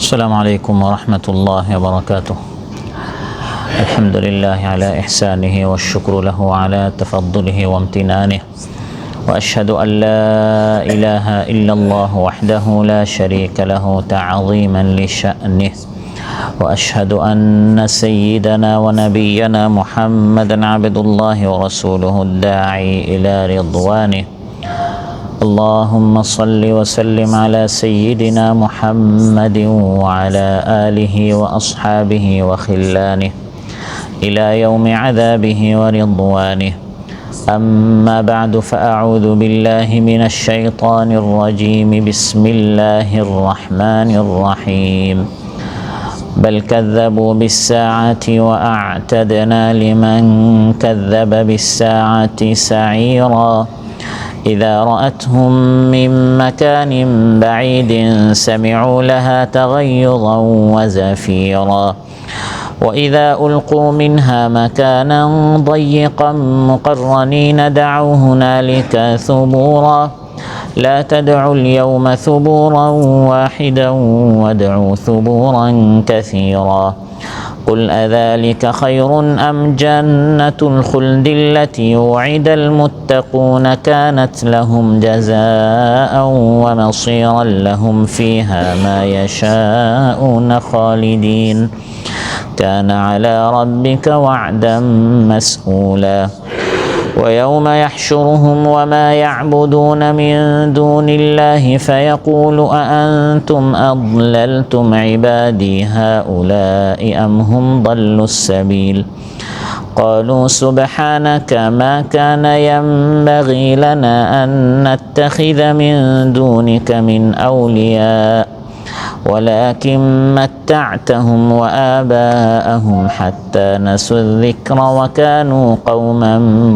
السلام عليكم ورحمة الله وبركاته. الحمد لله على إحسانه والشكر له على تفضله وامتنانه، وأشهد أن لا إله إلا الله وحده لا شريك له تعظيما لشأنه، وأشهد أن سيدنا ونبينا محمدا عبد الله ورسوله الداعي إلى رضوانه. اللهم صل وسلم على سيدنا محمد وعلى آله وأصحابه وخلانه إلى يوم عذابه ورضوانه. أما بعد، فأعوذ بالله من الشيطان الرجيم. بسم الله الرحمن الرحيم. بل كذبوا بالساعة وأعتدنا لمن كذب بالساعة سعيرا. إذا رأتهم من مكان بعيد سمعوا لها تغيظا وزفيرا، وإذا ألقوا منها مكانا ضيقا مقرنين دعوا هنالك ثبورا. لا تدعوا اليوم ثبورا واحدا وادعوا ثبورا كثيرا. قل أذلك خير أم جنة الخلد التي وعد المتقون كانت لهم جزاء ومصيرا لهم فيها ما يشاءون خالدين كان على ربك وعدا مسئولا. ويوم يحشرهم وما يعبدون من دون الله فيقول أأنتم أضللتم عبادي هؤلاء أم هم ضلوا السبيل. قالوا سبحانك ما كان ينبغي لنا أن نتخذ من دونك من أولياء ولكن متعتهم وآباءهم حتى نسوا الذكر وكانوا قوما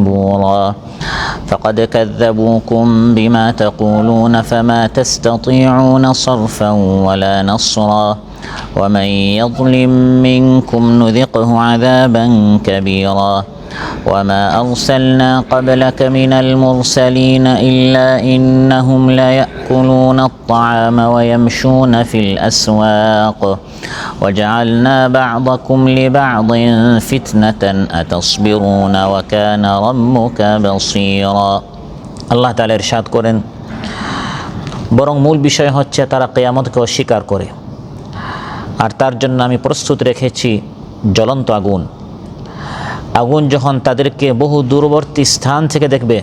بورا. فقد كذبوكم بما تقولون فما تستطيعون صرفا ولا نصرا. ومن يظلم منكم نذقه عذابا كبيرا. وما أرسلنا قبلك من المرسلين إلا إنهم ليأكلون الطعام ويمشون في الأسواق وجعلنا بعضكم لبعض فتنة أتصبرون وكان ربك بصيرا. আল্লাহ তাআলা ইরশাদ করেন, বরং মূল বিষয় হচ্ছে তারা কিয়ামতকে অস্বীকার করে, আর তার জন্য আমি প্রস্তুত রেখেছি জ্বলন্ত আগুন। আগুন যখন তাদেরকে বহু দূরবর্তী স্থান থেকে দেখবে,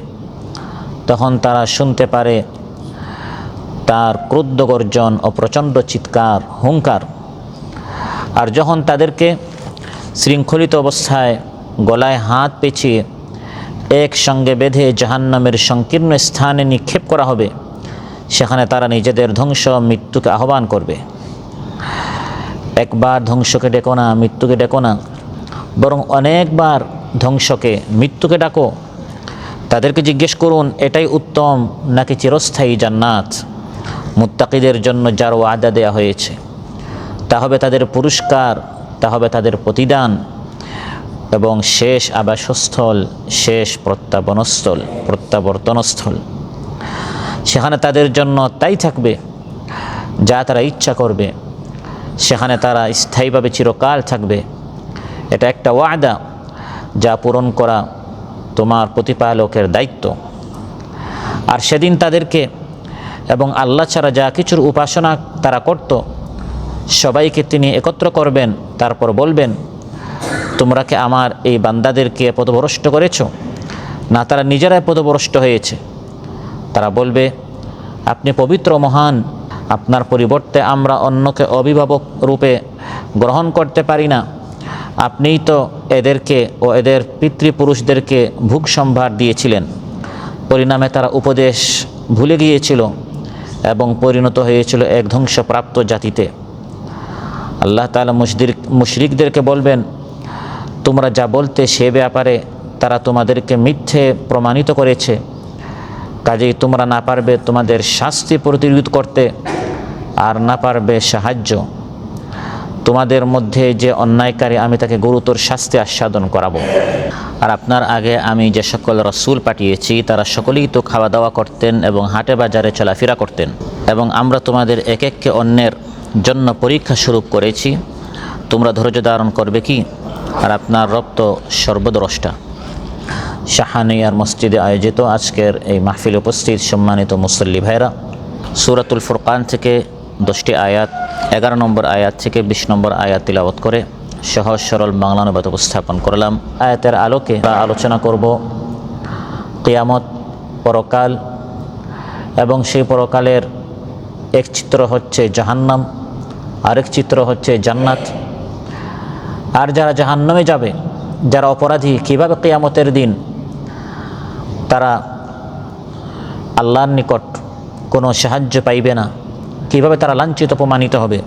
তখন তারা শুনতে পারে তার ক্রুদ্ধ গর্জন ও প্রচণ্ড চিৎকার, হুঙ্কার। আর যখন তাদেরকে শৃঙ্খলিত অবস্থায় গলায় হাত পেঁচিয়ে একসঙ্গে বেঁধে জাহান্নামের সংকীর্ণ স্থানে নিক্ষেপ করা হবে, সেখানে তারা নিজেদের ধ্বংস মৃত্যুকে আহ্বান করবে। একবার ধ্বংসকে ডেকো না, মৃত্যুকে ডেকো না, বরং অনেকবার ধ্বংসকে, মৃত্যুকে ডাকো। তাদেরকে জিজ্ঞেস করুন, এটাই উত্তম নাকি চিরস্থায়ী জান্নাত মুত্তাকিদের জন্য যার ওয়াদা দেয়া হয়েছে? তা হবে তাদের পুরস্কার, তা হবে তাদের প্রতিদান এবং শেষ আবাসস্থল, শেষ প্রত্যাবর্তনস্থল। সেখানে তাদের জন্য তাই থাকবে যা তারা ইচ্ছা করবে, সেখানে তারা স্থায়ীভাবে চিরকাল থাকবে। এটা একটা ওয়াদা যা পূরণ করা তোমার প্রতিপালকের দায়িত্ব। আর সেদিন তাদেরকে এবং আল্লাহ ছাড়া যা কিছুর উপাসনা তারা করত, সবাইকে তিনি একত্র করবেন, তারপর বলবেন, তোমরা কি আমার এই বান্দাদেরকে পথভ্রষ্ট করেছ? না, তারা নিজেরাই পথভ্রষ্ট হয়েছে। তারা বলবে, আপনি পবিত্র মহান, আপনার পরিবর্তে আমরা অন্যকে অভিভাবক রূপে গ্রহণ করতে পারি না। আপনিই তো এদেরকে ও এদের পিতৃপুরুষদেরকে ভোগ সম্ভার দিয়েছিলেন। পরিণামে তারা উপদেশ ভুলে গিয়েছিল এবং পরিণত হয়েছিল এক ধ্বংসপ্রাপ্ত জাতিতে। আল্লাহ তাআলা মুশরিকদেরকে বলবেন, তোমরা যা বলতে সে ব্যাপারে তারা তোমাদেরকে মিথ্যে প্রমাণিত করেছে, কাজেই তোমরা না পারবে তোমাদের শাস্তি প্রতিরোধ করতে, আর না পারবে সাহায্য। তোমাদের মধ্যে যে অন্যায়কারী আমি তাকে গুরুতর শাস্তি আস্বাদন করাবো। আর আপনার আগে আমি যে সকল রাসূল পাঠিয়েছি তারা সকলেই তো খাওয়া দাওয়া করতেন এবং হাটে বাজারে চলাফেরা করতেন, এবং আমরা তোমাদের এক এককে অন্যের জন্য পরীক্ষা স্বরূপ করেছি, তোমরা ধৈর্য ধারণ করবে কি? আর আপনার রব তো সর্বদ্রষ্টা। শাহানিয়ার মসজিদে আয়োজিত আজকের এই মাহফিল উপস্থিত সম্মানিত মুসল্লি ভাইরা, সূরাতুল ফুরকান থেকে 10টি আয়াত, 11 নম্বর আয়াত থেকে 20 নম্বর আয়াত তিলাওয়াত করে সহজ সরল বাংলা অনুবাদ উপস্থাপন করলাম। আয়াতের আলোকে আলোচনা করব কিয়ামত, পরকাল, এবং সেই পরকালের এক চিত্র হচ্ছে জাহান্নাম, আরেক চিত্র হচ্ছে জান্নাত। আর যারা জাহান্নামে যাবে, যারা অপরাধী, কিভাবে কিয়ামতের দিন তারা আল্লাহর নিকট কোনো সাহায্য পাইবে না, কিভাবে তারা লাঞ্ছিত অপমানিত হবে,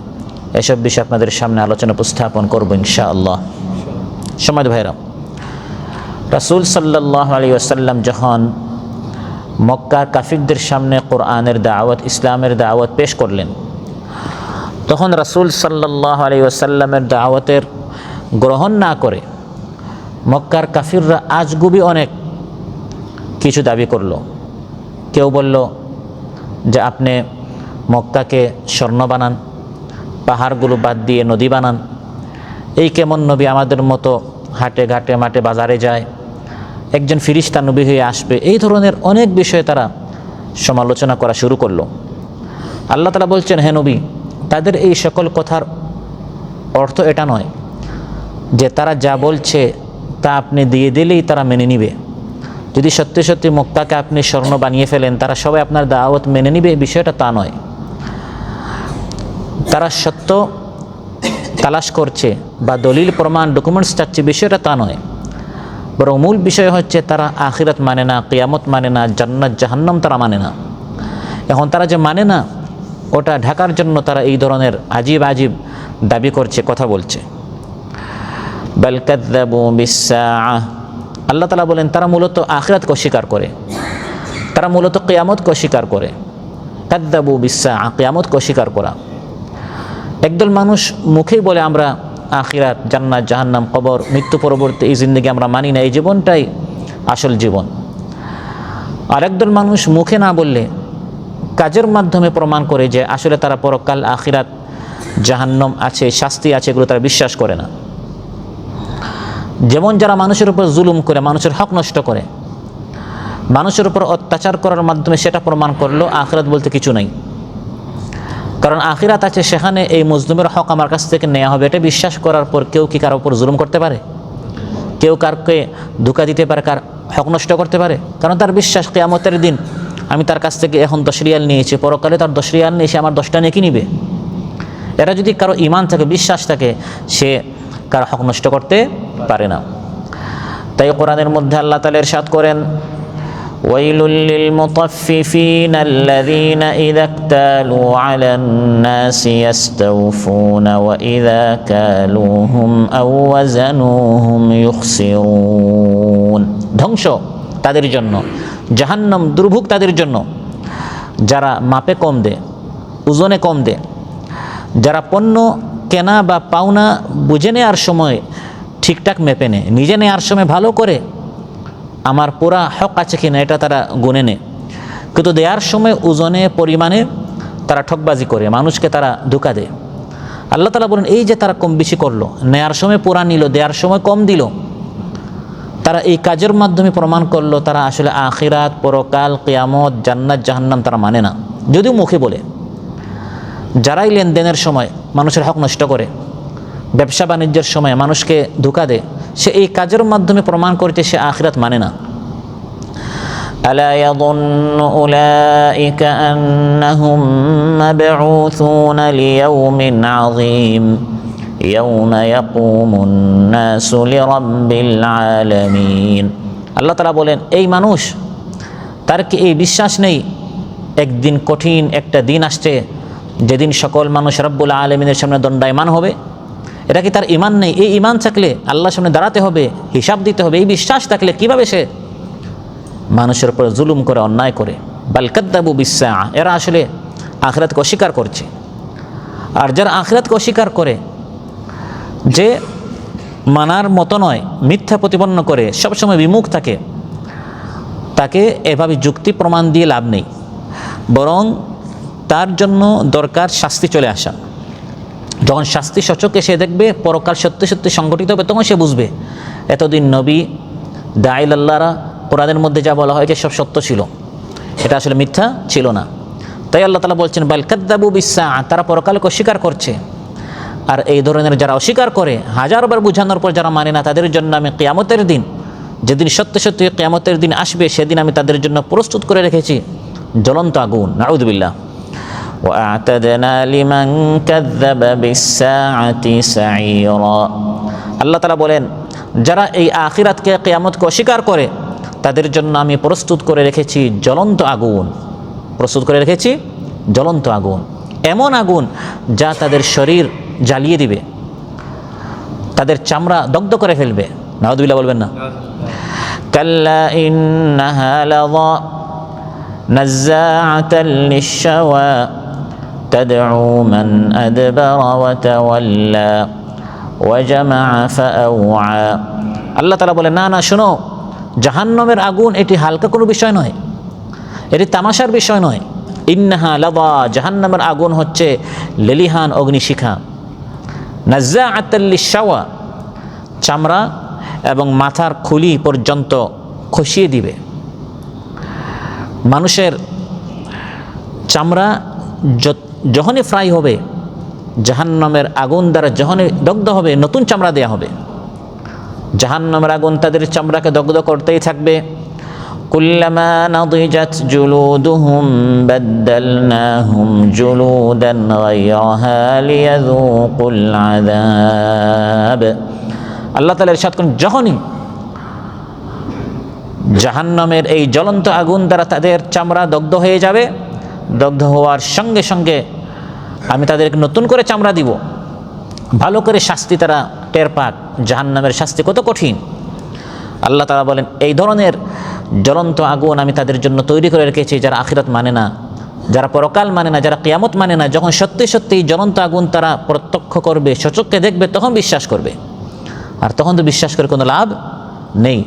এসব বিষয়ে আপনাদের সামনে আলোচনা উপস্থাপন করব ইনশাআল্লাহ। সম্মানিত ভাইরা, রাসূল সাল্লাল্লাহু আলাইহি ওয়াসাল্লাম যখন মক্কার কাফিরদের সামনে কোরআনের দাওয়াত, ইসলামের দাওয়াত পেশ করলেন, তখন রাসূল সাল্লাল্লাহু আলাইহি ওয়াসাল্লামের দাওয়াতের গ্রহণ না করে মক্কার কাফিররা আজগুবি অনেক কিছু দাবি করলো। কেউ বলল যে আপনি মক্কাকে স্বর্ণ বানান, পাহাড়গুলো বাদ দিয়ে নদী বানান, এই কেমন নবী আমাদের মতো হাটে ঘাটে মাঠে বাজারে যায়, একজন ফিরিস্তা নবী হয়ে আসবে, এই ধরনের অনেক বিষয়ে তারা সমালোচনা করা শুরু করলো। আল্লাহ তাআলা বলছেন, হে নবী, তাদের এই সকল কথার অর্থ এটা নয় যে তারা যা বলছে তা আপনি দিয়ে দিলেই তারা মেনে নিবে। যদি সত্যি সত্যি মক্কাকে আপনি স্বর্ণ বানিয়ে ফেলেন, তারা সবাই আপনার দাওয়াত মেনে নিবে, বিষয়টা তা নয়। তারা সত্য তালাশ করছে বা দলিল প্রমাণ ডকুমেন্টস চাচ্ছে, বিষয়টা তা নয়। বরং মূল বিষয় হচ্ছে তারা আখিরাত মানে না, কিয়ামত মানে না, জান্নাত জাহান্নাম তারা মানে না। এখন তারা যে মানে না, ওটা ঢাকার জন্য তারা এই ধরনের আজীব আজীব দাবি করছে, কথা বলছে। বাল কাযযাবু বিস-সাআহ, আল্লাহ তাআলা বলেন তারা মূলত আখিরাতকে অস্বীকার করে, তারা মূলত কিয়ামতকে অস্বীকার করে। কাযযাবু বিস-সাআহ, কিয়ামতকে অস্বীকার করা। একদল মানুষ মুখেই বলে আমরা আখিরাত, জান্নাত, জাহান্নাম, কবর, মৃত্যু পরবর্তী এই জিন্দেগি আমরা মানি না, এই জীবনটাই আসল জীবন। আর একদল মানুষ মুখে না বললে কাজের মাধ্যমে প্রমাণ করে যে আসলে তারা পরকাল, আখিরাত, জাহান্নাম আছে, শাস্তি আছে, এগুলো তারা বিশ্বাস করে না। যেমন যারা মানুষের উপর জুলুম করে, মানুষের হক নষ্ট করে, মানুষের উপর অত্যাচার করার মাধ্যমে সেটা প্রমাণ করলো আখিরাত বলতে কিছু নাই, কারণ আখিরাত আছে, সেখানে এই মজলুমের হক আমার কাছ থেকে নেওয়া হবে, এটা বিশ্বাস করার পর কেউ কি কারোর উপর জুলুম করতে পারে? কেউ কারকে ধোঁকা দিতে পারে, কার হক নষ্ট করতে পারে? কারণ তার বিশ্বাস কিয়ামতের দিন আমি তার কাছ থেকে এখন 10 রিয়াল নিয়েছি, পরকালে তার 10 রিয়াল নিয়ে সে আমার 10টা নেকি নিবে। এরা যদি কারো ঈমান থাকে, বিশ্বাস থাকে, সে কারো হক নষ্ট করতে পারে না। তাই কোরআনের মধ্যে আল্লাহ তাআলা ইরশাদ করেন, ওয়াইলুল লিল মুতাফফিফিনা আল্লাযীনা ইযা ইক্তালু আলান নাসি ইস্তাওফুনা ওয়া ইযা কালুহুম আও ওয়াজানুহুম ইখসিরুন। ধ্বংস তাদের জন্য, জাহান্নাম দুর্ভোগ তাদের জন্য যারা মাপে কম দেয়, ওজনে কম দেয়, যারা পণ্য কেনা বা পাওনা বুঝে নেওয়ার সময় ঠিকঠাক মেপে নেয়, নিজে নেওয়ার সময় ভালো করে আমার পুরা হক আছে কিনা এটা তারা গুনে নেয়, কিন্তু দেওয়ার সময় ওজনে পরিমাণে তারা ঠকবাজি করে, মানুষকে তারা ধোঁকা দেয়। আল্লাহ তাআলা বলেন এই যে তারা কম বেশি করলো, নেয়ার সময় পুরা নিল, দেওয়ার সময় কম দিল, তারা এই কাজের মাধ্যমে প্রমাণ করলো তারা আসলে আখিরাত, পরকাল, কিয়ামত, জান্নাত, জাহান্নাম তারা মানে না, যদিও মুখে বলে। যারাই লেনদেনের সময় মানুষের হক নষ্ট করে, ব্যবসা বাণিজ্যের সময় মানুষকে ধোঁকা দেয়, সে এই কাজের মাধ্যমে প্রমাণ করতে সে আখিরাত মানে না। আলা ইয়াযুন্নু উলাইকা আন্নাহুম মাবউসুনা লিয়াউমিন আযীম ইয়াউমা ইয়াকুমুন নাসু লিরাব্বিল আলামিন। আল্লাহ তাআলা বলেন এই মানুষ, তার কি এই বিশ্বাস নেই একদিন কঠিন একটা দিন আসছে যেদিন সকল মানুষ রব্বুল আলামিনের সামনে দণ্ডায়মান হবে? এটা কি তার ঈমান নেই? এই ঈমান থাকলে আল্লাহর সামনে দাঁড়াতে হবে, হিসাব দিতে হবে, এই বিশ্বাস থাকলে কিভাবে সে মানুষের উপর জুলুম করে, অন্যায় করে? বাল কাযযাবু বিস-সাআহ, এরা আসলে আখিরাতকে অস্বীকার করছে। আর যারা আখিরাতকে অস্বীকার করে, যে মানার মতো নয়, মিথ্যা প্রতিপন্ন করে, সবসময় বিমুখ থাকে, তাকে এভাবে যুক্তি প্রমাণ দিয়ে লাভ নেই, বরং তার জন্য দরকার শাস্তি চলে আসা। যখন শাস্তি সচক্ষে সে দেখবে পরকাল সত্যি সত্যি সংগঠিত হবে, তখন সে বুঝবে এতদিন নবী দাঈল আল্লাহরা কোরআনের মধ্যে যা বলা হয় যে সব সত্য ছিল, এটা আসলে মিথ্যা ছিল না। তাই আল্লাহ তাআলা বলছেন বাল কাযযাবু বিস-সাআ, তারা পরকালকে অস্বীকার করছে। আর এই ধরনের যারা অস্বীকার করে, হাজারবার বুঝানোর পর যারা মানে না, তাদের জন্য আমি কিয়ামতের দিন, যেদিন সত্য সত্যি কিয়ামতের দিন আসবে, সেদিন আমি তাদের জন্য প্রস্তুত করে রেখেছি জ্বলন্ত আগুন। নাউযুবিল্লাহ। وأعتدنا لمن كذب بالساعة سعيرا। আল্লাহ তাআলা বলেন যারা এই আখিরাতকে কিয়ামতকে অস্বীকার করে, তাদের জন্য আমি প্রস্তুত করে রেখেছি জ্বলন্ত আগুন। প্রস্তুত করে রেখেছি জ্বলন্ত আগুন, এমন আগুন যা তাদের শরীর জ্বালিয়ে দিবে, তাদের চামড়া দগ্ধ করে ফেলবে। নাউযুবিল্লাহ বলবেন না? কাল্লা ইন্নাহা লাযা নাযাআতাল লিশ-শাওয়া তাদউ মান আদবারা ওয়া তাওয়াল্লা ওয়া জামাআ ফাআওয়া। আল্লাহ তাআলা বলেন না না, শোনো, জাহান্নামের আগুন এটি হালকা কোনো বিষয় নয়, এটি তামাশার বিষয় নয়। ইন্নাহা লাযা, জাহান্নামের আগুন হচ্ছে লেলিহান অগ্নিশিখা। নাযাআতাল লিশ-শাওয়া, চামড়া এবং মাথার খুলি পর্যন্ত খসিয়ে দিবে। মানুষের চামড়া যখনই ফ্রাই হবে, জাহান্নামের আগুন দ্বারা যখনই দগ্ধ হবে, নতুন চামড়া দেয়া হবে। জাহান্নামের আগুন তাদের চামড়াকে দগ্ধ করতেই থাকবে। কুল্লামা নাদিজাত জুলুদুহুম বাদদালনাহুম জুলুদান গায়রাহা লিয়াযুকুল আযাব। আল্লাহ তাআলা ইরশাদ করেন, যখনই জাহান্নামের এই জ্বলন্ত আগুন দ্বারা তাদের চামড়া দগ্ধ হয়ে যাবে, দগ্ধ হওয়ার সঙ্গে সঙ্গে আমি তাদেরকে নতুন করে চামড়া দিব, ভালো করে শাস্তি তারা টের পাক, জাহান্নামের শাস্তি কত কঠিন। আল্লাহ তাআলা বলেন এই ধরনের জ্বলন্ত আগুন আমি তাদের জন্য তৈরি করে রেখেছি যারা আখিরাত মানে না, যারা পরকাল মানে না, যারা কিয়ামত মানে না। যখন সত্যি সত্যি জ্বলন্ত আগুন তারা প্রত্যক্ষ করবে, সচক্ষে দেখবে, তখন বিশ্বাস করবে, আর তখন তো বিশ্বাস করে কোনো লাভ নেই।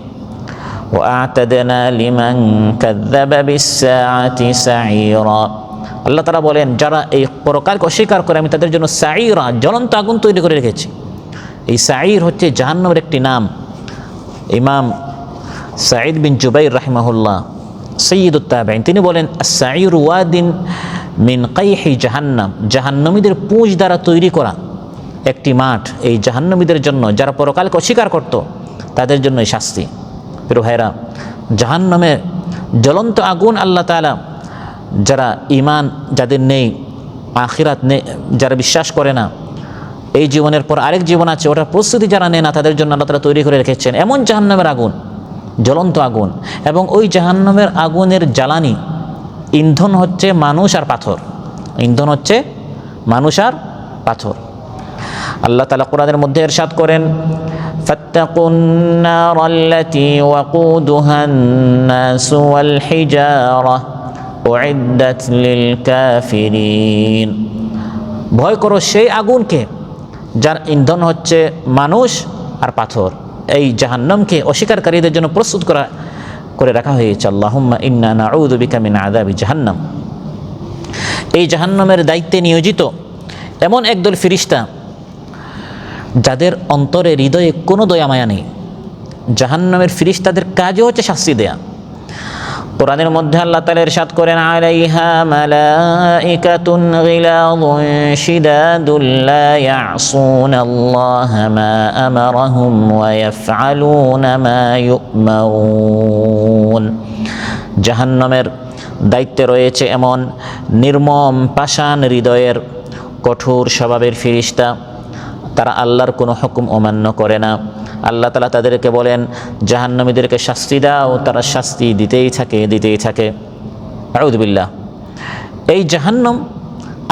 وَأَعْتَدْنَا لِمَنْ كَذَّبَ بِالسَّاعَةِ سَعِيرًا। আল্লাহ তাআলা বলেন যারা এই পরকালকে অস্বীকার করে, আমি তাদের জন্য সাঈরা, জ্বলন্ত আগুন তৈরি করে রেখেছি। এই সাঈর হচ্ছে জাহান্নামের একটি নাম। ইমাম সাঈদ বিন জুবাইর রাহিমাহুল্লাহ, সাইয়্যিদুত তাবিঈন, তিনি বলেন আস-সাঈর ওয়াদিন মিন কাইহি জাহান্নাম, জাহান্নামীদের পুঁজ দ্বারা তৈরি করা একটি মাঠ এই জাহান্নামীদের জন্য, যারা পরকালকে অস্বীকার করত, তাদের জন্য এই শাস্তি। প্রিয় ভাইরা, জাহান্নামের জ্বলন্ত আগুন আল্লাহ তাআলা যারা ঈমান যাদের নেই, আখিরাত নেই, যারা বিশ্বাস করে না, এই জীবনের পর আরেক জীবন আছে, ওটার প্রস্তুতি যারা নেয় না, তাদের জন্য আল্লাহ তাআলা তৈরি করে রেখেছেন এমন জাহান্নামের আগুন, জ্বলন্ত আগুন। এবং ওই জাহান্নামের আগুনের জ্বালানি, ইন্ধন হচ্ছে মানুষ আর পাথর, ইন্ধন হচ্ছে মানুষ আর পাথর। আল্লাহ তাআলা কোরআনের মধ্যে ইরশাদ করেন ফাত্তাকুন নারাল্লাতী ওয়াকুদুহান নাসু ওয়াল হিজারা উইদ্দাত লিল কাফিরিন। ভয় করো সেই আগুনকে যার ইন্ধন হচ্ছে মানুষ আর পাথর। এই জাহান্নামকে অস্বীকারীদের জন্য প্রস্তুত করে রাখা হয়েছে। আল্লাহুম্মা ইন্না নাউযু বিকা মিন আযাবি জাহান্নাম। এই জাহান্নামের দায়িত্বে নিয়োজিত এমন একদল ফেরেশতা যাদের অন্তরে হৃদয়ে কোনো দয়া মায়া নেই। জাহান্নামের ফেরেশতাদের কাজই হচ্ছে শাস্তি দেয়া। কোরআনের মধ্যে আল্লাহ তাআলা ইরশাদ করেন আলাইহা মালাইকাতুন গিলাযুন শিদাদুন লা ইয়াসুনাল্লাহা মা আমারাহুম ওয়া ইয়াফআলুনা মা ইউমারুন। জাহান্নামের দায়িত্বে রয়েছে এমন নির্মম পাষাণ হৃদয়ের কঠোর স্বভাবের ফেরেশতা, তারা আল্লাহর কোনো হুকুম অমান্য করে না। আল্লাহ তাআলা তাদেরকে বলেন জাহান্নামীদেরকে শাস্তি দাও, তারা শাস্তি দিতেই থাকে। আউযু বিল্লাহ। এই জাহান্নাম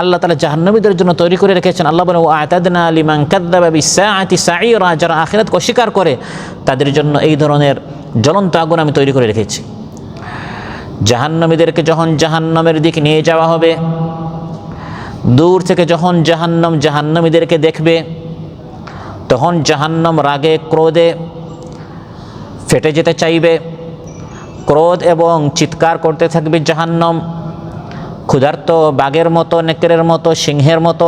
আল্লাহ তাআলা জাহান্নামীদের জন্য তৈরি করে রেখেছেন। আল্লাহ বলেন ওয়া আতাদনা লিমান কাযযাবা বিস-সাআতি সাঈরা, যারা আখিরাতকে অস্বীকার করে তাদের জন্য এই ধরনের জ্বলন্ত আগুন আমি তৈরি করে রেখেছি। জাহান্নামীদেরকে যখন জাহান্নামের দিকে নিয়ে যাওয়া হবে, দূর থেকে যখন জাহান্নামীদেরকে দেখবে, তখন জাহান্নাম রাগে ক্রোধে ফেটে যেতে চাইবে। ক্রোধ এবং চিৎকার করতে থাকবে জাহান্নাম, ক্ষুধার্ত বাঘের মতো, নেকড়ের মতো, সিংহের মতো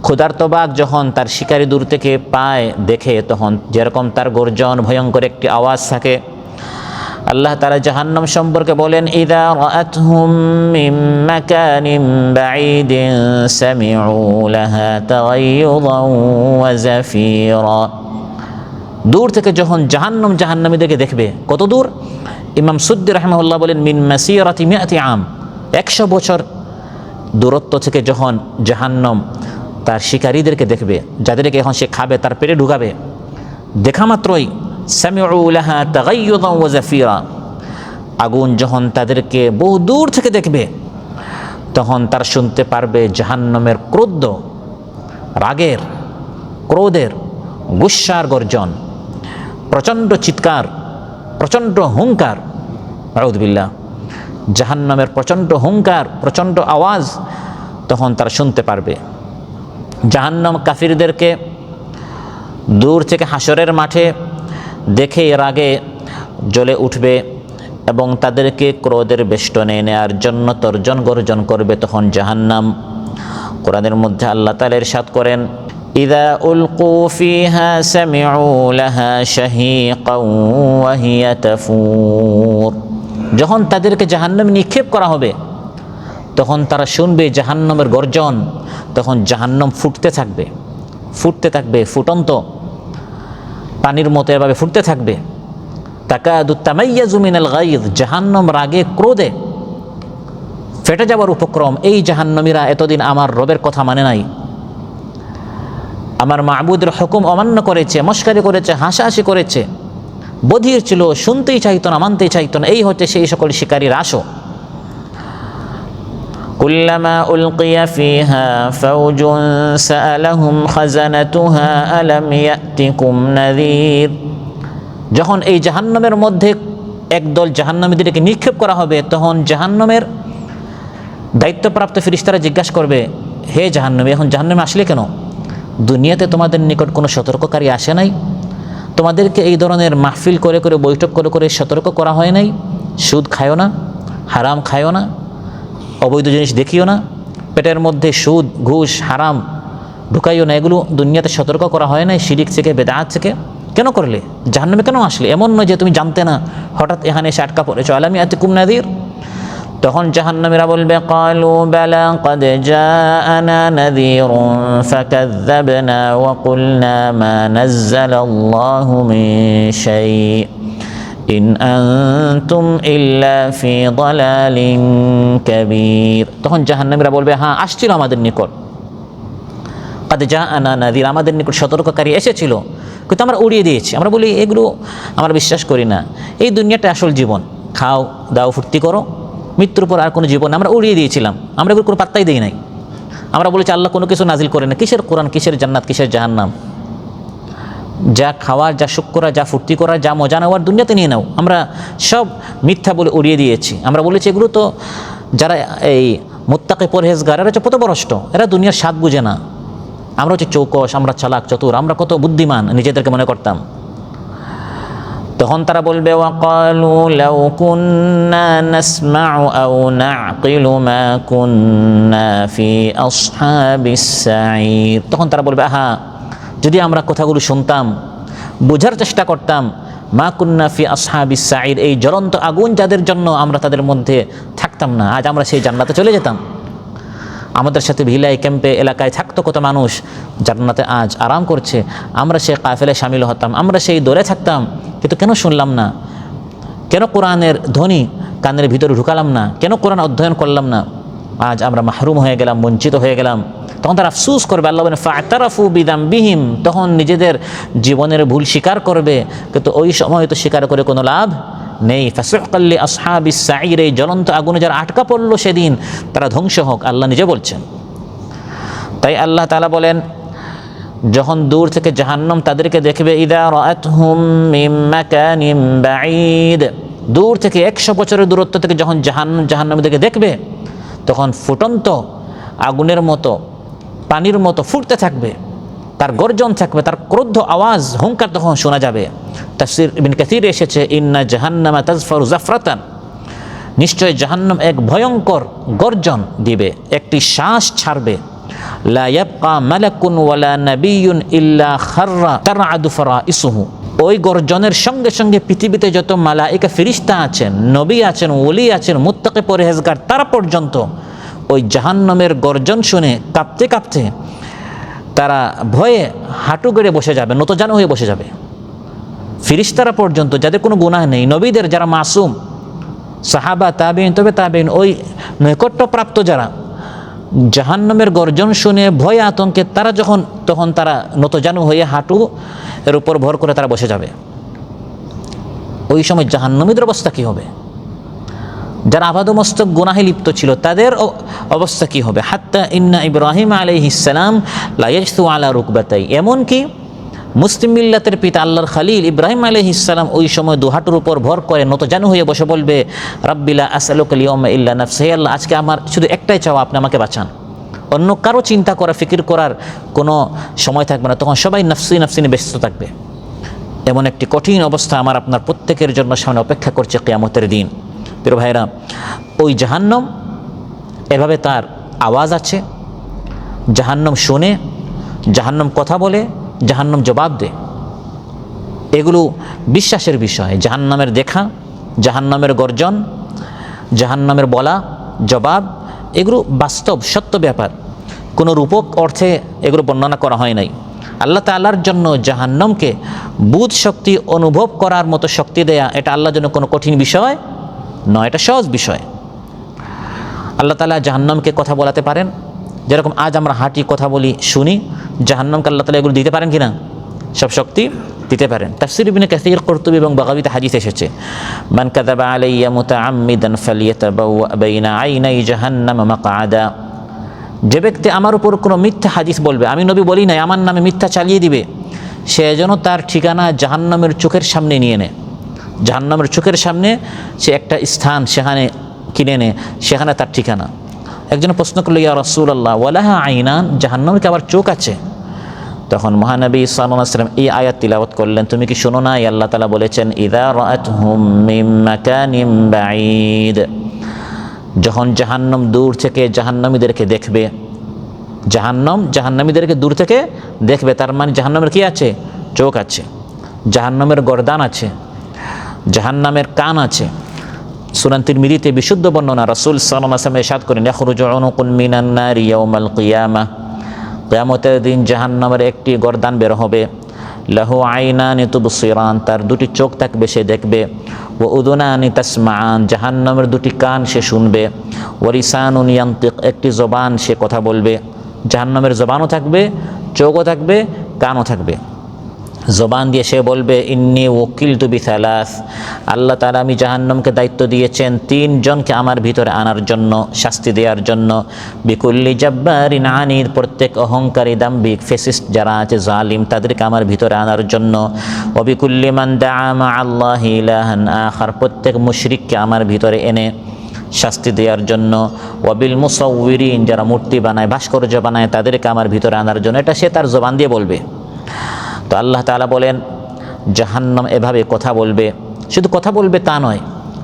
ক্ষুধার্ত বাঘ যখন তার শিকারি দূর থেকে পায় দেখে, তখন যেরকম তার গর্জন ভয়ঙ্কর একটি আওয়াজ থাকে, আল্লাহ তাআলা জাহান্নাম সম্পর্কে বলেন, ইযা রাআতহুম মিন মাকানিন বাঈদিন সামিউ লাহা তাগায়্যুযান ওয়া জাফীরা। দূর থেকে যখন জাহান্নামীদেরকে দেখবে, কত দূর? ইমাম সুদ্দী রাহিমাহুল্লাহ বলেন, মিন মাসীরাতি মিআতি আম, 100 বছর দূরত্ব থেকে যখন জাহান্নাম তার শিকারীদেরকে দেখবে, যাদেরকে এখন সে খাবে, তার পেটে ঢুকাবে, দেখা মাত্রই সামিউ লাহা তাগায়্যুযান ওয়া জাফীরা, আগুন যখন তাদেরকে বহু দূর থেকে দেখবে, তখন তারা শুনতে পারবে জাহান্নামের ক্রোধ, রাগের, ক্রোধের, গুস্সার গর্জন, প্রচণ্ড চিৎকার, প্রচণ্ড হুঙ্কার। আউযুবিল্লাহ, জাহান্নামের প্রচণ্ড হুঙ্কার, প্রচণ্ড আওয়াজ তখন তারা শুনতে পারবে। জাহান্নাম কাফিরদেরকে দূর থেকে হাসরের মাঠে দেখে রাগে জ্বলে উঠবে এবং তাদেরকে ক্রোধের বেষ্টনে নেয়ার জন্য তর্জন গর্জন করবে। তখন জাহান্নাম, কোরআনের মধ্যে আল্লাহ তাআলা ইরশাদ করেন, ইযা উলকু ফিহা সামিউ লাহা শাহীকান ওয়া হিয়া তাফুর, যখন তাদেরকে জাহান্নামে নিক্ষেপ করা হবে, তখন তারা শুনবে জাহান্নামের গর্জন, তখন জাহান্নাম ফুটতে থাকবে, ফুটতে থাকবে, ফুটন্ত পানির মতো এভাবে ফুটতে থাকবে। তাকাদু তামাইয়াজু মিনাল গায়জ, জাহান্নাম রাগে ক্রোধে ফেটে যাওয়ার উপক্রম। এই জাহান্নামীরা এতদিন আমার রবের কথা মানে নাই, আমার মাবুদের হুকুম অমান্য করেছে, মশকারি করেছে, হাসাহাসি করেছে, বধির ছিল, শুনতেই চাইতো না, মানতেই চাইতো না। এই হচ্ছে সেই সকল শিকারীর আসো। কুল্লামা উলকিয়া ফিহা ফাওজুন সাআলাহুম খাজানাতুহা আলাম ইয়াতিকুম নাযীর, যখন এই জাহান্নামের মধ্যে একদল জাহান্নামীদেরকে নিক্ষেপ করা হবে, তখন জাহান্নামের দায়িত্বপ্রাপ্ত ফেরেশতারা জিজ্ঞাসা করবে, হে জাহান্নামী, এখন জাহান্নামে আসলে কেন? দুনিয়াতে তোমাদের নিকট কোনো সতর্ককারী আসে নাই? তোমাদেরকে এই ধরনের মাহফিল করে করে, বৈঠক করে করে সতর্ক করা হয় নাই? সুদ খায়ও না, হারাম খায়ও না, অবৈধ জিনিস দেখিও না, পেটের মধ্যে সুদ, ঘুষ, হারাম ঢুকাইও না, এগুলো দুনিয়াতে সতর্ক করা হয় নাই শিরিক থেকে, বেদাত থেকে? কেন করলে? জাহান্নামে কেন আসলে? এমন নয় যে তুমি জানতে না, হঠাৎ এখানে এসে আটকা পড়েছো। আলাম ইয়াতিকুম নাযীর, তখন জাহান্নামীরা বলবে, ক্বালু বালা ক্বাদ জাআনা নাযীরুন ফাকাযযাবনা ওয়া কুলনা মা নাযালাল্লাহু মিন শাই ইন আনতুম ইল্লা ফি দালালিন কাবীর। তখন জাহান্নামীরা বলবে, হ্যাঁ আসছিল আমাদের নিকট, ক্বাদ জাআনা নাযীর, আমাদের নিকট সতর্ককারী এসেছিল, কিন্তু আমরা উড়িয়ে দিয়েছি। আমরা বলি এগুলো আমরা বিশ্বাস করি না, এই দুনিয়াটা আসল জীবন, খাও দাও ফুর্তি করো, মৃত্যুর পর আর কোনো জীবন আমরা উড়িয়ে দিয়েছিলাম, আমরা এগুলো কোনো পাত্তাই দিই নাই। আমরা বলেছি আল্লাহ কোনো কিছু নাজিল করে না, কিসের কোরআন, কিসের জান্নাত, কিসের জাহান্নাম? যা খাওয়ার, যা সুখ করা, যা ফুর্তি করা, যা মজা নেওয়ার দুনিয়াতে নিয়ে নাও, আমরা সব মিথ্যা বলে উড়িয়ে দিয়েছি। আমরা বলেছি এগুলো তো যারা এই মুত্তাকি পরহেজগার, এরা হচ্ছে পথভ্রষ্ট, এরা দুনিয়ার স্বাদ বুঝে না, আমরা হচ্ছে চৌকস, আমরা চালাক চতুর, আমরা কত বুদ্ধিমান নিজেদেরকে মনে করতাম। তখন তারা বলবে, ওয়াকালু লাউ কুন্না নাসমাউ আও নাআকিলু মা কুন্না ফি আসহাবিস সাঈর, তখন তারা বলবে, আহা যদি আমরা কথাগুলো শুনতাম, বোঝার চেষ্টা করতাম, মা কুন্না ফি আসহাবিস সাঈর, এই জ্বলন্ত আগুন যাদের জন্য, আমরা তাদের মধ্যে থাকতাম না, আজ আমরা সেই জান্নাতে চলে যেতাম। আমাদের সাথে ভিলাই ক্যাম্পে এলাকায় থাকতো কত মানুষ, জান্নাতে আজ আরাম করছে, আমরা সেই কাফেলায় শামিল হতাম, আমরা সেই দৌড়ে থাকতাম, কিন্তু কেন শুনলাম না? কেন কোরআনের ধ্বনি কানের ভিতরে ঢুকালাম না? কেন কোরআন অধ্যয়ন করলাম না? আজ আমরা মাহরুম হয়ে গেলাম, বঞ্চিত হয়ে গেলাম। তখন তারা আফসুস করবে, আল্লাহ বলেন ফা'তারাফু বিযামবিহিম, তখন নিজেদের জীবনের ভুল স্বীকার করবে, কিন্তু ওই সময় তো স্বীকার করে কোনো লাভ নেই। ফাসুহকাল লিআসহাবিস সাঈর, এই জ্বলন্ত আগুনে যারা আটকা পড়লো সেদিন তারা ধ্বংস হোক, আল্লাহ নিজে বলছেন। তাই আল্লাহ তাআলা বলেন, যখন দূর থেকে জাহান্নাম তাদেরকে দেখবে, ইযা রাআতহুম মিন মাকানিন বাঈদ, দূর থেকে 100 বছরের দূরত্ব থেকে যখন জাহান্নামীদেরকে দেখবে, তখন ফুটন্ত আগুনের মতো, পানির মতো ফুটতে থাকবে, তার গর্জন থাকবে, তার ক্রোধ আওয়াজ, হুঙ্কার তখন শোনা যাবে। তাফসীর ইবনে কাসীর এসেছে, ইন্না জাহান্নামা তাজফারু জাফরাতান, নিশ্চয় জাহান্নাম এক ভয়ঙ্কর গর্জন দিবে, একটি শ্বাস ছাড়বে, লা ইয়াবকা মালাকুন ওয়ালা নাবিয়্যুন ইল্লা খাররা তারআদু ফারাইসুহু। ওই গর্জনের সঙ্গে সঙ্গে পৃথিবীতে যত মালায়েকা ফেরেশতা আছেন, নবী আছেন, ওলি আছেন, মুত্তাকি পরহেজগার, তারা পর্যন্ত ওই জাহান্নামের গর্জন শুনে কাঁপতে কাঁপতে তারা ভয়ে হাঁটু গেড়ে বসে যাবে, নতজানু হয়ে বসে যাবে। ফেরেশতারা পর্যন্ত, যাদের কোনো গুনাহ নেই, নবীদের যারা মাসুম, সাহাবা, তাবেঈন, তবে তাবেঈন, ওই নৈকট্যপ্রাপ্ত যারা, জাহান্নামের গর্জন শুনে ভয় আতঙ্কে তারা তখন তারা নতজানু হয়ে হাঁটু এর উপর ভর করে তারা বসে যাবে। ওই সময় জাহান্নামীদের অবস্থা কি হবে? যারা আবাদমস্তক গুনাহে লিপ্ত ছিল তাদের অবস্থা কি হবে? হাত্তা ইন্না ইব্রাহিম আলাইহিস সালাম লা ইয়াজসু আলা রুকবাতাই, এমনকি মুসলিম মিল্লাতের পিতা আল্লাহর খলিল ইব্রাহিম আলাইহিস সালাম ওই সময় দুহাঁটুর উপর ভর করে নতজানু হয়ে বসে বলবে, রাব্বি লা আসআলুকা আল-ইয়াওমা ইল্লা নাফসি, হে আল্লাহ, আজকে আমার শুধু একটাই চাওয়া, আপনি আমাকে বাঁচান। অন্য কারো চিন্তা করা, ফিকির করার কোনো সময় থাকবে না, তখন সবাই নাফসি নাফসি নিয়ে ব্যস্ত থাকবে। এমন একটি কঠিন অবস্থা আমার আপনার প্রত্যেকের জন্য সামনে অপেক্ষা করছে কিয়ামতের দিন। প্রিয় ভাইরা, ওই জাহান্নাম এভাবে তার আওয়াজ আছে, জাহান্নাম শোনে, জাহান্নাম কথা বলে, জাহান্নাম জবাব দেয়। এগুলো বিশ্বাসের বিষয়। জাহান্নামের দেখা, জাহান্নামের গর্জন, জাহান্নামের বলা, জবাব, এগুলো বাস্তব সত্য ব্যাপার। কোনো রূপক অর্থে এগুলো বর্ণনা করা হয় নাই। আল্লাহ তাআলার জন্য জাহান্নামকে বুধ শক্তি অনুভব করার মতো শক্তি দেয়া, এটা আল্লাহর জন্য কোনো কঠিন বিষয় নয়, এটা সহজ বিষয়। আল্লাহ তাআলা জাহান্নামকে কথা বলাতে পারেন, যেরকম আজ আমরা হাঁটি, কথা বলি, শুনি, জাহান্নামকে আল্লাহ তাআলা এগুলো দিতে পারেন কিনা? সব শক্তি দিতে পারেন। তাফসীর ইবনে কাসীর, কুরতুবী এবং বাগাবীতে হাদিস এসেছে, মান কাযাবা আলাইয়া মুতাআম্মিদান ফালিয়াতাবাওয়া বাইনা আইনাই জাহান্নাম মাকআদা। যে ব্যক্তি আমার উপর কোনো মিথ্যা হাদিস বলবে, আমি নবী বলি নাই, আমার নামে মিথ্যা চালিয়ে দিবে, সে যেন তার ঠিকানা জাহান্নামের চোখের সামনে নিয়ে নেয়। জাহান্নামের চোখের সামনে সে একটা স্থান সেখানে কিনে নেয়, সেখানে তার ঠিকানা। একজন প্রশ্ন করল, ইয়া রাসূলুল্লাহ, ওয়ালাহা আইনান, জাহান্নামের কি আবার চোখ আছে? তখন মহানবী সাল্লাল্লাহু আলাইহি ওয়াসাল্লাম এই আয়াত তিলাওয়াত করলেন, তুমি কি শোনো না? আল্লাহ তাআলা বলেছেন, ইযা রাআতহুম মিন মাকানিন বাঈদ, যখন জাহান্নাম দূর থেকে জাহান্নামীদেরকে দেখবে, জাহান্নামীদেরকে দূর থেকে দেখবে, তার মানে জাহান্নামের কি আছে? চোখ আছে, জাহান্নামের গর্দান আছে, জাহান্নামের কান আছে। সূরা তিরমিজিতে বিশুদ্ধ বর্ণনা, রাসূল সাল্লাল্লাহু আলাইহি ওয়াসাল্লাম ইরশাদ করেন, ইয়াখরুজু উনুকুন মিনান নারি ইয়াওমাল কিয়ামাহ, কিয়ামতের দিন জাহান্নামের একটি গর্দান বের হবে, লাহু আইনানি তুবসিরান, তার দুটি চোখ থাকবে, সে দেখবে, ওয়া উযুনানি তাসমাআন, জাহান্নামের দুটি কান সে শুনবে, ওয়া লিসানুন ইয়ানতিক, একটি জবান সে কথা বলবে। জাহান্নামের জবানও থাকবে, চোখও থাকবে, কানও থাকবে। জবান দিয়ে সে বলবে, ইন্নী ওকিলতু বিসালাস, আল্লাহ তাআলা আমি জাহান্নামকে দায়িত্ব দিয়েছেন 3 জনকে আমার ভিতরে আনার জন্য, শাস্তি দেওয়ার জন্য। বিকুল্লি জাব্বারিন আনিদ, প্রত্যেক অহংকারী, দাম্ভিক, ফেসিস্ট যারা আছে, জালিম, তাদেরকে আমার ভিতরে আনার জন্য। ওয়া বিকুল্লি মান দাআ মা আল্লাহি ইলাহান আখার, প্রত্যেক মুশরিককে আমার ভিতরে এনে শাস্তি দেওয়ার জন্য। ওয়াবিল মুসাউউরিন, যারা মূর্তি বানায়, ভাস্কর্য বানায়, তাদেরকে আমার ভিতরে আনার জন্য। এটা সে তার জবান দিয়ে বলবে। তো আল্লাহ তাআলা বলেন, জাহান্নাম এভাবে কথা বলবে, শুধু কথা বলবে তা নয়,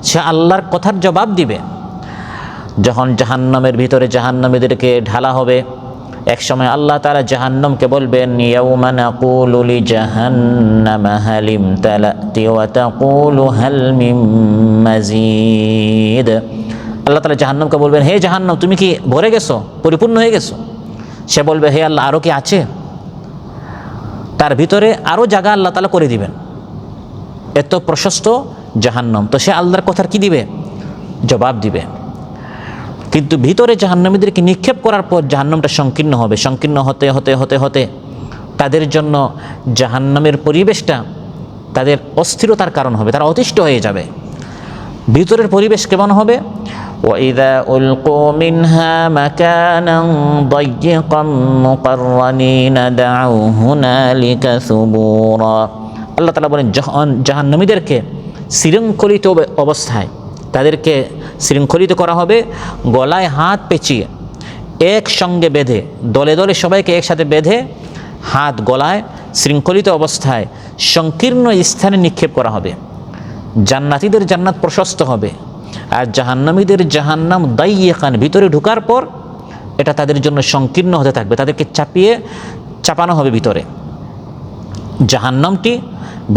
সে আল্লাহর কথার জবাব দিবে। যখন জাহান্নামের ভিতরে জাহান্নামীদেরকে ঢালা হবে, এক সময় আল্লাহ তাআলা জাহান্নামকে বলবেন, ইয়াউমা নাকুলু লিজাহান্নামা হাল ইমতালাতি ওয়া তাকুলু হাল মিন মাজিদ। আল্লাহ তাআলা জাহান্নামকে বলবেন, হে জাহান্নাম, তুমি কি ভরে গেছো, পরিপূর্ণ হয়ে গেছো? সে বলবে, হে আল্লাহ, আরও কি আছে? তার ভিতরে আরও জায়গা আল্লাহ তাআলা করে দিবেন, এত প্রশস্ত জাহান্নাম। তো সে আল্লাহর কথার কি দিবে? জবাব দিবে। কিন্তু ভিতরে জাহান্নামীদেরকে নিক্ষেপ করার পর জাহান্নামটা সংকীর্ণ হবে, সংকীর্ণ হতে হতে হতে হতে তাদের জন্য জাহান্নামের পরিবেশটা তাদের অস্থিরতার কারণ হবে, তারা অতিষ্ঠ হয়ে যাবে। ভিতরের পরিবেশ কেমন হবে? وَإِذَا أُلْقُوا مِنْهَا مَكَانًا ضَيِّقًا مُقَرَّنِينَ دَعَوْا هُنَالِكَ ثُبُورًا। আল্লাহ তাআলা বলেন, জাহান্নামীদেরকে শৃঙ্খলিত অবস্থায় তাদেরকে শৃঙ্খলিত করা হবে, গলায় হাত পেঁচিয়ে একসঙ্গে বেঁধে, দলে দলে সবাইকে একসাথে বেঁধে হাত গলায় শৃঙ্খলিত অবস্থায় সংকীর্ণ স্থানে নিক্ষেপ করা হবে। জান্নাতীদের জান্নাত প্রশস্ত হবে, আর জাহান্নামীদের জাহান্নাম দাইয়িকান, ভিতরে ঢোকার পর এটা তাদের জন্য সংকীর্ণ হতে থাকবে, তাদেরকে চাপানো হবে ভিতরে। জাহান্নামটি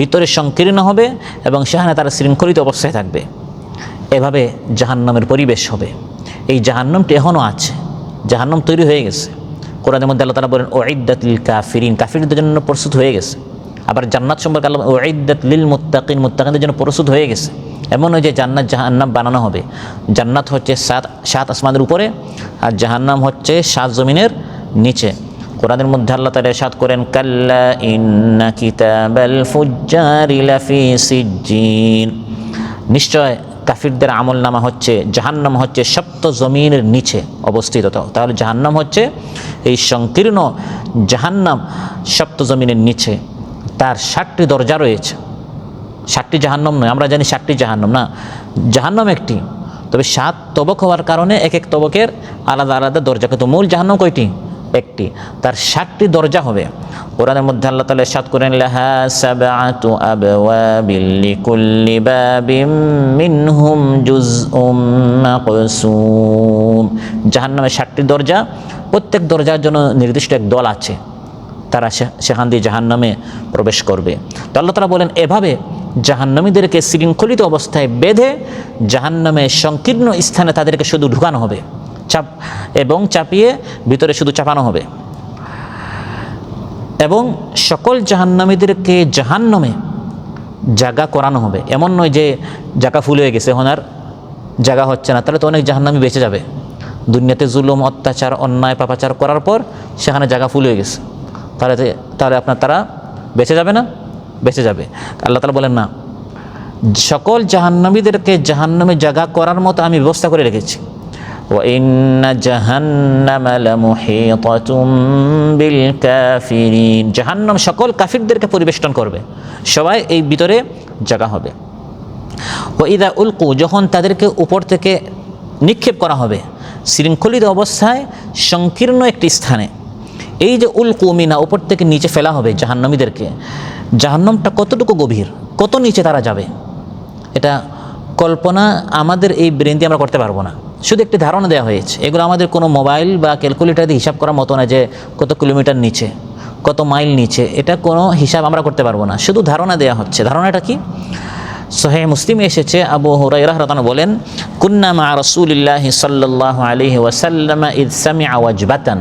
ভিতরে সংকীর্ণ হবে এবং সেখানে তারা শৃঙ্খলিত অবস্থায় থাকবে। এভাবে জাহান্নামের পরিবেশ হবে। এই জাহান্নামটি এখনও আছে, জাহান্নাম তৈরি হয়ে গেছে। কোরআনের মধ্যে আল্লাহ তাআলা বলেন উইদ্দাত লিল কাফিরিন, কাফিরদের জন্য প্রস্তুত হয়ে গেছে। আবার জান্নাত সম্পর্কে আল্লাহ উইদ্দাত লিল মুত্তাকিন, মুত্তাকিনদের জন্য প্রস্তুত হয়ে গেছে। এমন নয় যে জান্নাত জাহান্নাম বানানো হবে। জান্নাত হচ্ছে সাত আসমানের উপরে, আর জাহান্নাম হচ্ছে 7 জমিনের নিচে। কোরআনের মধ্যে আল্লাহ তাআলা ইরশাদ করেন কাল্লা ইন্না কিতাবাল ফুজ্জারি লাফি সিজ্জিন, নিশ্চয় কাফিরদের আমল নামা হচ্ছে, জাহান্নাম হচ্ছে 7 জমিনের নিচে অবস্থিত। তাহলে জাহান্নাম হচ্ছে এই সংকীর্ণ জাহান্নাম 7 জমিনের নিচে। তার 7টি দরজা রয়েছে। 7টি জাহান্নাম নয়, আমরা জানি 7টি জাহান্নাম না, জাহান্নাম একটি, তবে 7 তবক হওয়ার কারণে এক এক তবকের আলাদা আলাদা দরজা। কিন্তু মূল জাহান্নাম কয়টি? একটি। তার 7টি দরজা হবে। কোরআনের মধ্যে আল্লাহ তাআলা ইরশাদ করেন লাহা সাবআতু আবওয়াবিল লিকুল্লি বাবিম মিনহুম জুজউম মাকসুম। জাহান্নামের 7টি দরজা, প্রত্যেক দরজার জন্য নির্দিষ্ট এক দল আছে, তারা সেখান দিয়ে জাহান্নামে প্রবেশ করবে। তো আল্লাহ তাআলা বলেন এভাবে জাহান্নামীদেরকে শৃঙ্খলিত অবস্থায় বেঁধে জাহান্নামে সংকীর্ণ স্থানে তাদেরকে শুধু ঢুকানো হবে, চাপিয়ে ভিতরে শুধু চাপানো হবে। এবং সকল জাহান্নামীদেরকে জাহান্নামে জায়গা করানো হবে। এমন নয় যে জায়গা ফুল হয়ে গেছে, এখন আর জায়গা হচ্ছে না, তাহলে তো অনেক জাহান্নামী বেঁচে যাবে। দুনিয়াতে জুলুম, অত্যাচার, অন্যায়, পাপাচার করার পর সেখানে জায়গা ফুল হয়ে গেছে, তাহলে তারা বেঁচে যাবে না? বেঁচে যাবে। আল্লাহ তাআলা বলেন না, সকল জাহান্নামীদেরকে জাহান্নামে জায়গা করার মতো আমি ব্যবস্থা করে রেখেছি। ওয়াইন্না জাহান্নামা লামুহীতাতুম বিল কাফিরিন, জাহান্নাম সকল কাফিরদেরকে পরিবেষ্টন করবে, সবাই এই ভিতরে জায়গা হবে। ওয়াইদা উলকু, যখন তাদেরকে উপর থেকে নিক্ষেপ করা হবে শৃঙ্খলিত অবস্থায় সংকীর্ণ একটি স্থানে, এই যে উলকু মিনা, উপর থেকে নিচে ফেলা হবে জাহান্নামীদেরকে। জাহান্নামটা কতটুকু গভীর, কত নিচে তারা যাবে, এটা কল্পনা আমাদের এই ব্রেন দিয়ে আমরা করতে পারবো না। শুধু একটি ধারণা দেওয়া হয়েছে। এগুলো আমাদের কোনো মোবাইল বা ক্যালকুলেটর দিয়ে হিসাব করার মতো না যে কত কিলোমিটার নিচে, কত মাইল নিচে, এটা কোনো হিসাব আমরা করতে পারবো না, শুধু ধারণা দেওয়া হচ্ছে। ধারণাটা কি? সহিহ মুসলিমে এসেছে, আবু হুরায়রা রাদিয়াল্লাহু আনহু বলেন কুন্না মা রাসূলিল্লাহি সাল্লাল্লাহু আলাইহি ওয়াসাল্লাম ইয সামিআ ওয়াজবাতান,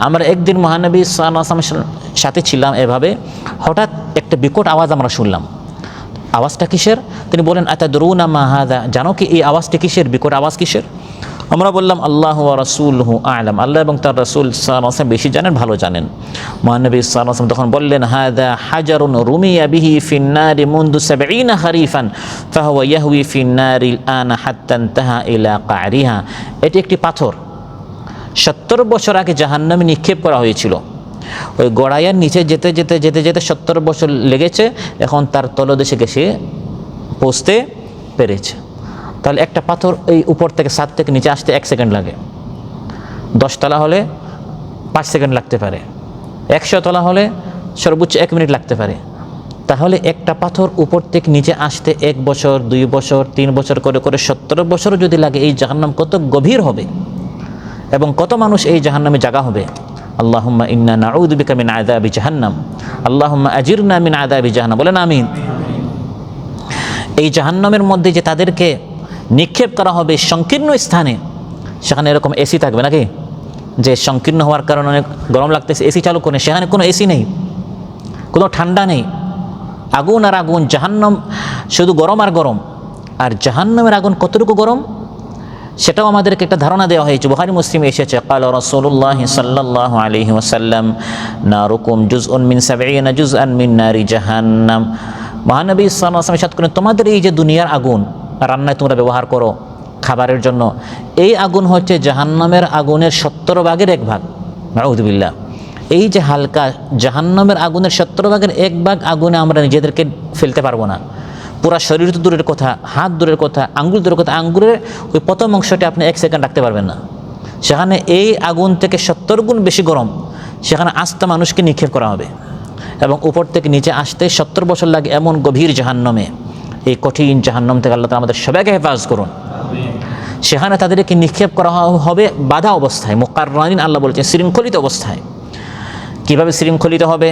আমরা একদিন মহানবী সাল্লাল্লাহু আলাইহি ওয়াসাল্লামের সাথে ছিলাম, এভাবে হঠাৎ একটা বিকট আওয়াজ আমরা শুনলাম। আওয়াজটা কিসের? তিনি বলেন আতাদরুনা মা হাযা, জানো কি এই আওয়াজটা কিসের, বিকট আওয়াজ কিসের? আমরা বললাম আল্লাহু ওয়া রাসূলুহু আ'লাম, আল্লাহ এবং তার রাসূল সাল্লাল্লাহু আলাইহি ওয়াসাল্লাম বেশি জানেন, ভালো জানেন। মহানবী সাল্লাল্লাহু আলাইহি ওয়াসাল্লাম তখন বললেন হাযা হাজারুন রুমিয়া বিহি ফিন নারি মুনযু 70 খারিফান ফাহুয়া ইয়াহউই ফিন নারিল আনা হাত্তা ইনতাহা ইলা কা'রিহা, এটি একটি পাথর 70 বছর আগে জাহান্নামে নিক্ষেপ করা হয়েছিল। ওই গড়াইয়ের নিচে যেতে যেতে যেতে যেতে 70 বছর লেগেছে, এখন তার তলদেশে গেছে পৌঁছতে পেরেছে। তাহলে একটা পাথর এই উপর থেকে 7 থেকে নিচে আসতে 1 সেকেন্ড লাগে, 10 তলা হলে 5 সেকেন্ড লাগতে পারে, 100 তলা হলে সর্বোচ্চ 1 মিনিট লাগতে পারে। তাহলে একটা পাথর উপর থেকে নিচে আসতে 1 বছর, 2 বছর, 3 বছর করে করে 70 বছরও যদি লাগে, এই জাহান্নাম কত গভীর হবে এবং কত মানুষ এই জাহান্নামে জায়গা হবে। আল্লাহুম্মা ইন্না নাউযু বিকা মিন আযাবি জাহান্নাম, আল্লাহুম্মা আজিরনা মিন আযাবি জাহান্নাম, বলেন আমিন। এই জাহান্নামের মধ্যে যে তাদেরকে নিক্ষেপ করা হবে সংকীর্ণ স্থানে, সেখানে এরকম এসি থাকবে নাকি, যে সংকীর্ণ হওয়ার কারণে অনেক গরম লাগতেছে, এসি চালু করে, সেখানে কোনো এসি নেই, কোনো ঠান্ডা নেই, আগুন আর আগুন, জাহান্নাম শুধু গরম আর গরম। আর জাহান্নামের আগুন কতটুকু গরম সেটাও আমাদেরকে একটা ধারণা দেওয়া হয়েছে। বুখারী মুসলিমে এসেছে ক্বালা রাসূলুল্লাহ সাল্লাল্লাহু আলাইহি ওয়াসাল্লাম নারুকুম জুজউন মিন 70 জুজআন মিন নারি জাহান্নাম, মহানবী সাল্লাল্লাহু আলাইহি ওয়াসাল্লাম ইরশাদ করেন তোমাদের এই যে দুনিয়ার আগুন রান্নায় তোমরা ব্যবহার করো খাবারের জন্য, এই আগুন হচ্ছে জাহান্নামের আগুনের 70 ভাগের 1 ভাগ। নাউযুবিল্লাহ। এই যে হালকা জাহান্নামের আগুনের 70 ভাগের 1 ভাগ আগুনে আমরা নিজেদেরকে ফেলতে পারবো না। পুরা শরীর তো দূরের কথা, হাত দূরের কথা, আঙ্গুল দূরের কথা, আঙ্গুলের ওই প্রথম অংশটা আপনি 1 সেকেন্ড রাখতে পারবেন না। সেখানে এই আগুন থেকে 70 গুণ বেশি গরম, সেখানে আস্তে মানুষকে নিক্ষেপ করা হবে এবং উপর থেকে নিচে আসতে 70 বছর লাগে, এমন গভীর জাহান্নামে। এই কঠিন জাহান্নাম থেকে আল্লাহ তাআলা আমাদের সবাইকে হেফাজত করুন। সেখানে তাদেরকে নিক্ষেপ করা হবে বাধা অবস্থায়, মুকাররানিন, আল্লাহ বলছেন শৃঙ্খলিত অবস্থায়। কিভাবে শৃঙ্খলিত হবে?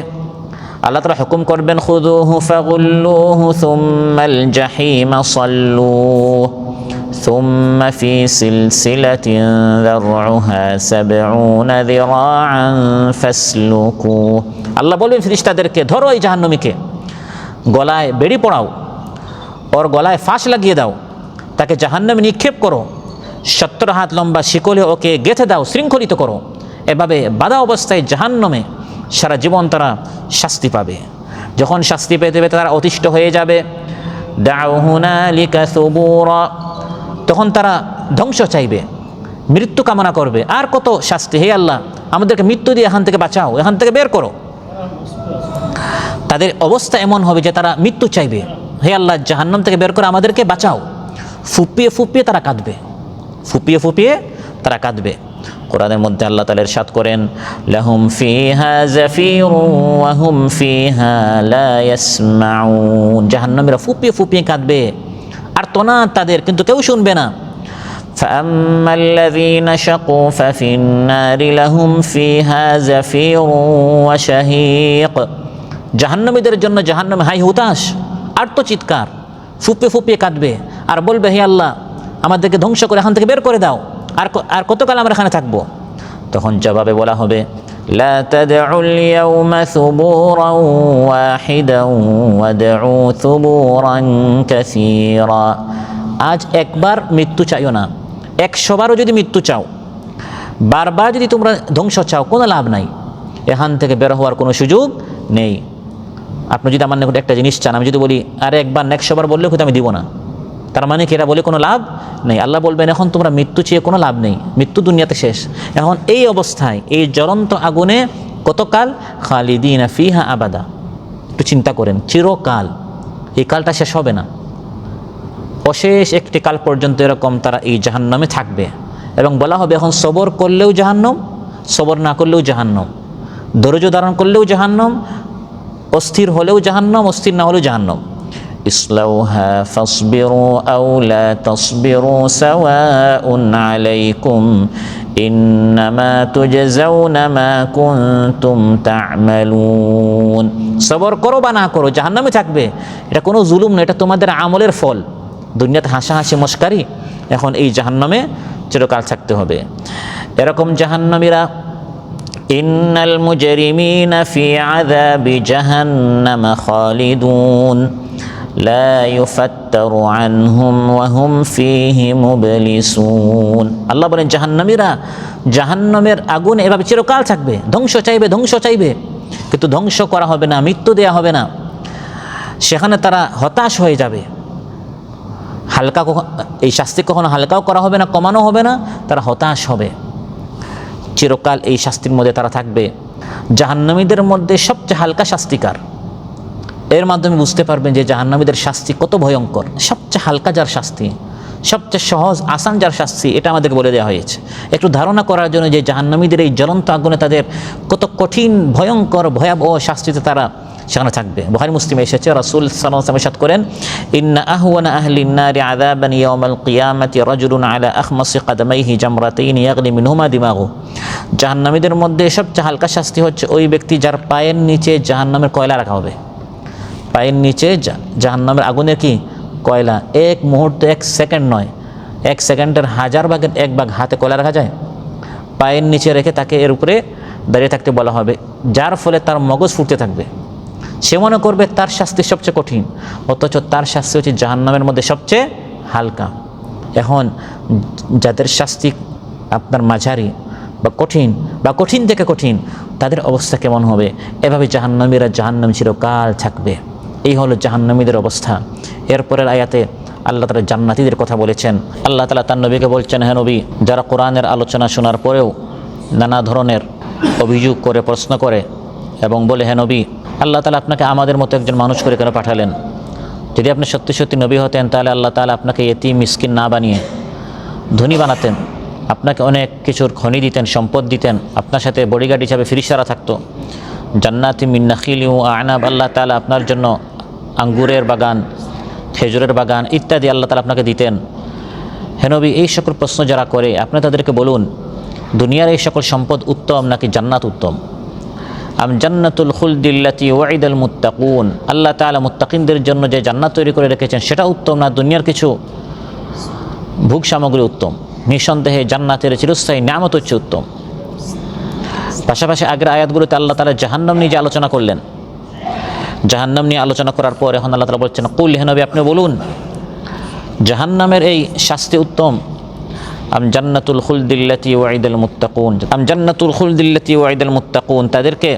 আল্লাহ তাআলা হুকুম করবেন, খুযুহু ফাগুল্লুহু সুম্মাল জাহিমা সাল্লুহু সুম্মা ফি সিলসিলাতিন যারউহা ৭০ যিরাআন ফাসলুকু। আল্লাহ বলবেন ফেরেশতাদেরকে, ধরো এই জাহান্নামীকে, গলায় বেড়ি পড়াও, ওর গলায় ফাঁস লাগিয়ে দাও, তাকে জাহান্নামে নিক্ষেপ করো, ৭০ হাত লম্বা শিকলে ওকে গেঁথে দাও, শৃঙ্খলিত করো। এভাবে বাধা অবস্থায় জাহান্নামে সারা জীবন তারা শাস্তি পাবে। যখন শাস্তি পেতে পেতে তারা অতিষ্ঠ হয়ে যাবে, দাউ হুনালিকা সুবুরা, তখন তারা ধ্বংস চাইবে, মৃত্যু কামনা করবে। আর কত শাস্তি, হে আল্লাহ আমাদেরকে মৃত্যু দিয়ে এখান থেকে বাঁচাও, এখান থেকে বের করো। তাদের অবস্থা এমন হবে যে তারা মৃত্যু চাইবে, হে আল্লাহ জাহান্নাম থেকে বের করে আমাদেরকে বাঁচাও। ফুপিয়ে ফুপিয়ে তারা কাঁদবে, ফুপিয়ে ফুপিয়ে তারা কাঁদবে। কোরআনের মধ্যে আল্লাহ তাআলা ইরশাদ করেন, লাহুম ফিহা জাফিরুন ওয়া হুম ফিহা লা ইয়াসমাউন। জাহান্নামীরা ফুপিয়ে ফুপিয়ে কাঁদবে, আর তোনা তাদের, কিন্তু কেউ শুনবে না। فأما الذين شقوا ففي النار لهم فيها زفير وشهيق। জাহান্নামীদের জন্য জাহান্নামে হাই হুতাশ, আর্তচিৎকার, ফুপিয়ে ফুপিয়ে কাঁদবে আর বলবে, হে আল্লাহ আমাদেরকে ধ্বংস করে এখান থেকে বের করে দাও, আর কতকাল আমরা এখানে থাকবো? তখন জবাবে বলা হবে, লা তাদউল ইয়াউমা সুবুরান ওয়াহিদান ওয়াদউ সুবুরান কাসীরা। আজ একবার মৃত্যু চাইও না, 100 বারও যদি মৃত্যু চাও, বারবার যদি তোমরা ধ্বংস চাও, কোনো লাভ নাই, এখান থেকে বের হওয়ার কোনো সুযোগ নেই। আপনি যদি আমার নিকট একটা জিনিস চান, আমি যদি বলি আরে একবার 100 বার বললেও কিন্তু আমি দিব না, তার মানে কি এটা বলে কোনো লাভ নেই? আল্লাহ বলবেন, এখন তোমরা মৃত্যু চেয়ে কোনো লাভ নেই, মৃত্যু দুনিয়াতে শেষ। এখন এই অবস্থায় এই জ্বলন্ত আগুনে কতকাল? খালিদিনা ফিহা আবাদা। একটু চিন্তা করেন, চিরকাল, এই কালটা শেষ হবে না, অশেষ একটি কাল পর্যন্ত এরকম তারা এই জাহান্নামে থাকবে। এবং বলা হবে, এখন সবর করলেও জাহান্নাম, সবর না করলেও জাহান্নাম, ধৈর্য ধারণ করলেও জাহান্নাম, অস্থির হলেও জাহান্নাম, অস্থির না হলেও জাহান্নাম। ইসলাউহা ফাসবিরু আও লা তাসবিরু সাওয়াউন আলাইকুম ইন্নামা তুজজাউনা মা কুনতুম তা'মালুন। সবর করো বা না করো, জাহান্নামে থাকবে, এটা কোনো জুলুম না, এটা তোমাদের আমলের ফল। দুনিয়াতে হাসাহাসি মস্কারি, এখন এই জাহান্নামে চিরকাল থাকতে হবে। এরকম জাহান্নামীরা, ইন্নাল মুজরিমিনা ফি আযাবি জাহান্নামা খালিদুন লা ইউফাত্তারু আনহুম ওয়া হুম ফীহি মুবলিসুন। আল্লাহ বলেন জাহান্নামীরা জাহান্নামের আগুনে এভাবে চিরকাল থাকবে, ধ্বংস চাইবে, ধ্বংস চাইবে, কিন্তু ধ্বংস করা হবে না, মৃত্যু দেয়া হবে না। সেখানে তারা হতাশ হয়ে যাবে, হালকা এই শাস্তি কখনো হালকাও করা হবে না, কমানো হবে না, তারা হতাশ হবে, চিরকাল এই শাস্তির মধ্যে তারা থাকবে। জাহান্নামীদের মধ্যে সবচেয়ে হালকা শাস্তিকার, এর মাধ্যমে বুঝতে পারবেন যে জাহান্নামীদের শাস্তি কত ভয়ঙ্কর। সবচেয়ে হালকা যার শাস্তি, সবচেয়ে সহজ আসান যার শাস্তি, এটা আমাদেরকে বলে দেওয়া হয়েছে একটু ধারণা করার জন্য যে জাহান্নামীদের এই জ্বলন্ত আগুনে তাদের কত কঠিন ভয়ঙ্কর ভয়াবহ শাস্তিতে তারা সেখানে থাকবে। বুখারী মুসলিমে এসেছে, রাসূল সাল্লাল্লাহু আলাইহি ওয়াসাল্লাম ইরশাদ করেন, ইন্না আহওয়ানা আহলিন নারি আযাবান ইয়াওমাল কিয়ামাতি রাজুলুন আলা আখমাসি কদমাইহি জামরাতাইন ইয়াগলি মিনহুমা দিমাগু। জাহান্নামীদের মধ্যে সবচেয়ে হালকা শাস্তি হচ্ছে ওই ব্যক্তি যার পায়ের নিচে জাহান্নামের কয়লা রাখা হবে। পায়ের নিচে জাহান্নামের আগুনের কি কয়লা, এক মুহূর্ত, 1 সেকেন্ড নয়, 1 সেকেন্ডের 1000 ভাগের 1 ভাগ হাতে কয়লা রাখা যায়, পায়ের নিচে রেখে তাকে এর উপরে দাঁড়িয়ে থাকতে বলা হবে, যার ফলে তার মগজ ফুটতে থাকবে। সে মনে করবে তার শাস্তি সবচেয়ে কঠিন, অথচ তার শাস্তি হচ্ছে জাহান্নামের মধ্যে সবচেয়ে হালকা। এখন যাদের শাস্তি আপনার মাঝারি বা কঠিন থেকে কঠিন, তাদের অবস্থা কেমন হবে? এভাবে জাহান্নামীরা জাহান্নামে চিরকাল থাকবে। এই হলো জাহান্নামীদের অবস্থা। এরপরের আয়াতে আল্লাহ তাআলা জান্নাতীদের কথা বলেছেন। আল্লাহ তাআলা তার নবীকে বলছেন, হে নবী, যারা কোরআনের আলোচনা শোনার পরেও নানা ধরনের অভিযোগ করে, প্রশ্ন করে এবং বলে, হে নবী, আল্লাহ তাআলা আপনাকে আমাদের মতো একজন মানুষ করে কেন পাঠালেন? যদি আপনি সত্যি সত্যি নবী হতেন, তাহলে আল্লাহ তাআলা আপনাকে ইতিম মিসকিন না বানিয়ে ধনী বানাতেন, আপনাকে অনেক কিছুর খনি দিতেন, সম্পদ দিতেন, আপনার সাথে বডিগার্ড হিসাবে ফিরিস্তারা থাকতো। জান্নাতি মিন নাখিল ওয়া আনাব, আল্লাহ তাআলা আপনার জন্য আঙ্গুরের বাগান, খেজুরের বাগান ইত্যাদি আল্লাহ তাআলা আপনাকে দিতেন। হে নবী, এই সকল প্রশ্ন যারা করে আপনি তাদেরকে বলুন, দুনিয়ার এই সকল সম্পদ উত্তম নাকি জান্নাত উত্তম? আম জান্নাতুল খুলদিল্লাতি ওয়াইদাল মুত্তাকুন, আল্লাহ তাআলা মুত্তাকিনদের জন্য যে জান্নাত তৈরি করে রেখেছেন সেটা উত্তম, না দুনিয়ার কিছু ভোগ সামগ্রী উত্তম? নিঃসন্দেহে জান্নাতের চিরস্থায়ী নিয়ামত হচ্ছে উত্তম। পাশাপাশি আগের আয়াতগুলোতে আল্লাহ তাআলা জাহান্নাম নিয়ে যে আলোচনা করলেন, জাহান্নাম নিয়ে আলোচনা করার পর এখন আল্লাহ তাআলা বলছেন, কুল হে নবী আপনি বলুন জাহান্নামের এই শাস্তি উত্তম। আম জান্নাতুল খুলদিল্লাতি ওয়াইদাল মুত্তাকুন, আম জান্নাতুল খুলদিল্লাতি ওয়াইদাল মুত্তাকুন, তাদেরকে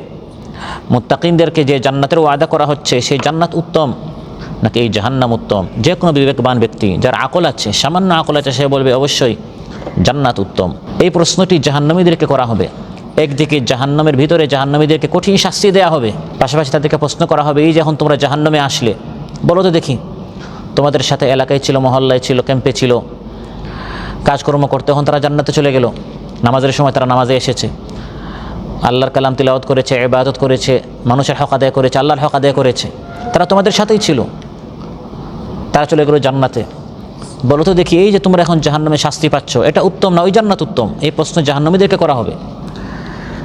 মুত্তাকিনদেরকে যে জান্নাতের ওয়াদা করা হচ্ছে সেই জান্নাত উত্তম নাকি এই জাহান্নাম উত্তম? যে কোনো বিবেকবান ব্যক্তি যার আকল আছে, সামান্য আকল আছে, সে বলবে অবশ্যই জান্নাত উত্তম। এই প্রশ্নটি জাহান্নামীদেরকে করা হবে। একদিকে জাহান্নামের ভিতরে জাহান্নামীদেরকে কঠিন শাস্তি দেওয়া হবে, পাশাপাশি তাদেরকে প্রশ্ন করা হবে, এই যে এখন তোমরা জাহান্নামে আসলে, বলো তো দেখি তোমাদের সাথে এলাকায় ছিল, মহল্লায় ছিল, ক্যাম্পে ছিল, কাজকর্ম করতে, এখন তারা জান্নাতে চলে গেল। নামাজের সময় তারা নামাজে এসেছে, আল্লাহর কালাম তিলাওয়াত করেছে, ইবাদত করেছে, মানুষের হক আদায় করেছে, আল্লাহর হক আদায় করেছে, তারা তোমাদের সাথেই ছিল, তারা চলে গেল জান্নাতে। বলো তো দেখি এই যে তোমরা এখন জাহান্নামে শাস্তি পাচ্ছ, এটা উত্তম না ওই জান্নাত উত্তম? এই প্রশ্ন জাহান্নামীদেরকে করা হবে।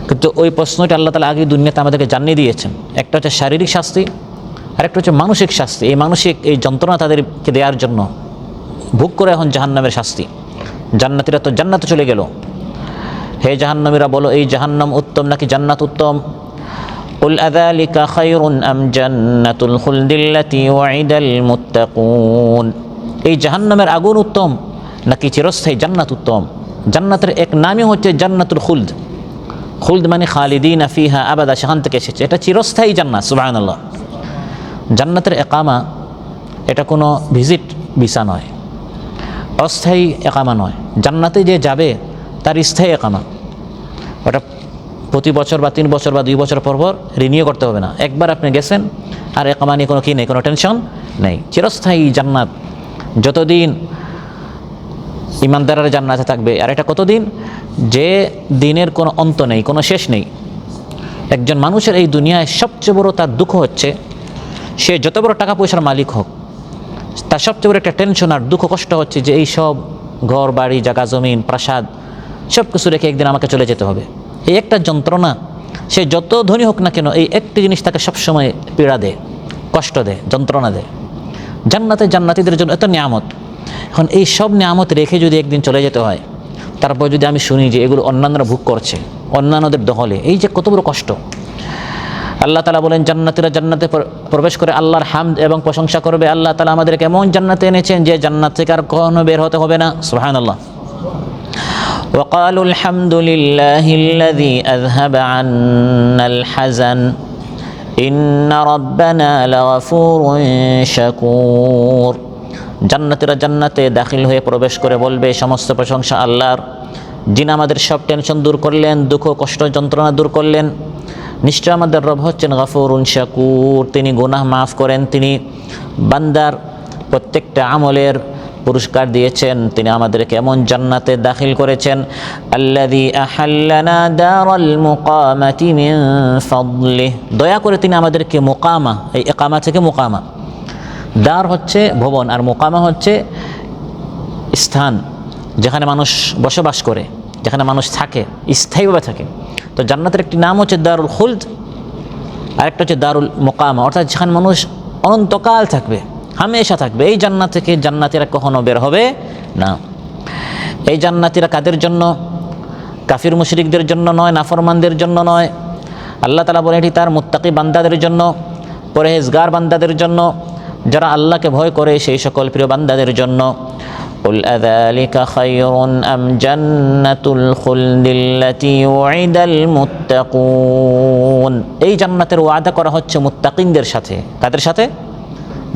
কিন্তু ওই প্রশ্নটি আল্লাহ তাআলা আগে দুনিয়াতে আমাদেরকে জানিয়ে দিয়েছেন। একটা হচ্ছে শারীরিক শাস্তি, আরেকটা হচ্ছে মানসিক শাস্তি। এই মানসিক এই যন্ত্রণা তাদেরকে দেওয়ার জন্য ভোগ করে এখন জাহান্নামের শাস্তি। জান্নাতীরা তো জান্নাতে চলে গেল, হে জাহান্নামীরা বলো এই জাহান্নাম উত্তম নাকি জান্নাত উত্তম? কুল আযালিকা খায়রুন আম জান্নাতুল খুলদিল্লাতি ওয়াইদাল মুত্তাকুন, এই জাহান্নামের আগুন উত্তম নাকি চিরস্থায়ী জান্নাত উত্তম? জান্নাতের এক নামই হচ্ছে জান্নাতুল খুলদ। খুলদ মানে খালিদিনা ফিহা আবাদা, সেখান থেকে এসেছে। এটা চিরস্থায়ী জান্নাত। সুবহানাল্লাহ। জান্নাতের একামা এটা কোনো ভিজিট ভিসা নয়, অস্থায়ী একামা নয়। জান্নাতে যে যাবে তার স্থায়ী একামা, ওটা প্রতি বছর বা 3 বছর বা 2 বছর পর পর রিনিউ করতে হবে না। একবার আপনি গেছেন আর একামা নিয়ে কোনো কি নেই, কোনো টেনশন নেই। চিরস্থায়ী জান্নাত, যতদিন ইমানদারের জান্নাতে থাকবে। আর এটা কতদিন? যে দিনের কোনো অন্ত নেই, কোনো শেষ নেই। একজন মানুষের এই দুনিয়ায় সবচেয়ে বড় তার দুঃখ হচ্ছে, সে যত বড় টাকা পয়সার মালিক হোক, তার সবচেয়ে বড় একটা টেনশন আর দুঃখ কষ্ট হচ্ছে যে এই সব ঘর বাড়ি, জায়গা জমিন, প্রাসাদ সব কিছু রেখে একদিন আমাকে চলে যেতে হবে। এই একটা যন্ত্রণা। সে যত ধনী হোক না কেন, এই একটি জিনিস তাকে সবসময় পীড়া দেয়, কষ্ট দেয়, যন্ত্রণা দেয়। জান্নাতে জান্নাতীদের জন্য এত নিয়ামত, এখন এই সব নিয়ামত রেখে যদি একদিন চলে যেতে হয়, তারপর যদি আমি শুনি যে এগুলো অন্যান্যরা ভোগ করছে, অন্যান্যদের দখলে, এই যে কত বড় কষ্ট। আল্লাহ তাআলা বলেন জান্নাতীরা জান্নাতে প্রবেশ করে আল্লাহর হামদ এবং প্রশংসা করবে, আল্লাহ তাআলা আমাদেরকে এমন জান্নাতে এনেছেন যে জান্নাত থেকে আর কখনো বের হতে হবে না। সুবহানাল্লাহ। وقالوا الحمد لله الذي أذهب عنا الحزن إن ربنا لغفور شكور। জান্নাতীরা জান্নাতে দাখিল হয়ে প্রবেশ করে বলবে সমস্ত প্রশংসা আল্লাহর, যিনি আমাদের সব টেনশন দূর করলেন, দুঃখ কষ্ট যন্ত্রণা দূর করলেন। নিশ্চয় আমাদের রব হচ্ছেন গফুরুন শাকুর, তিনি গুনাহ মাফ করেন, তিনি বান্দার প্রত্যেকটা আমলের পুরস্কার দিয়েছেন, তিনি আমাদেরকে এমন জান্নাতে দাখিল করেছেন। আল্লাযী আহাল্লানা দারাল মুকামাতি মিন ফাদলিহ, দয়া করে তিনি আমাদেরকে মুকামা, এই ইকামা থেকে মুকামা, দার হচ্ছে ভবন আর মুকামা হচ্ছে স্থান, যেখানে মানুষ বসবাস করে, যেখানে মানুষ থাকে, স্থায়ীভাবে থাকে। তো জান্নাতের একটি নাম হচ্ছে দারুল খুলদ, আরেকটা হচ্ছে দারুল মুকামা, অর্থাৎ যেখানে মানুষ অনন্তকাল থাকবে, হামেশা থাকবে। এই জান্নাত থেকে জান্নাতীরা কখনো বের হবে না। এই জান্নাতীরা কাদের জন্য? কাফির মুশরিকদের জন্য নয়, নাফরমানদের জন্য নয়। আল্লাহ তাআলা বলেন এটি তার মুত্তাকি বান্দাদের জন্য, পরহেজগার বান্দাদের জন্য, যারা আল্লাহকে ভয় করে সেই সকল প্রিয় বান্দাদের জন্য। কুল আযালিকা খায়রুন আম জান্নাতুল খুলদিল্লাতী ওয়াইদাল মুত্তাকুন, এই জান্নাতের ওয়াদা করা হচ্ছে মুত্তাকিনদের সাথে। কাদের সাথে?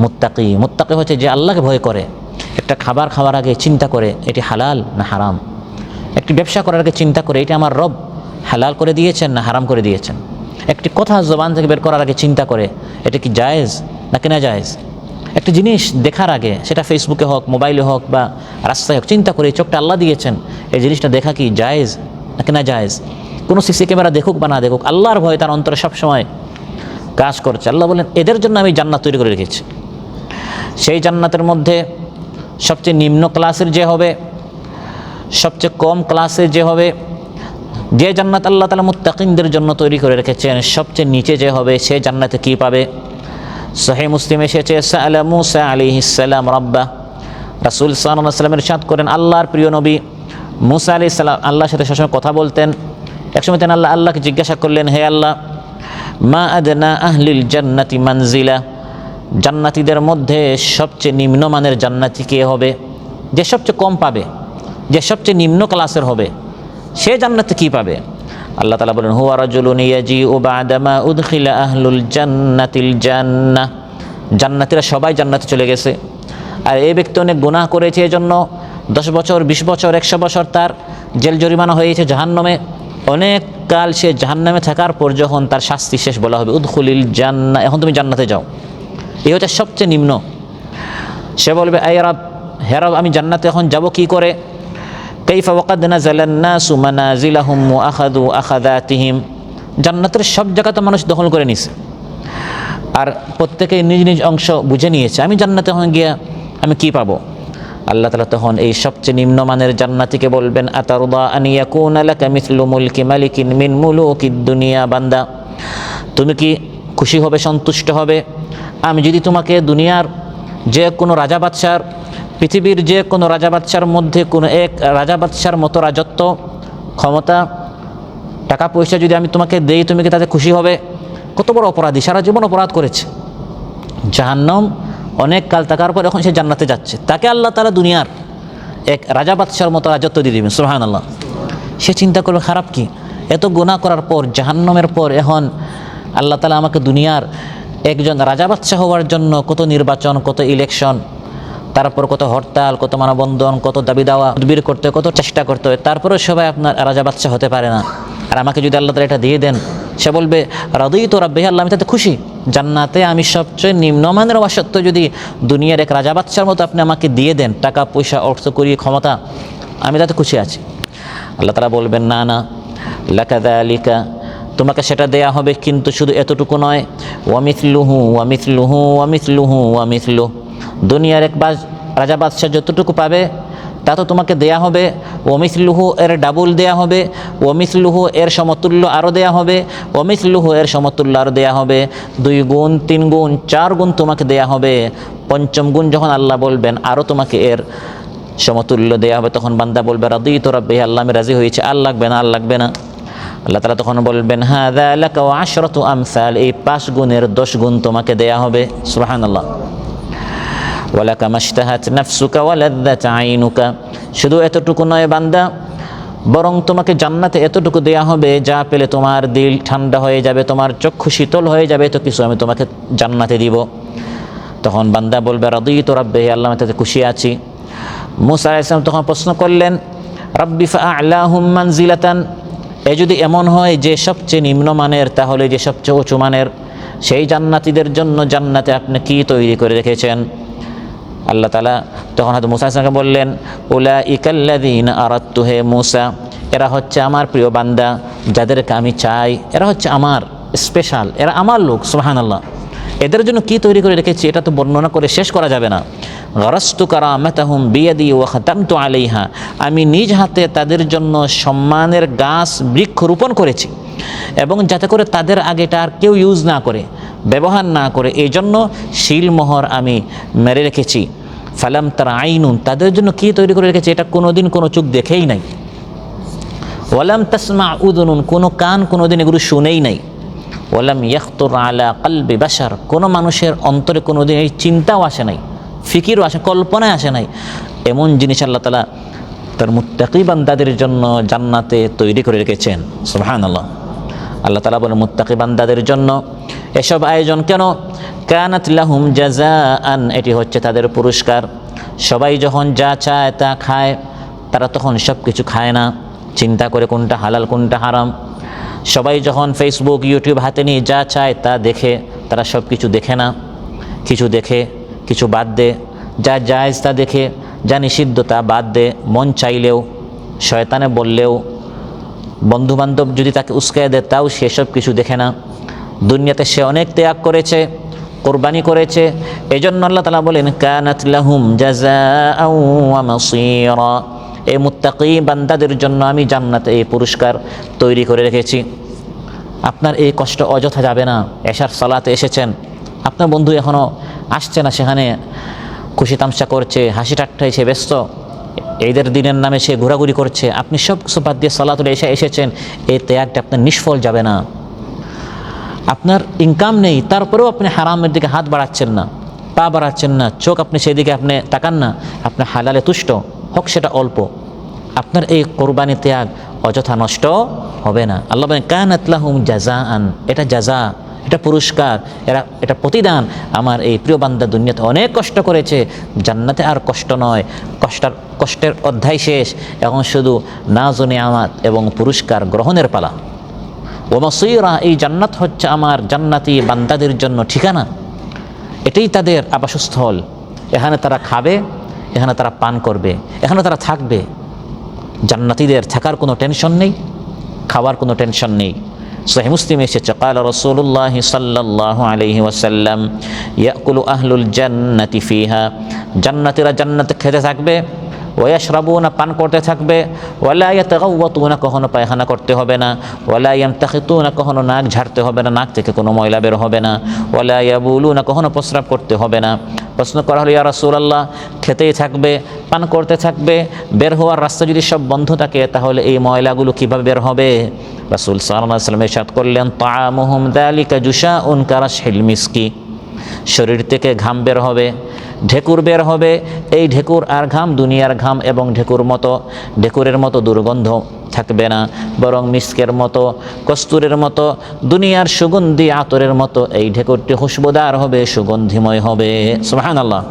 মুত্তাকি। মুত্তাকি হচ্ছে যে আল্লাহকে ভয় করে, একটা খাবার খাওয়ার আগে চিন্তা করে এটি হালাল না হারাম, একটি ব্যবসা করার আগে চিন্তা করে এটি আমার রব হালাল করে দিয়েছেন না হারাম করে দিয়েছেন, একটি কথা জবান থেকে বের করার আগে চিন্তা করে এটা কি জায়েজ নাকি না জায়েজ, একটি জিনিস দেখার আগে, সেটা ফেসবুকে হোক, মোবাইলে হোক বা রাস্তায় হোক, চিন্তা করে এই চোখটা আল্লাহ দিয়েছেন, এই জিনিসটা দেখা কি জায়েজ নাকি না জায়েজ। কোনো সিসি ক্যামেরা দেখুক বা না দেখুক, আল্লাহর ভয় তার অন্তরে সবসময় কাজ করছে। আল্লাহ বলেন এদের জন্য আমি জান্নাত তৈরি করে রেখেছি। সেই জান্নাতের মধ্যে সবচেয়ে নিম্ন ক্লাসের যে হবে সবচেয়ে কম ক্লাসে যে হবে, যে জান্নাত আল্লাহ তাআলা মুত্তাকিনদের জন্য তৈরি করে রেখেছেন, সবচেয়ে নিচে যে হবে সে জান্নাতে কি পাবে? সহিহ মুসলিমে এসেছে, সাআলা মূসা আলাইহিস সালাম রাব্বাহ, রাসূল সাল্লাল্লাহু আলাইহি ওয়াসাল্লাম ইরশাদ করেন, আল্লাহর প্রিয় নবী মূসা আলাইহিস সালাম আল্লাহর সাথে সবসময় কথা বলতেন। একসময় তিনি আল্লাহকে জিজ্ঞাসা করলেন, হে আল্লাহ, মা আদনা আহলিল জান্নাতি মানজিলা, জান্নাতীদের মধ্যে সবচেয়ে নিম্নমানের জান্নাতি কে হবে? যে সবচেয়ে কম পাবে, যে সবচেয়ে নিম্ন ক্লাসের হবে, সে জান্নাতে কি পাবে? আল্লাহ তাআলা বলেন, হুয়া রাজুলুন ইয়াজিউ বা'দা মা উদখিলা আহলুল জান্নাতিল জান্নাহ, জান্নাতীরা সবাই জান্নাতে চলে গেছে, আর এই ব্যক্তি অনেক গুনাহ করেছে, এজন্য 10 বছর 20 বছর 100 বছর তার জেল জরিমানা হয়েছে জাহান্নামে। অনেক কাল সে জাহান্নামে থাকার পর যখন তার শাস্তি শেষ, বলা হবে উদখুলিল জান্নাহ, এখন তুমি জান্নাতে যাও। এই হচ্ছে সবচেয়ে নিম্ন। সে বলবে, আয় রব, হে রব, আমি জান্নাতে এখন যাব কি করে? কাইফা ওয়াকাদ নাযালান নাসু মানাজিলাহুম ওয়া আখাযু আখাযাতিহিম, জান্নাতের সব জায়গা তো মানুষ দখল করে নিছে, আর প্রত্যেকে নিজ নিজ অংশ বুঝে নিয়েছে, আমি জান্নাতে এখন গিয়া আমি কি পাবো? আল্লাহ তাআলা তখন এই সবচেয়ে নিম্নমানের জান্নাতীকে বলবেন, আতারদা আন ইয়াকুনা লাকা মিথলু মুলকি মালিকিন মিন মুলুকিদ দুনিয়া, বান্দা তুমি কি খুশি হবে, সন্তুষ্ট হবে আমি যদি তোমাকে দুনিয়ার যে কোনো রাজা বাদশার, পৃথিবীর যে কোনো রাজা বাদশার মধ্যে কোনো এক রাজা বাদশার মতো রাজত্ব, ক্ষমতা, টাকা পয়সা যদি আমি তোমাকে দেই, তুমি কি তাতে খুশি হবে? কত বড় অপরাধী, সারা জীবন অপরাধ করেছে, জাহান্নাম অনেক কাল থাকার পর এখন সে জান্নাতে যাচ্ছে, তাকে আল্লাহ তাআলা দুনিয়ার এক রাজা বাদশার মতো রাজত্ব দিয়ে দেবেন। সুবহানাল্লাহ। সে চিন্তা করবে, খারাপ কি, এত গুনাহ করার পর, জাহান্নামের পর এখন আল্লাহ তাআলা আমাকে দুনিয়ার একজন রাজা বাদশা হওয়ার জন্য কত নির্বাচন, কত ইলেকশন, তারপর কত হরতাল, কত মানববন্ধন, কত দাবি দাওয়া উদ্বীর করতে, কত চেষ্টা করতে হয়, তারপরেও সবাই আপনার রাজা বাদশা হতে পারে না। আর আমাকে যদি আল্লাহ তাআলা এটা দিয়ে দেন, সে বলবে, রাদিতু রাব্বি, আল্লাহ আমি তাতে খুশি, জান্নাতে আমি সবচেয়ে নিম্নমানের হওয়া সত্ত্বেও যদি দুনিয়ার এক রাজা বাদশার মতো আপনি আমাকে দিয়ে দেন, টাকা পয়সা, অর্থ করিয়ে, ক্ষমতা, আমি তাতে খুশি আছি। আল্লাহ তাআলা বলবেন, না না, লাকা যালিকা, তোমাকে সেটা দেয়া হবে, কিন্তু শুধু এতটুকু নয়, ওয়ামিথলুহু ওয়ামিথলুহু ওয়ামিথলুহু ওয়ামিথলুহু, দুনিয়ার এক রাজা বাদশাহ যতটুকু পাবে তা তো তোমাকে দেয়া হবে, ওমিথলুহু এর ডাবল দেয়া হবে, ওমিথলুহু এর সমতুল্য আরও দেয়া হবে, ওমিথলুহু এর সমতুল্য আরও দেয়া হবে, 2 গুণ 3 গুণ 4 গুণ তোমাকে দেয়া হবে, 5ম গুণ যখন আল্লাহ বলবেন আরও তোমাকে এর সমতুল্য দেয়া হবে, তখন বান্দা বলবে, রাদিতু রাব্বি, আল্লাহ আমি রাজি হয়েছি, আর লাগবে না, আর লাগবে না। আল্লাহ তাআলা তখন বলবেন, হাযা লাকা ওয়া 10 আমসাল, এই 5 গুণের 10 গুণ তোমাকে দেয়া হবে। সুবহানাল্লাহ। ওয়ালাকা মাশতাহাত নাফসুকা ওয়া লাযযাত আইনুকা, শুধু এতটুকু নয় বান্দা, বরং তোমাকে জান্নাতে এতটুকু দেয়া হবে যা পেলে তোমার দিল ঠান্ডা হয়ে যাবে, তোমার চক্ষু শীতল হয়ে যাবে, তো কিছু আমি তোমাকে জান্নাতে দিব। তখন বান্দা বলবে, রাদিতু রাব্বি, আল্লাহ আমি তাতে খুশি আছি। মূসা আলাইহিস সালাম তখন প্রশ্ন করলেন, রাব্বি ফাআলাহুম মানজিলাতান, এ যদি এমন হয় যে সবচেয়ে নিম্নমানের, তাহলে যে সবচেয়ে উঁচু মানের সেই জান্নাতীদের জন্য জান্নাতে আপনি কি তৈরি করে রেখেছেন? আল্লাহ তাআলা তখন হয়তো মূসা আলাইহিস সালামকে বললেন, উলাইকাল্লাযীনা আরাদতু, হে মূসা, এরা হচ্ছে আমার প্রিয় বান্দা, যাদেরকে আমি চাই, এরা হচ্ছে আমার স্পেশাল, এরা আমার লোক। সুবহানাল্লাহ। এদের জন্য কি তৈরি করে রেখেছি এটা তো বর্ণনা করে শেষ করা যাবে না। গারাস্তু কারামাতাহুম বিয়াদি ওয়া খাতামতু আলাইহা, আমি নিজ হাতে তাদের জন্য সম্মানের গাছ বৃক্ষ রোপণ করেছি, এবং যাতে করে তাদের আগে এটা আর কেউ ইউজ না করে, ব্যবহার না করে, এই জন্য শিলমোহর আমি মেরে রেখেছি। ফালাম তারা আইনুন, তাদের জন্য কি তৈরি করে রেখেছি এটা কোনোদিন কোনো চোখ দেখেই নাই। ওয়ালাম তাসমা উযুনুন, কোনো কান কোনোদিন এগুলো শুনেই নাই। ওয়ালাম ইয়াখতুর আলা কলবি বাশার, কোনো মানুষের অন্তরে কোনোদিন এই চিন্তাও আসে নাই, ফিকিরও আসে, কল্পনায় আসে নাই, এমন জিনিস আল্লাহ তাআলা তার মুত্তাকি বান্দাদের জন্য জান্নাতে তৈরি করে রেখেছেন। সুবহানাল্লাহ। আল্লাহ তাআলা বলেন, মুত্তাকি বান্দাদের জন্য এসব আয়োজন কেন? কানাত লাহুম জাযাআন, এটি হচ্ছে তাদের পুরস্কার। সবাই যখন যা চায় তা খায়, তারা তখন সব কিছু খায় না, চিন্তা করে কোনটা হালাল কোনটা হারাম। সবাই যখন ফেসবুক ইউটিউব হাতে নিয়ে যা চায় তা দেখে, তারা সব কিছু দেখে না, কিছু দেখে কিছু বাদ দে, যা জায়েজ তা দেখে, যা নিষিদ্ধ তা বাদ দে। মন চাইলেও, শয়তানে বললেও, বন্ধুবান্ধব যদি তাকে উস্কায় দেয় তাও সেসব কিছু দেখে না। দুনিয়াতে সে অনেক ত্যাগ করেছে, কোরবানি করেছে, এজন্য আল্লাহ তাআলা বলেন, কানাত লাহুম জাযাআন ওয়া মাসীরা, এই মুত্তাকি বান্দাদের জন্য আমি জান্নাতে এই পুরস্কার তৈরি করে রেখেছি। আপনার এই কষ্ট অযথা যাবে না। এশার সালাতে এসেছেন, আপনার বন্ধু এখনও আসছে না, সেখানে খুশি তামসা করছে, হাসি ঠাট্টায় সে ব্যস্ত, ঈদের দিনের নামে সে ঘোরাঘুরি করছে, আপনি সব কিছু বাদ দিয়ে সালাতুল এশা এসেছেন, এই ত্যাগটা আপনার নিষ্ফল যাবে না। আপনার ইনকাম নেই, তারপরেও আপনি হারামের দিকে হাত বাড়াচ্ছেন না, পা বাড়াচ্ছেন না, চোখ আপনি সেদিকে আপনি তাকান না, আপনি হালালে তুষ্ট, হোক সেটা অল্প, আপনার এই কোরবানি ত্যাগ অযথা নষ্ট হবে না। আল্লাহ বলেন কানাত লাহুম জাযাআন, এটা জাযা, এটা পুরস্কার, এটা প্রতিদান। আমার এই প্রিয় বান্দা দুনিয়াতে অনেক কষ্ট করেছে, জান্নাতে আর কষ্ট নয়, কষ্টের অধ্যায় শেষ, এখন শুধু নাজ ও নিয়ামত এবং পুরস্কার গ্রহণের পালা। ওয়া মাসীরা, এই জান্নাত হচ্ছে আমার জান্নাতি বান্দাদের জন্য ঠিকানা, এটাই তাদের আবাসস্থল। এখানে তারা খাবে, এখানে তারা পান করবে, এখানে তারা থাকবে। জান্নাতীদের থাকার কোনো টেনশন নেই, খাওয়ার কোনো টেনশন নেই। সহিহ মুসলিমে এসেছে قال رسول الله صلى الله عليه وسلم يأكل أهل الجنة فيها, জান্নাতীরা জান্নাতে খেতে থাকবে, ওয়াশরাবুনা, পান করতে থাকবে, ওয়ালা ইয়াতাগাওয়াতুনা, কখনো পায়খানা করতে হবে না, ওয়ালা ইয়ামতাখিতুনা, কখনো নাক ঝাড়তে হবে না, নাক থেকে কোনো ময়লা বের হবে না, ওয়ালা ইয়াবুলুনা, কখনো প্রস্রাব করতে হবে না। প্রশ্ন করা হলো ইয়া রাসূলুল্লাহ, খেতেই থাকবে, পান করতে থাকবে, বের হওয়ার রাস্তা যদি সব বন্ধ থাকে তাহলে এই ময়লাগুলো কিভাবে বের হবে? রাসূল সাল্লাল্লাহু আলাইহি ওয়াসাল্লাম ইরশাদ করলেন তাআমুহুম যালিকা জুশাউন কারাশহিল মিসকি, শরীর থেকে ঘাম বের হবে, ঢেকুর বের হবে, এই ঢেকুর আর ঘাম দুনিয়ার ঘাম এবং ঢেকুরের মতো দুর্গন্ধ থাকবে না, বরং মিস্কের মতো, কস্তুরের মতো, দুনিয়ার সুগন্ধি আতরের মতো এই ঢেকুরটি খুশবুদার হবে, সুগন্ধিময় হবে। সুবহানাল্লাহ।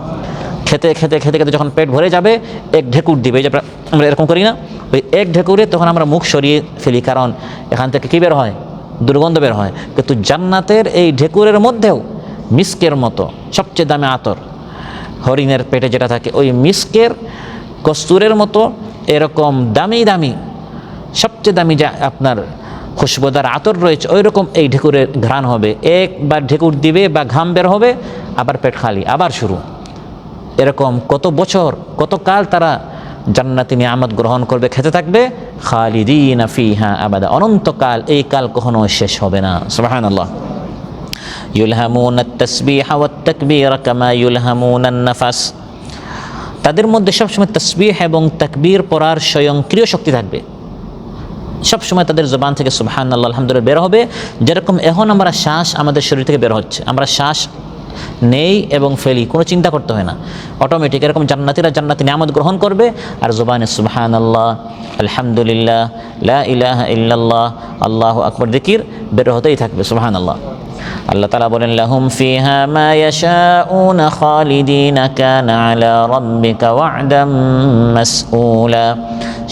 খেতে খেতে খেতে খেতে যখন পেট ভরে যাবে এক ঢেকুর দিবে, এই যে আমরা এরকম করি না, ওই এক ঢেকুরে তখন আমরা মুখ সরিয়ে ফেলি, কারণ এখান থেকে কী বের হয়? দুর্গন্ধ বের হয়। কিন্তু জান্নাতের এই ঢেকুরের মধ্যেও মিস্কের মতো সবচেয়ে দামি আতর, হরিণের পেটে যেটা থাকে ওই মিস্কের, কস্তুরের মতো এরকম দামি দামি, সবচেয়ে দামি যা আপনার খুশবুদার আতর রয়েছে, ওই রকম এই ঢেকুরের ঘ্রাণ হবে। একবার ঢেকুর দিবে বা ঘাম বের হবে, আবার পেট খালি, আবার শুরু। এরকম কত বছর, কত কাল তারা জান্নাতি নিয়ামত গ্রহণ করবে, খেতে থাকবে। খালিদিনা ফিহা আবাদা, অনন্তকাল, এই কাল কখনো শেষ হবে না। সুবহানাল্লাহ। ইউলহামুনা তাসবিহা ওয়াত তাকবীরা কামা ইউলহামুনা নাফাস, তাদের মধ্যে সবসময় তাসবিহ এবং তাকবীর পড়ার স্বয়ংক্রিয় শক্তি থাকবে। সবসময় তাদের জবান থেকে সুবহানাল্লাহ, আলহামদুলিল্লাহ বের হবে, যেরকম এখন আমরা শ্বাস আমাদের শরীর থেকে বের হচ্ছে, আমরা শ্বাস নেই এবং ফেলি, কোনো চিন্তা করতে হয় না, অটোমেটিক। এরকম জান্নাতীরা জান্নাতি নিয়ামত গ্রহণ করবে আর জবানে সুবহানাল্লাহ, আলহামদুলিল্লাহ, লা ইলাহা ইল্লাল্লাহ, আল্লাহু আকবার যিকির বের হতেই থাকবে। সুবহানাল্লাহ। আল্লাহ তাআলা বলেন লাহুম ফিহা মা ইয়াশাউনা খালিদিনা কানা আলা রাব্বিকা ওয়া'দাম মাসউলা,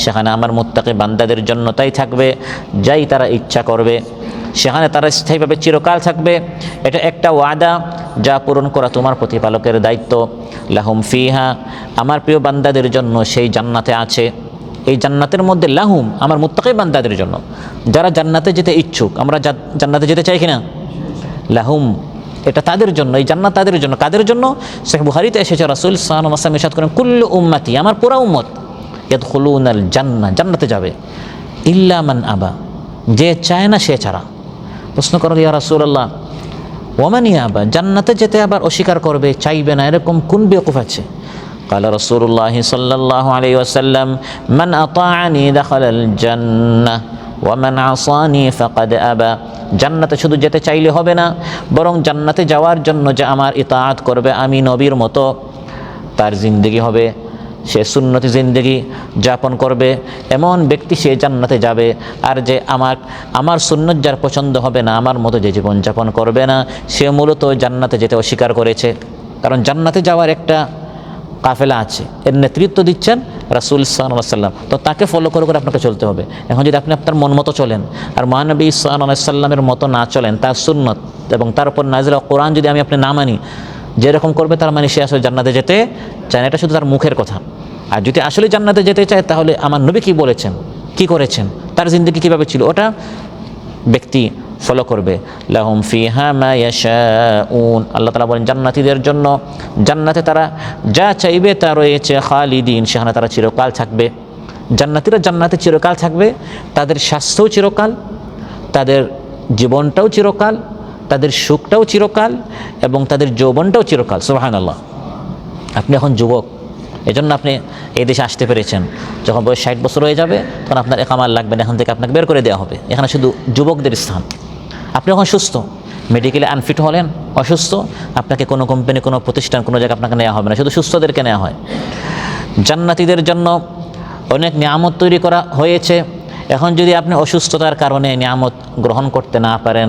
সেখানে আমার মুত্তাকি বান্দাদের জন্য তাই থাকবে যাই তারা ইচ্ছা করবে, সেখানে তারা স্থায়ীভাবে চিরকাল থাকবে। এটা একটা ওয়াদা যা পূরণ করা তোমার প্রতিপালকের দায়িত্ব। লাহুম ফিহা, আমার প্রিয় বান্দাদের জন্য সেই জান্নাতে আছে। এই জান্নাতের মধ্যে লাহুম, আমার মুত্তাকি বান্দাদের জন্য, যারা জান্নাতে যেতে ইচ্ছুক, আমরা জান্নাতে যেতে চাই কিনা? লাহুম, এটা তাদের জন্য, এই জান্নাত তাদের জন্য। কাদের জন্য? সহিহ বুখারীতে এসেছে রাসূল সাল্লাল্লাহু আলাইহি ওয়াসাল্লাম ইরশাদ করেন কুল্লু উম্মতি, আমার পুরা উম্মত, ইয়াদখুলুনাল জান্নাহ, জান্নাতে যাবে, ইল্লা মান আবা, যে চায় না সে ছাড়া। প্রশ্ন করল ইয়া রাসূলুল্লাহ ওয়ামান ইয়াবা, জান্নাতে যেতে আবার অস্বীকার করবে, চাইবে না, এরকম কোন বেওকুফ আছে? قال رسول الله صلى الله عليه وسلم من أطاعني دخل الجنة ومن عصاني فقد أبى, জান্নাতে শুধু যেতে চাইলে হবে না, বরং জান্নাতে যাওয়ার জন্য যে আমার ইতাআত করবে, আমি নবীর মতো তার জিন্দেগি হবে, সে সুন্নতি জিন্দেগি যাপন করবে, এমন ব্যক্তি সে জান্নাতে যাবে। আর যে আমার সুন্নত যার পছন্দ হবে না, আমার মতো যে জীবন যাপন করবে না, সে মূলত জান্নাতে যেতে অস্বীকার করেছে। কারণ জান্নাতে যাওয়ার একটা কাফেলা আছে, এর নেতৃত্ব দিচ্ছেন রাসূল সাল্লাল্লাহু আলাইহি ওয়াসাল্লাম, তো তাকে ফলো করে করে আপনাকে চলতে হবে। এখন যদি আপনি আপনার মন মতো চলেন আর মহানবী সাল্লাল্লাহু আলাইহি ওয়াসাল্লামের মতো না চলেন, তার সুন্নত এবং তার উপর নাযিল কোরআন যদি আপনি না মানি, যেরকম করবে তার মানে সে আসলে জান্নাতে যেতে চায় না, এটা শুধু তার মুখের কথা। আর যদি আসলে জান্নাতে যেতে চায় তাহলে আমার নবী কি বলেছেন, কি করেছেন, তার জিন্দেগি কীভাবে ছিল, ওটা ব্যক্তি ফলো করবে। লাহুম ফিহা মা ইয়াশাউন, আল্লাহ তাআলা বলেন জান্নাতীদের জন্য জান্নাতে তারা যা চাইবে তা রয়েছে, খালিদিন, সেখানে তারা চিরকাল থাকবে। জান্নাতীরা জান্নাতে চিরকাল থাকবে, তাদের স্বাস্থ্যও চিরকাল, তাদের জীবনটাও চিরকাল, তাদের সুখটাও চিরকাল এবং তাদের যৌবনটাও চিরকাল। সুবহানাল্লাহ। আপনি এখন যুবক, এজন্য আপনি এই দেশে আসতে পেরেছেন। যখন বয়স 60 বছর হয়ে যাবে তখন আপনার একামাল লাগবে না, এখান থেকে আপনাকে বের করে দেওয়া হবে। এখানে শুধু যুবকদের স্থান। আপনি এখন সুস্থ, মেডিকেলে আনফিট হলেন, অসুস্থ, আপনাকে কোনো কোম্পানি, কোনো প্রতিষ্ঠান, কোনো জায়গায় আপনাকে নেওয়া হবে না, শুধু সুস্থদেরকে নেওয়া হয়। জান্নাতীদের জন্য অনেক নিয়ামত তৈরি করা হয়েছে। এখন যদি আপনি অসুস্থতার কারণে নিয়ামত গ্রহণ করতে না পারেন,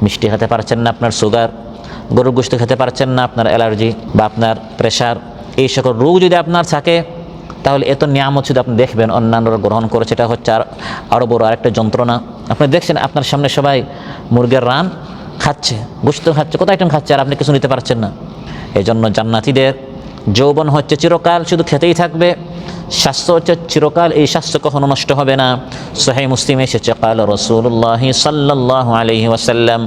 মিষ্টি খেতে পারছেন না, আপনার সুগার, গরুর গোশত খেতে পারছেন না, আপনার অ্যালার্জি বা আপনার প্রেশার, এই সকল রোগ যদি আপনার থাকে, তাহলে এত নিয়ামত যদি আপনি দেখবেন অন্যান্যরা গ্রহণ করেছে, এটা হচ্ছে আরও বড় আরেকটা যন্ত্রণা। আপনি দেখছেন আপনার সামনে সবাই মুরগির রান খাচ্ছে, গোশত খাচ্ছে, কত আইটেম খাচ্ছে, আর আপনি কিছু নিতে পারছেন না। এই জন্য জান্নাতীদের যৌবন হচ্ছে চিরকাল, শুধু খেতেই থাকবে। স্বাস্থ্য হচ্ছে চিরকাল, এই স্বাস্থ্য কখনো নষ্ট হবে না। সহিহ মুসলিমে এসেছে, ক্বালা রাসূলুল্লাহ সাল্লাল্লাহু আলাইহি ওয়াসাল্লাম,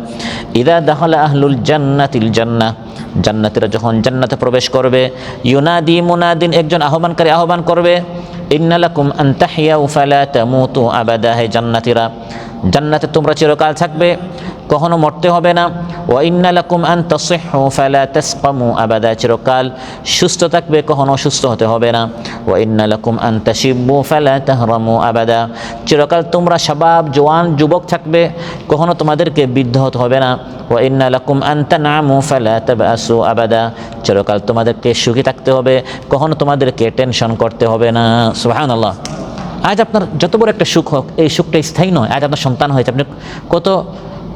ইযা দাখালা আহলুল জান্নাতিল জান্নাহ, জান্নাতীরা যখন জান্নাতে প্রবেশ করবে, ইউনাদি মুনাদিন, একজন আহ্বানকারী আহ্বান করবে, ইন্না লাকুম আন তাহইয়াউ ফালা তামুতু আবাদা, হে জান্নাতীরা, জান্নাতে তোমরা চিরকাল থাকবে, কখনো মরতে হবে না। ওয়া ইন্না লাকুম আন তাসিহহু ফালা তাসকামু আবাদা, চিরকাল সুস্থ থাকবে, কখনো অসুস্থ হতে হবে না। ওয়া ইন্না লাকুম আন তাশিব্বু ফালা তাহরামু আবাদা, চিরকাল তোমরা শাবাব, জওয়ান, যুবক থাকবে, কখনো তোমাদেরকে বৃদ্ধ হতে হবে না। ওয়া ইন্না লাকুম আন তানআমু ফালা তাবআসু আবাদা, চিরকাল তোমাদেরকে সুখী থাকতে হবে, কখনো তোমাদেরকে টেনশন করতে হবে না। সুবহানাল্লাহ। আজ আপনার যত বড় একটা সুখ হোক, এই সুখটা স্থায়ী নয়। আজ আপনার সন্তান হয়েছে, আপনি কত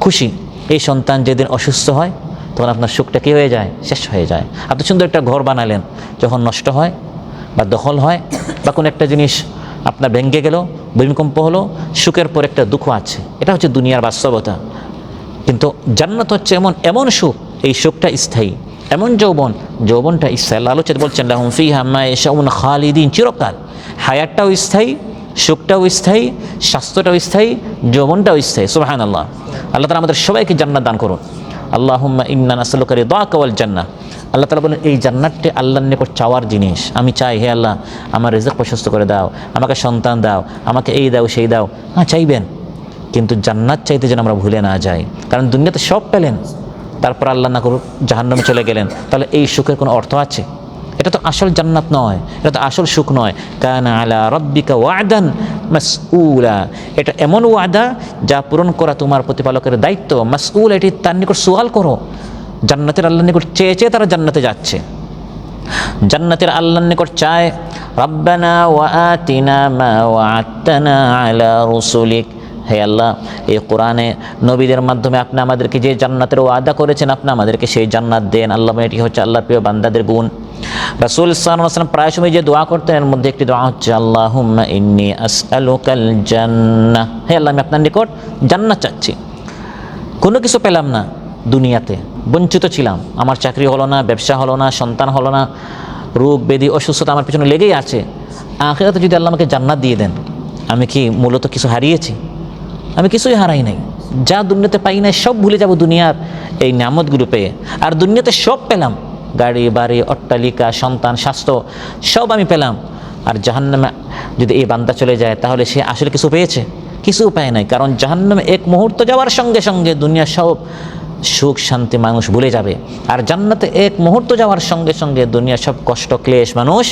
খুশি। এই সন্তান যেদিন অসুস্থ হয় তখন আপনার সুখটা কী হয়ে যায়? শেষ হয়ে যায়। আপনি সুন্দর একটা ঘর বানালেন, যখন নষ্ট হয় বা দখল হয় বা কোনো একটা জিনিস আপনার ভেঙে গেল, ভূমিকম্প হলো, সুখের পর একটা দুঃখ আছে। এটা হচ্ছে দুনিয়ার বাস্তবতা। কিন্তু জান্নাত হচ্ছে এমন সুখ, এই সুখটা স্থায়ী, এমন যৌবনটা স্থায়ী। আল্লাহ আলোচনা বলছেন, লাহুম ফিহা মা ইয়াশাউন খালিদিন, চিরকাল। হায়াতটাও স্থায়ী, সুখটাও স্থায়ী, স্বাস্থ্যটাও স্থায়ী, যৌবনটাও স্থায়ী। সুবহানাল্লাহ। আল্লাহ তাআলা আমাদের সবাইকে জান্নাত দান করুন। আল্লাহুম্মা ইন্না নাসআলুকা রিদাকা ওয়াল জান্নাহ। আল্লাহ তাআলা বলেন, এই জান্নাতটি আল্লাহর নিকট চাওয়ার জিনিস। আমি চাই, হে আল্লাহ, আমার রিজক প্রশস্ত করে দাও, আমাকে সন্তান দাও, আমাকে এই দাও, সেই দাও। হ্যাঁ, চাইবেন, কিন্তু জান্নাত চাইতে যেন আমরা ভুলে না যাই। কারণ দুনিয়াতে সব পেলেন, তারপর আল্লাহ না করুক জাহান্নামে চলে গেলেন, তাহলে এই সুখের কোনো অর্থ আছে? এটা তো আসল জান্নাত নয়, এটা তো আসল সুখ নয়। কানা আলা রাব্বিকা ওয়াদান মাসউলা, এটা এমন ওয়াদা যা পূরণ করা তোমার প্রতিপালকের দায়িত্ব। মাসউল, এটি তার নিকট সুয়াল করো। জান্নাতের আল্লাহর নিকট চেয়ে চেয়ে তারা জান্নাতে যাচ্ছে। জান্নাতের আল্লাহর নিকট চায়, রাব্বানা ওয়া আতিনা মা ওয়া'আদতানা আলা রুসুলিক, হে আল্লাহ, এই কোরআনে নবীদের মাধ্যমে আপনি আমাদেরকে যে জান্নাতের ওয়াদা করেছেন, আপনি আমাদেরকে সেই জান্নাত দেন। আল্লাহ, এটি হচ্ছে আল্লাহর প্রিয় বান্দাদের গুণ। রাসূল সাল্লাল্লাহু আলাইহি ওয়াসাল্লাম প্রায় সময় যে দোয়া করতেন, এর মধ্যে একটি দোয়া হচ্ছে, আল্লাহুম্মা ইন্নী আসআলুকাল জান্নাহ, হে আল্লাহ, আমি আপনার নিকট জান্নাত চাচ্ছি। কোনো কিছু পেলাম না দুনিয়াতে, বঞ্চিত ছিলাম, আমার চাকরি হলো না, ব্যবসা হলো না, সন্তান হলো না, রোগ ব্যাধি অসুস্থতা আমার পিছনে লেগেই আছে। আখিরাতে যদি আল্লাহ আমাকে জান্নাত দিয়ে দেন, আমি কি মূলত কিছু হারিয়েছি? আমি কিছুই হারাই নাই। যা দুনিয়াতে পাই নাই সব ভুলে যাব দুনিয়ার এই নিয়ামতগুলো পেয়ে। আর দুনিয়াতে সব পেলাম, গাড়ি, বাড়ি, অট্টালিকা, সন্তান, স্বাস্থ্য, সব আমি পেলাম। আর জাহান্নামে যদি এই বান্দা চলে যায়, তাহলে সে আসলে কিছু পেয়েছে? কিছু পায় নাই। কারণ জাহান্নামে এক মুহূর্ত যাওয়ার সঙ্গে সঙ্গে দুনিয়ার সব সুখ শান্তি মানুষ ভুলে যাবে। আর জান্নাতে এক মুহূর্ত যাওয়ার সঙ্গে সঙ্গে দুনিয়ার সব কষ্ট ক্লেশ মানুষ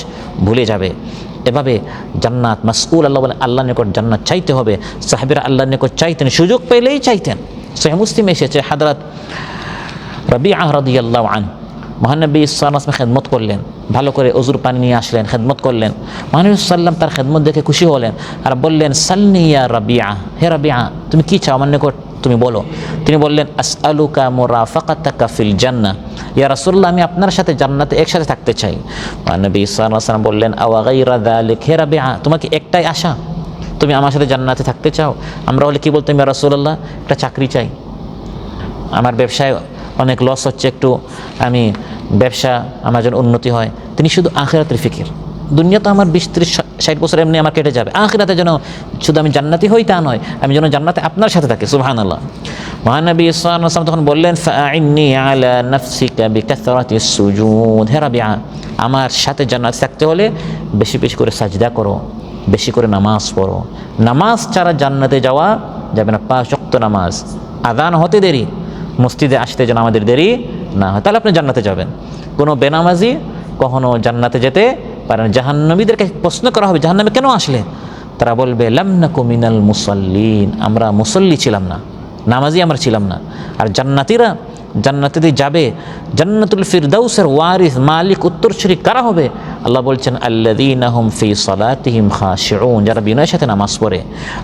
ভুলে যাবে। এভাবে জান্নাত মাসউল। আল্লাহ বলেন, আল্লাহর নিকট জান্নাত চাইতে হবে। সাহাবীরা আল্লাহর নিকট চাইতেন, সুযোগ পেলেই চাইতেন। সহিহ মুসলিমে এসেছে, হযরত রাবিআ রাদিয়াল্লাহু আনহু মহানবী সাল্লাল্লাহু আলাইহি ওয়াসাল্লাম খেদমত করলেন, ভালো করে অজুর পানি নিয়ে আসলেন, খেদমত করলেন। মহানবী সাল্লাম তার খেদমত দেখে খুশি হলেন আর বললেন, সালনি ইয়া রাবিআ, হে রাবিআ, তুমি কি চাও আমার নিকট, তুমি বলো। তিনি বললেন, আসআলুকা মুরাফাকাতাকা ফিল জান্নাহ, ইয়া রাসূলুল্লাহ, আমি আপনার সাথে জান্নাতে একসাথে থাকতে চাই। নবী সাল্লাল্লাহু আলাইহি ওয়াসাল্লাম বললেন, আওয়া গায়রা যালিক, হে রাবিআ, তোমার কি একটাই আশা, তুমি আমার সাথে জান্নাতে থাকতে চাও? আমরা বলে কি বলতাম, ইয়া রাসূলুল্লাহ, একটা চাকরি চাই, আমার ব্যবসায় অনেক লস হচ্ছে, একটু আমি ব্যবসা আমার যেন উন্নতি হয়। তিনি শুধু আখিরাতের ফিকির। দুনিয়া তো আমার 20-30-60 বছর এমনি আমার কেটে যাবে, আখিরাতে যেন শুধু আমি জান্নাতি হই তা নয়, আমি যেন জান্নাতে আপনার সাথে থাকি। সুবহানাল্লাহ। মহানবী সাল্লাল্লাহু আলাইহি ওয়াসাল্লাম তখন বললেন, ফাআইন্নি আলা নাফসিকা বিকাসরাতিস সুজুদ, হে রাবিআ, আমার সাথে জান্নাতে থাকতে হলে বেশি বেশি করে সাজদা করো, বেশি করে নামাজ পড়ো। নামাজ ছাড়া জান্নাতে যাওয়া যাবে না। 5 ওয়াক্ত নামাজ, আযান হতে দেরি, মসজিদে আসতে যেন আমাদের দেরি না হয়, তাহলে আপনি জান্নাতে যাবেন। কোনো বেনামাজি কখনো জান্নাতে যেতে পারেন। জাহান্নামীদেরকে প্রশ্ন করা হবে, জাহান্নামে কেন আসলে? তারা বলবে লাম নাকু মিনাল মুসাল্লিন, আমরা মুসল্লি ছিলাম না, নামাজি আমরা ছিলাম না। আর জান্নাতীরা জান্নাতে যাবে, জান্নাতুল ফিরদাউসের ওয়ারিস মালিক উত্তরসূরি কারা হবে? আল্লাহ বলছেন আল্লাযীনা হুম ফি সালাতিহিম খাশিউন, যারা বিনয়ের সাথে নামাজ পড়ে।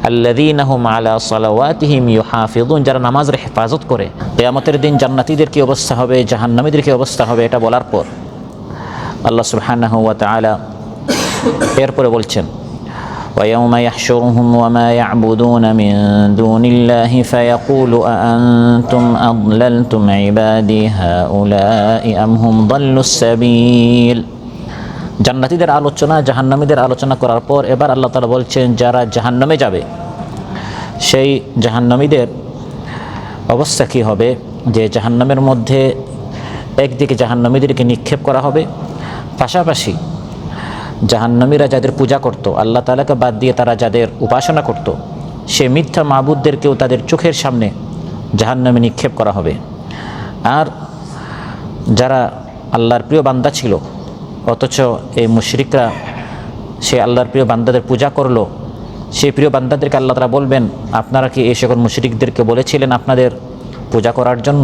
আল্লাযীনা হুম আলা সালাওয়াতিহিম ইউহাফিজুন, যারা নামাজের হেফাজত করে। কিয়ামতের দিন জান্নাতীদের কি অবস্থা হবে, জাহান্নামীদের কি অবস্থা হবে, এটা বলার পর আল্লাহ সুবহানাহু ওয়া তাআলা এরপরে বলছেন ويوم يحشرهم وما يعبدون من دون الله فيقول أأنتم أضللتم عبادي هؤلاء أم هم ضلوا السبيل। জান্নাতীদের আলোচনা জাহান্নামীদের আলোচনা করার পর এবার আল্লাহ তাআলা বলছেন যারা জাহান্নামে যাবে সেই জাহান্নামীদের অবস্থা কী হবে। যে জাহান্নামের মধ্যে একদিকে জাহান্নামীদেরকে নিক্ষেপ করা হবে, পাশাপাশি জাহান্নামীরা যাদের পূজা করত, আল্লাহ তাআলাকে বাদ দিয়ে তারা যাদের উপাসনা করত, সে মিথ্যা মাবুদদেরকেও তাদের চোখের সামনে জাহান্নামে নিক্ষেপ করা হবে। আর যারা আল্লাহর প্রিয় বান্দা ছিল অথচ এই মুশরিকরা সে আল্লাহর প্রিয় বান্দাদের পূজা করলো, সেই প্রিয় বান্দাদেরকে আল্লাহ তাআলা বলবেন আপনারা কি এই সকল মুশরিকদেরকে বলেছিলেন আপনাদের পূজা করার জন্য?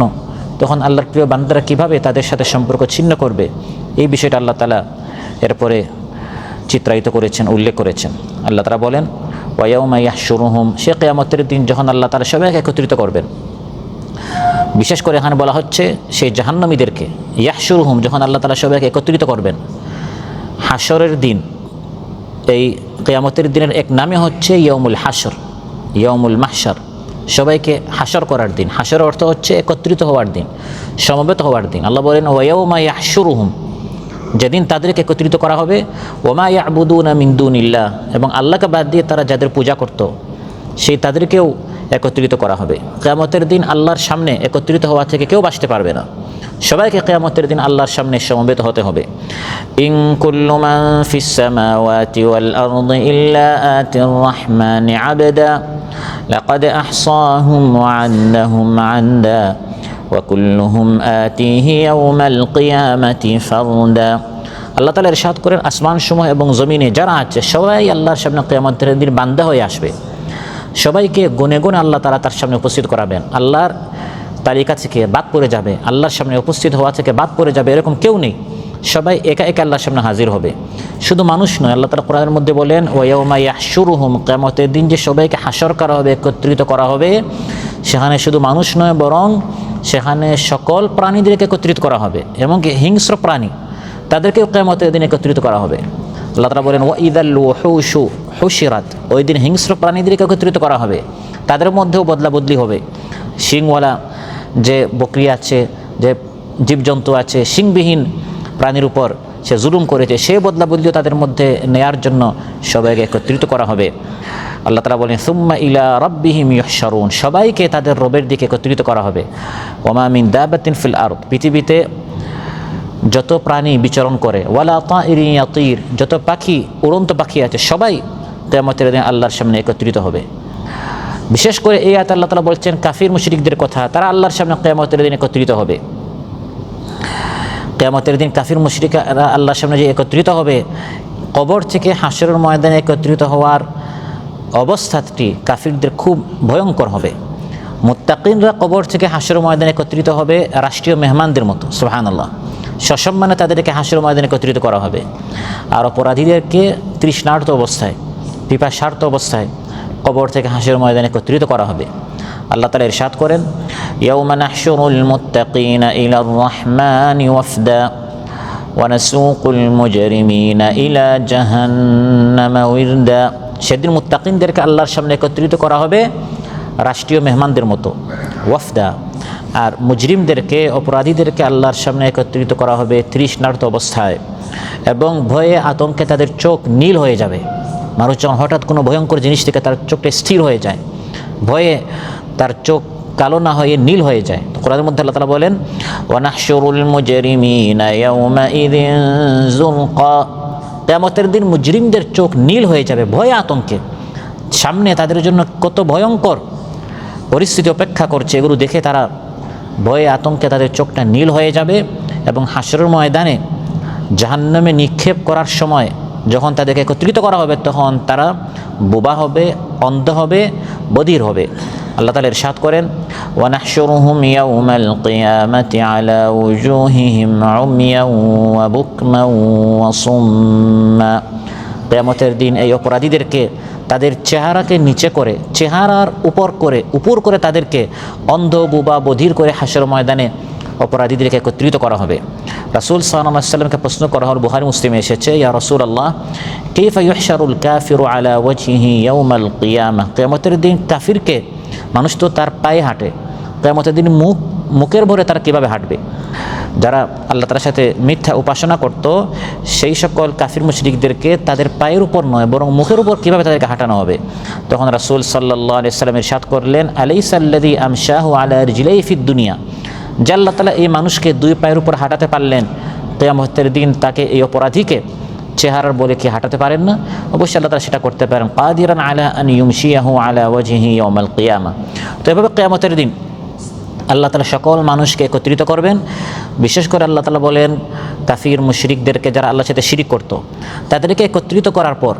তখন আল্লাহর প্রিয় বান্দারা কীভাবে তাদের সাথে সম্পর্ক ছিন্ন করবে, এই বিষয়টা আল্লাহ তাআলা এরপরে চিত্রায়িত করেছেন, উল্লেখ করেছেন। আল্লাহ তাআলা বলেন ওয়ায়াউমা ইয়াহশুরুহুম, সে কিয়ামতের দিন যখন আল্লাহ তাআলা সবাইকে একত্রিত করবেন। বিশেষ করে এখানে বলা হচ্ছে সেই জাহান্নামীদেরকে ইয়াহশুরুহুম, যখন আল্লাহ তাআলা সবাইকে একত্রিত করবেন। হাশরের দিন, এই কিয়ামতের দিনের এক নামে হচ্ছে ইয়াউমুল হাশর, ইয়াউমুল মাহশর, সবাইকে হাশর করার দিন। হাশর অর্থ হচ্ছে একত্রিত হওয়ার দিন, সমবেত হওয়ার দিন। আল্লাহ বলেন ওয়ায়াউমা ইয়াহশুরুহুম, যেদিন তাদেরকে একত্রিত করা হবে। ওমা ইয়াবুদুনা মিন দুনিল্লাহ, এবং আল্লাহকে বাদ দিয়ে তারা যাদের পূজা করত সেই তাদেরকেও একত্রিত করা হবে। কিয়ামতের দিন আল্লাহর সামনে একত্রিত হওয়া থেকে কেউ বাঁচতে পারবে না, সবাইকে কিয়ামতের দিন আল্লাহর সামনে সমবেত হতে হবে। ইন কুল্লু মান ফিস সামাওয়াতি ওয়াল আরদি ইল্লা আতির রাহমানি আবদা লাকাদ আহসাহুম ওয়া আন্নাহুম আনদা ওয়া কুল্লুহুম আতিহি ইয়াওমাল কিয়ামাতি ফারদা। আল্লাহ তাআলা ইরশাদ করেন আসমানসমূহ এবং জমিনে যারা আছে সবাই আল্লাহর সামনে কিয়ামতের দিন বান্দা হয়ে আসবে। সবাইকে গুনে গুনে আল্লাহ তাআলা তার সামনে উপস্থিত করাবেন। আল্লাহর তালিকা থেকে বাদ পড়ে যাবে, আল্লাহর সামনে উপস্থিত হওয়া থেকে বাদ পড়ে যাবে এরকম কেউ নেই। সবাই একা একা আল্লাহর সামনে হাজির হবে। শুধু মানুষ নয়, আল্লাহ তাআলা কোরআনের মধ্যে বলেন ওয়ায়াউমা ইয়াহশুরুহুম, কিয়ামতের দিন যে সবাইকে হাশর করা হবে, একত্রিত করা হবে, সেখানে শুধু মানুষ নয় বরং সেখানে সকল প্রাণীদেরকে একত্রিত করা হবে, এমনকি হিংস্র প্রাণী তাদেরকেও কিয়ামতের দিন একত্রিত করা হবে। আল্লাহ তাআলা বলেন ওয়াইদাল ওয়াহুশু হুশিরাত, ওই দিন হিংস্র প্রাণীদেরকে একত্রিত করা হবে, তাদের মধ্যেও বদলা বদলি হবে। শিংওয়ালা যে বকরি আছে, যে জীবজন্তু আছে, শিংবিহীন প্রাণীর উপর সে জুলুম করেছে, সে বদলা বদলিও তাদের মধ্যে নেয়ার জন্য সবাইকে একত্রিত করা হবে। আল্লাহ তাআলা বলেন সুম্মা ইলা রাব্বিহিম ইউহশারুন, সবাইকে তাদের রবের দিকে একত্রিত করা হবে। ওমা মিন দাবাতিন ফিল আরদ, পৃথিবীতে যত প্রাণী বিচরণ করে, ওয়ালা তাইরিন ইয়াতির, যত পাখি উড়ন্ত পাখি আছে সবাই কিয়ামতের দিন আল্লাহর সামনে একত্রিত হবে। বিশেষ করে এই আয়াতে আল্লাহ তাআলা বলছেন কাফির মুশরিকদের কথা, তারা আল্লাহর সামনে কিয়ামতের দিন একত্রিত হবে। কিয়ামতের দিন কাফির মুশরিকরা আল্লাহর সামনে যে একত্রিত হবে, কবর থেকে হাশরের ময়দানে একত্রিত হওয়ার অবস্থাটি কাফিরদের খুব ভয়ঙ্কর হবে। মুত্তাকিনরা কবর থেকে হাশরের ময়দানে একত্রিত হবে রাষ্ট্রীয় মেহমানদের মতো, সুবহানাল্লাহ, সসম্মানে তাদেরকে হাশরের ময়দানে একত্রিত করা হবে। আর অপরাধীদেরকে তৃষ্ণার্ত অবস্থায়, পিপাসার্ত অবস্থায় কবর থেকে হাশরের ময়দানে একত্রিত করা হবে। আল্লাহ তাআলা ইরশাদ করেন ইয়াউমা নাহশুরুল মুত্তাকিনা ইলার রাহমানি ওয়াফদা ওয়া নাসুকুল মুজরিমিনা ইলা জাহান্নামা উইরদা, সেদিন মুত্তাকিনদেরকে আল্লাহর সামনে একত্রিত করা হবে রাষ্ট্রীয় মেহমানদের মতো, ওয়াফদা। আর মুজরিমদেরকে, অপরাধীদেরকে আল্লাহর সামনে একত্রিত করা হবে তৃষ্ণার্ত অবস্থায়, এবং ভয়ে আতঙ্কে তাদের চোখ নীল হয়ে যাবে। মানুষ যখন হঠাৎ কোনো ভয়ঙ্কর জিনিস থেকে তার চোখটা স্থির হয়ে যায়, ভয়ে তার চোখ কালো না হয়ে নীল হয়ে যায়। তো কোরআনের মধ্যে আল্লাহ তাআলা বলেন ওয়া নাহশুরুল মুজরিমিনা ইয়াওমাইযিন যুরকা, কিয়ামতের দিন মুজরিমদের চোখ নীল হয়ে যাবে ভয়ে আতঙ্কে। সামনে তাদের জন্য কত ভয়ঙ্কর পরিস্থিতি অপেক্ষা করছে, এগুলো দেখে তারা ভয়ে আতঙ্কে তাদের চোখটা নীল হয়ে যাবে। এবং হাশরের ময়দানে জাহান্নামে নিক্ষেপ করার সময় যখন তাদেরকে একত্রিত করা হবে, তখন তারা বোবা হবে, অন্ধ হবে, বধির হবে। আল্লাহ তাআলা ইরশাদ করেন, ওয়ানাহশুরুহুম ইয়াউমাল কিয়ামাতি আলা উজুহিহিম উমিয়ান ওয়া বুকমান ওয়া সুম্মা। কিয়ামতের দিন এই অপরাধীদেরকে তাদের চেহারাকে নিচে করে, চেহারার উপর করে তাদেরকে অন্ধ, বোবা, বধির করে হাশর ময়দানে অপরাধীদেরকে একত্রিত করা হবে। রাসূল সাল্লাল্লাহু আলাইহি ওয়াসাল্লামকে প্রশ্ন করা হল, বুখারী মুসলিমে এসেছে, ইয়া রাসূলুল্লাহ কাইফা ইউহশারুল কাফিরু আলা ওয়াজহিহি ইয়াউমাল কিয়ামাহ। কিয়ামতের দিন কাফিরকে, মানুষ তো তার পায়ে হাঁটে, কিয়ামতের দিন মুখের ভরে তারা কীভাবে হাঁটবে? যারা আল্লাহ তাআলার সাথে মিথ্যা উপাসনা করত, সেই সকল কাফির মুশরিকদেরকে তাদের পায়ের উপর নয় বরং মুখের উপর কীভাবে তাদেরকে হাঁটানো হবে? তখন রাসূল সাল্লাল্লাহু আলাইহি ওয়াসাল্লাম ইরশাদ করলেন, আলাইসাল্লাযী আমশাহু আলা রিজলাইহি ফিদ দুনিয়া। যে আল্লাহ তাআলা এই মানুষকে দুই পায়ের উপর হাঁটাতে পারলেন, কিয়ামতের দিন তাকে, এই অপরাধীকে চেহারার বলে কি হাঁটাতে পারেন না? অবশ্যই আল্লাহ তাআলা সেটা করতে পারেন। কাদিরান আলা আন ইউমশিয়াহু আলা ওয়াজহিহি ইয়াউমাল কিয়ামা। তো এভাবে কিয়ামতের দিন আল্লাহ তাআলা সকল মানুষকে একত্রিত করবেন। বিশেষ করে আল্লাহ তাআলা বলেন, কাফির মুশরিকদেরকে, যারা আল্লাহর সাথে শিরিক করত, তাদেরকে একত্রিত করার পর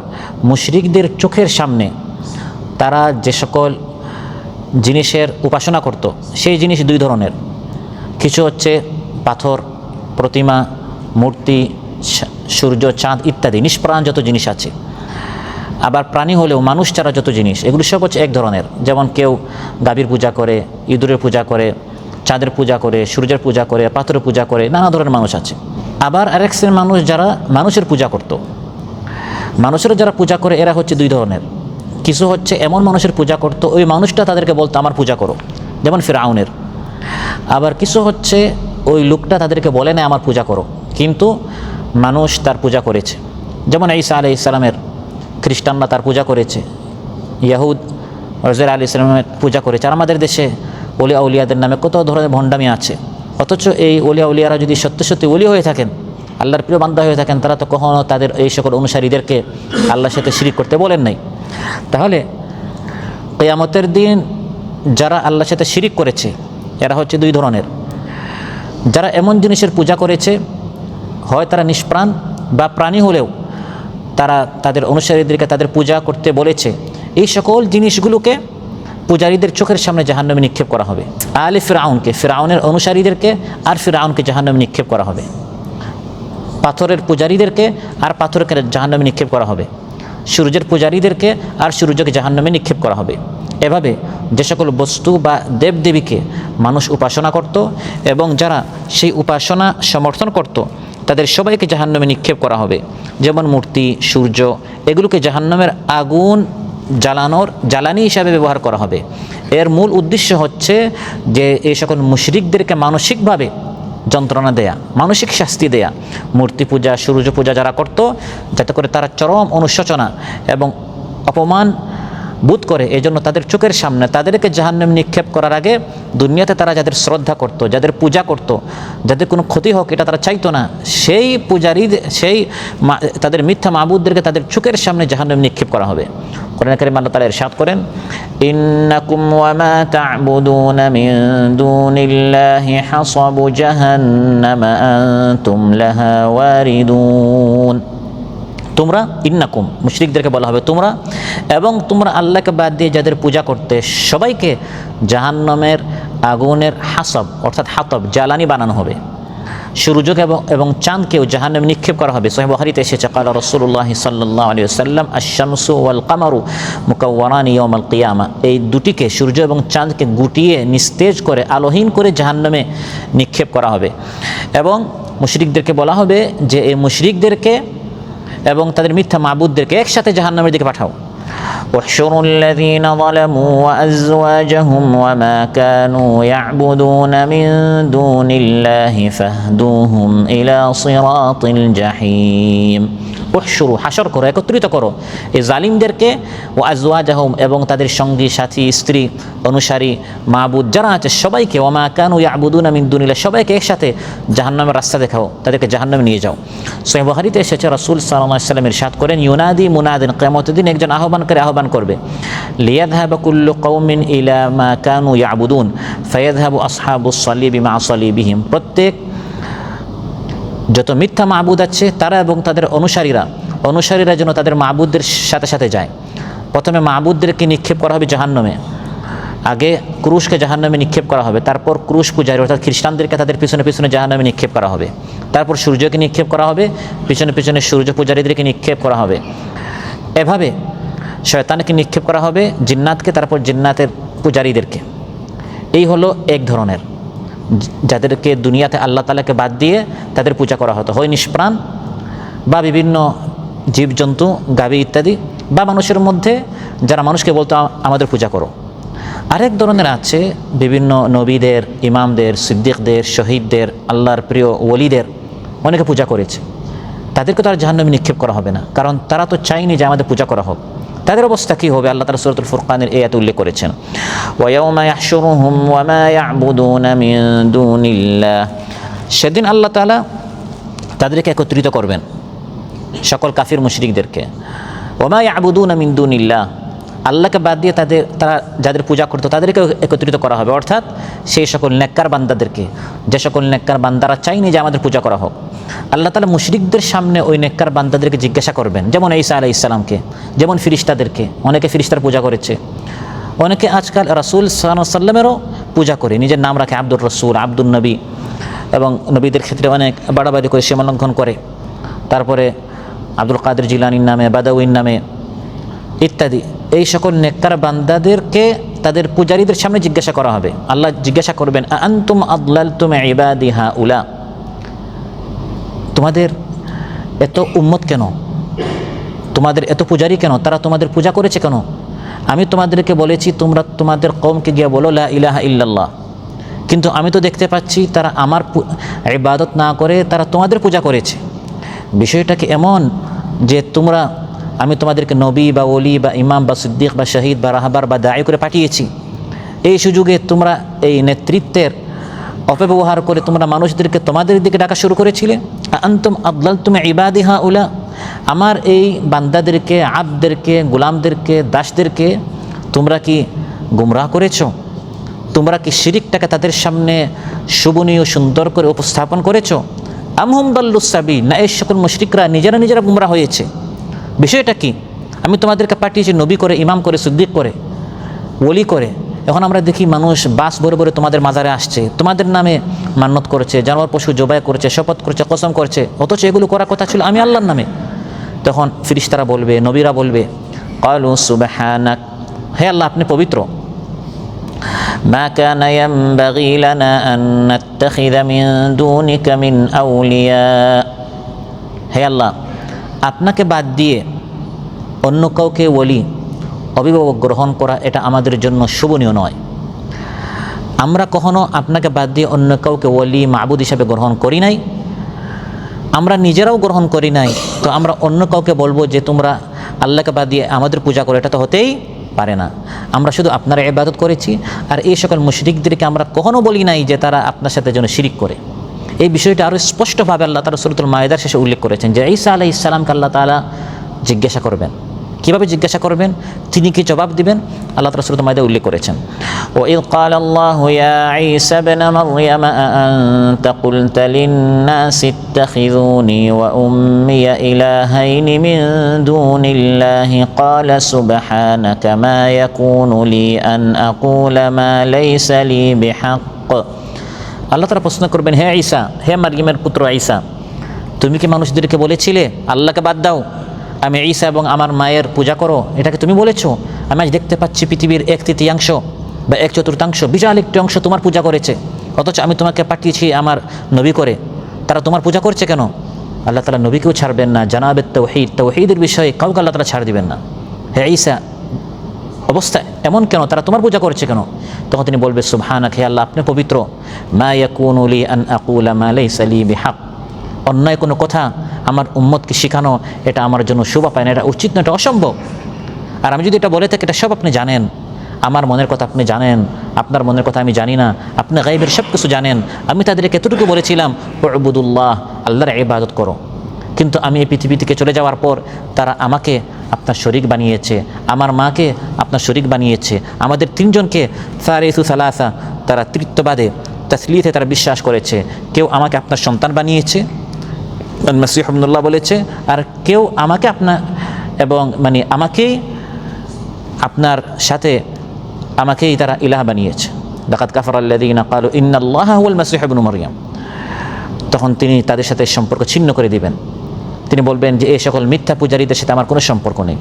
মুশরিকদের চোখের সামনে তারা যে সকল জিনিসের উপাসনা করত, সেই জিনিস দুই ধরনের। কিছু হচ্ছে পাথর, প্রতিমা, মূর্তি, সূর্য, চাঁদ ইত্যাদি নিষ্প্রাণ যত জিনিস আছে। আবার প্রাণী হলেও মানুষ ছাড়া যত জিনিস, এগুলো সব হচ্ছে এক ধরনের। যেমন কেউ গাভীর পূজা করে, ইঁদুরের পূজা করে, চাঁদের পূজা করে, সূর্যের পূজা করে, পাথরের পূজা করে, নানা ধরনের মানুষ আছে। আবার আরেক শ্রেণীর মানুষ যারা মানুষের পূজা করত। মানুষের যারা পূজা করে এরা হচ্ছে দুই ধরনের। কিছু হচ্ছে এমন মানুষের পূজা করত, ওই মানুষটা তাদেরকে বলতো আমার পূজা করো, যেমন ফিরআউনের। আবার কিছু হচ্ছে ওই লোকটা তাদেরকে বলে না আমার পূজা করো, কিন্তু মানুষ তার পূজা করেছে। যেমন ঈসা আলাইহিস সালামের খ্রিস্টানরা তার পূজা করেছে, ইয়াহুদ উযাইর আলাইহিস সালামের পূজা করেছে। আর আমাদের দেশে ওলিয়া উলিয়াদের নামে কত ধরনের ভণ্ডামি আছে। অথচ এই ওলিয়া উলিয়ারা যদি সত্যি সত্যি ওলি হয়ে থাকেন, আল্লাহর প্রিয় বান্দা হয়ে থাকেন, তারা তো কখনো তাদের এই সকল অনুসারীদেরকে আল্লাহর সাথে শিরিক করতে বলেন নাই। তাহলে কিয়ামতের দিন যারা আল্লাহর সাথে শিরিক করেছে এরা হচ্ছে দুই ধরনের। যারা এমন জিনিসের পূজা করেছে, হয় তারা নিষ্প্রাণ বা প্রাণী হলেও তারা তাদের অনুসারীদেরকে তাদের পূজা করতে বলেছে, এই সকল জিনিসগুলোকে পূজারীদের চোখের সামনে জাহান্নামে নিক্ষেপ করা হবে। আলে ফিরআউনকে, ফিরআউনের অনুসারীদেরকে আর ফিরআউনকে জাহান্নামে নিক্ষেপ করা হবে। পাথরের পূজারীদেরকে আর পাথরকে জাহান্নামে নিক্ষেপ করা হবে। সূর্যের পূজারীদেরকে আর সূর্যকে জাহান্নামে নিক্ষেপ করা হবে। এভাবে যে সকল বস্তু বা দেবদেবীকে মানুষ উপাসনা করত এবং যারা সেই উপাসনা সমর্থন করত, তাদের সবাইকে জাহান্নামে নিক্ষেপ করা হবে। যেমন মূর্তি, সূর্য, এগুলোকে জাহান্নামের আগুন জ্বালানি হিসাবে ব্যবহার করা হবে। এর মূল উদ্দেশ্য হচ্ছে যে এই সকল মুশরিকদেরকে মানসিকভাবে যন্ত্রণা দেয়া, মানসিক শাস্তি দেয়া। মূর্তি পূজা, সূর্য পূজা যারা করত, যাতে করে তারা চরম অনুশোচনা এবং অপমান বোধ করে, এই জন্য তাদের চোখের সামনে তাদেরকে জাহান্নামে নিক্ষেপ করার আগে দুনিয়াতে তারা যাদের শ্রদ্ধা করত, যাদের পূজা করত, যাদের কোনো ক্ষতি হোক এটা তারা চাইতো না, সেই পূজারী, তাদের মিথ্যা মাবুদদেরকে তাদের চোখের সামনে জাহান্নামে নিক্ষেপ করা হবে। কোরআনে কারীমে আল্লাহ তাআলা ইরশাদ করেন, ইন্নাকুম ওয়া মা তা'বুদুনা মিন দুনিল্লাহি হাসাবু জাহান্নামা আনতুম লাহা ওয়ারিদুন। তোমরা, ইন্নাকুম মুশরিকদেরকে বলা হবে তোমরা, এবং তোমরা আল্লাহকে বাদ দিয়ে যাদের পূজা করতে, সবাইকে জাহান্নামের আগুনের হাসাব অর্থাৎ হাতব জ্বালানি বানানো হবে। সূর্যকে এবং চাঁদকেও জাহান্নামে নিক্ষেপ করা হবে। সহিহ বুখারীতে এসেছে, ক্বালা রাসূলুল্লাহ সাল্লাল্লাহু আলাইহি ওয়াসাল্লাম আশ-শামসু ওয়াল কামারু মুকাওয়ারানি ইয়াউমাল কিয়ামা। এই দুটিকে, সূর্য এবং চাঁদকে গুটিয়ে নিস্তেজ করে, আলোহীন করে জাহান্নামে নিক্ষেপ করা হবে। এবং মুশরিকদেরকে বলা হবে যে এই মুশরিকদেরকে এবং তাদের মিথ্যা মাবুদদেরকে একসাথে জাহান্নামের দিকে পাঠাও। واحشروا الذين ظلموا وأزواجهم وما كانوا يعبدون من دون الله فاهدوهم إلى صراط الجحيم। উহশুরু, হাসর করো, একত্রিত করো এই জালিমদেরকে, ও আজওয়াজাহুম, এবং তাদের সঙ্গী সাথী স্ত্রী অনুসারী মাবুদ যারা আছে সবাইকে, ওমা কানু ইয়াবুদুনা মিন দুনিল্লাহ, সবাইকে একসাথে জাহান্নামের রাস্তা দেখাও, তাদেরকে জাহান্নামে নিয়ে যাও। সহিহ বুখারীতে এসেছে রাসূল সাল্লাল্লাহু আলাইহি ওয়াসাল্লাম ইরশাদ করেন, ইউনাদি মুনাদিন, কিয়ামতের দিন একজন আহ্বানকারী আহ্বান করবে, লিয়াযহাবা কুল্লু কওমিন ইলা মা কানু ইয়াবুদুন ফায়াযহাবু আসহাবুস সালিবি মা সালিবিহিম, প্রত্যেক যত মিথ্যা মাবুদ আছে তারা এবং তাদের অনুসারীরা যেন তাদের মাবুদদের সাথে সাথে যায়। প্রথমে মাবুদদেরকে নিক্ষেপ করা হবে জাহান্নামে, আগে ক্রুশকে জাহান্নামে নিক্ষেপ করা হবে, তারপর ক্রুশ পূজারী অর্থাৎ খ্রিস্টানদেরকে তাদের পিছনে পিছনে জাহান্নামে নিক্ষেপ করা হবে, তারপর সূর্যকে নিক্ষেপ করা হবে, পিছনে পিছনে সূর্য পূজারীদেরকে নিক্ষেপ করা হবে, এভাবে শয়তানকে নিক্ষেপ করা হবে, জিন্নাতকে, তারপর জিন্নাতের পূজারীদেরকে। এই হলো এক ধরনের, যাদেরকে দুনিয়াতে আল্লাহ তাআলাকে বাদ দিয়ে তাদের পূজা করা হতো, হয় নিষ্প্রাণ বা বিভিন্ন জীবজন্তু, গাভী ইত্যাদি, বা মানুষের মধ্যে যারা মানুষকে বলতো আমাদের পূজা করো। আরেক ধরনের আছে বিভিন্ন নবীদের, ইমামদের, সিদ্দিকদের, শহীদদের, আল্লাহর প্রিয় ওলিদের অনেকে পূজা করেছে, তাদেরকে তো আর জাহান্নামে নিক্ষেপ করা হবে না, কারণ তারা তো চায়নি যে আমাদের পূজা করা হোক। তাদের অবস্থা কী হবে আল্লাহ তাআলা সূরাতুল ফুরকানের এই আয়াতে উল্লেখ করেছেন, ওয়ায়াউমা ইয়াহশুরুহুম ওয়া মা ইয়াবুদুনা মিন দুনিল্লাহ, সেদিন আল্লাহ তাআলা তাদেরকে একত্রিত করবেন, সকল কাফির মুশরিকদেরকে, ওয়া মা ইয়াবুদুনা মিন দুনিল্লাহ, আল্লাহকে বাদ দিয়ে তারা যাদের পূজা করতো তাদেরকে একত্রিত করা হবে, অর্থাৎ সেই সকল নেককার বান্দাদেরকে, যে সকল নেককার বান্দারা চাইনি যে আমাদের পূজা করা হোক। আল্লাহ তাআলা মুশরিকদের সামনে ওই নেককার বান্দাদেরকে জিজ্ঞাসা করবেন, যেমন ঈসা আলাইহিস সালামকে, যেমন ফিরিস্তাদেরকে, অনেকে ফিরিস্তার পূজা করেছে, অনেকে আজকাল রাসূল সাল্লাল্লাহু আলাইহি ওয়াসাল্লামেরও পূজা করে, নিজের নাম রাখে আব্দুর রাসূল, আব্দুল নবী, এবং নবীদের ক্ষেত্রে অনেক বাড়াবাড়ি করে সীমা লঙ্ঘন করে, তারপরে আব্দুল কাদের জিলানীর নামে, বাদাউইর নামে ইত্যাদি। এই সকল নেককার বান্দাদেরকে তাদের পূজারীদের সামনে জিজ্ঞাসা করা হবে। আল্লাহ জিজ্ঞাসা করবেন, আনতুম আদলালতুম ইবাদি হাউলা, তোমাদের এত উম্মত কেন, তোমাদের এত পূজারী কেন, তারা তোমাদের পূজা করেছে কেন? আমি তোমাদেরকে বলেছি তোমরা তোমাদের কওমকে গিয়ে বলো লা ইলাহা ইল্লাল্লাহ, কিন্তু আমি তো দেখতে পাচ্ছি তারা আমার ইবাদত না করে তারা তোমাদের পূজা করেছে। বিষয়টা কি এমন যে আমি তোমাদেরকে নবী বা ওলি বা ইমাম বা সিদ্দিক বা শহীদ বা রাহবার বা দায়ী করে পাঠিয়েছি, এই সুযোগে তোমরা এই নেতৃত্বের অপব্যবহার করে তোমরা মানুষদেরকে তোমাদের দিকে ডাকা শুরু করেছিলে? আনতুম আদলালতুম ইবাদি হাউলা, আমার এই বান্দাদেরকে, আবদেরকে, গোলামদেরকে, দাসদেরকে তোমরা কি গুমরাহ করেছো? তোমরা কি শিরিকটাকে তাদের সামনে শোভনীয় সুন্দর করে উপস্থাপন করেছো? আমহুম দাল্লুস সাবিল, না এই সকল মুশরিকরা নিজেরা গুমরাহ হয়েছে? বিষয়টা কি? আমি তোমাদেরকে পাঠিয়েছি নবী করে, ইমাম করে, সিদ্দিক করে, ওলি করে। এখন আমরা দেখি মানুষ বাস ভরে ভরে তোমাদের মাজারে আসছে, তোমাদের নামে মান্নত করেছে, জানোয়ার পশু জবাই করেছে, শপথ করেছে, কসম করছে, অথচ এগুলো করার কথা ছিল আমি আল্লাহর নামে। তখন ফিরিস্তারা বলবে, নবীরা বলবে, ক্বালু সুবহানাক, হে আল্লাহ আপনি পবিত্র, মা কানা ইয়ানবাগি লানা আন নাত্তাখিযা মিন দুনিকা মিন আউলিয়া, হে আল্লাহ আপনাকে বাদ দিয়ে অন্য কাউকে ওলি, অভিভাবক গ্রহণ করা এটা আমাদের জন্য শোভনীয় নয়। আমরা কখনো আপনাকে বাদ দিয়ে অন্য কাউকে ওলি মাবুদ হিসাবে গ্রহণ করি নাই, আমরা নিজেরাও গ্রহণ করি নাই, তো আমরা অন্য কাউকে বলবো যে তোমরা আল্লাহকে বাদ দিয়ে আমাদের পূজা করো, এটা তো হতেই পারে না। আমরা শুধু আপনার ইবাদত করেছি, আর এই সকল মুশরিকদেরকে আমরা কখনো বলি নাই যে তারা আপনার সাথে যেন শিরিক করে। এই বিষয়টা আরও স্পষ্টভাবে আল্লাহ তাআলা সূরাতুল মায়েদার শেষে উল্লেখ করেছেন যে ঈসা আলাইহিস সালামকে আল্লাহ তাআলা জিজ্ঞাসা করবেন। কীভাবে জিজ্ঞাসা করবেন, তিনি কি জবাব দিবেন, আল্লাহ তাআলা সূরাতুল মায়েদায় উল্লেখ করেছেন, ওয়াইয ক্বালাল্লাহু ইয়া ঈসা ইবনা মারইয়াম আনতা কুলতা লিন-নাসি ইত্তাখিযুনি ওয়া উম্মিয়া ইলাহাইনি মিন দুনিল্লাহি ক্বালা সুবহানাকা মা ইয়াকুনু লি আন আকুলা মা লাইসা লি বিহাক্ক। আল্লাহ তাআলা প্রশ্ন করবেন, হে ঈসা, হে মারইয়ামের পুত্র ঈসা, তুমি কি মানুষদেরকে বলেছিলে আল্লাহকে বাদ দাও, আমি ঈসা এবং আমার মায়ের পূজা করো? এটাকে তুমি বলেছো? আমি আজ দেখতে পাচ্ছি পৃথিবীর 1/3 বা 1/4 বিশাল একটি অংশ তোমার পূজা করেছে, অথচ আমি তোমাকে পাঠিয়েছি আমার নবী করে, তারা তোমার পূজা করছে কেন? আল্লাহ তাআলা নবীকেও ছাড়বেন না, জানাবে তাওহীদের বিষয়ে কাউকে আল্লাহ তাআলা ছাড় দিবেন না। হে ঈসা, অবস্থা এমন কেন, তারা তোমার পূজা করছে কেন? তখন তিনি বলবে, সুবহানাক, হে আল্লাহ আপনি পবিত্র, মা ইয়াকুনু লি আন আকুলা মা লাইসা লি বিহাক, অন্যায় কোনো কথা আমার উম্মতকে শেখানো এটা আমার জন্য শোভা পায় না, এটা উচিত না, এটা অসম্ভব। আর আমি যদি এটা বলে থাকি, এটা সব আপনি জানেন, আমার মনের কথা আপনি জানেন, আপনার মনের কথা আমি জানি না, আপনি গায়বের সব কিছু জানেন। আমি তাদেরকে এতটুকু বলেছিলাম, উবুদুল্লাহ, আল্লাহর ইবাদত করো। কিন্তু আমি এই পৃথিবী থেকে চলে যাওয়ার পর তারা আমাকে আপনার শরীক বানিয়েছে, আমার মাকে আপনার শরীক বানিয়েছে, আমাদের তিনজনকে সারিসু সালাসা, তারা তৃতীয়বাদে তাসলিতে তারা বিশ্বাস করেছে। কেউ আমাকে আপনার সন্তান বানিয়েছে, মাসিহ ইবনুল্লাহ বলেছে, আর কেউ আমাকে আপনার এবং মানে আমাকেই আপনার সাথে আমাকেই তারা ইলাহ বানিয়েছে। লাকাদ কাফারাল্লাযীনা ক্বালু ইন্নাল্লাহা হুয়াল মাসিহ ইবনু মারইয়াম। তখন তিনি তাদের সাথে সম্পর্ক ছিন্ন করে দিবেন। তিনি বলবেন যে এই সকল মিথ্যা পূজারীদের সাথে আমার কোনো সম্পর্ক নেই।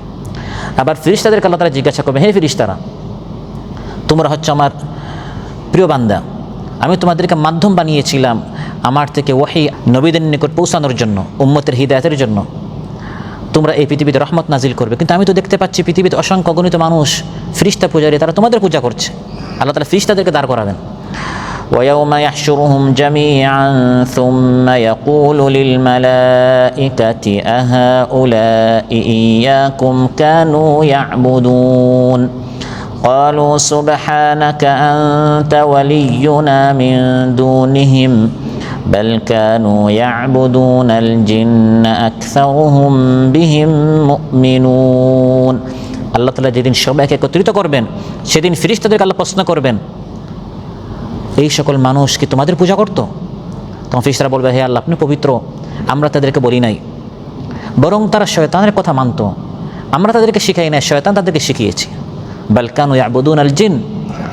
আবার ফেরেশতাদেরকে আল্লাহ তাআলা জিজ্ঞাসা করবে, হে ফেরেশতারা, তোমরা হচ্ছে আমার প্রিয় বান্দা, আমি তোমাদেরকে মাধ্যম বানিয়েছিলাম আমার থেকে ওহী নবীদের নিকট পৌঁছানোর জন্য, উম্মতের হিদায়াতের জন্য। তোমরা এই পৃথিবীতে রহমত নাজিল করবে, কিন্তু আমি তো দেখতে পাচ্ছি পৃথিবীতে অসংখ্য অগণিত মানুষ ফেরেশতা পূজারী, তারা তোমাদের পূজা করছে। আল্লাহ তাআলা ফেরেশতাদেরকে দাঁড় করাবেন। ويوم يحشرهم جميعا ثم يقول للملائكة أهؤلاء إياكم كانوا يعبدون قالوا سبحانك أنت ولينا من دونهم بل كانوا يعبدون الجن أكثرهم بهم مؤمنون। আল্লাহ তাআলা যেদিন সবাইকে একত্রিত করবেন, সেদিন ফেরেশতাদেরকে আল্লাহ প্রশ্ন করবেন, এই সকল মানুষ কি তোমাদের পূজা করতো? তখন ফেরেশতারা বলবে, হে আল্লাহ, আপনি পবিত্র, আমরা তাদেরকে বলি নাই, বরং তারা শয়তানের কথা মানত, আমরা তাদেরকে শিখাই নাই, শয়তান তাদেরকে শিখিয়েছে। বাল কানু ইয়াবুদুন আল জিন,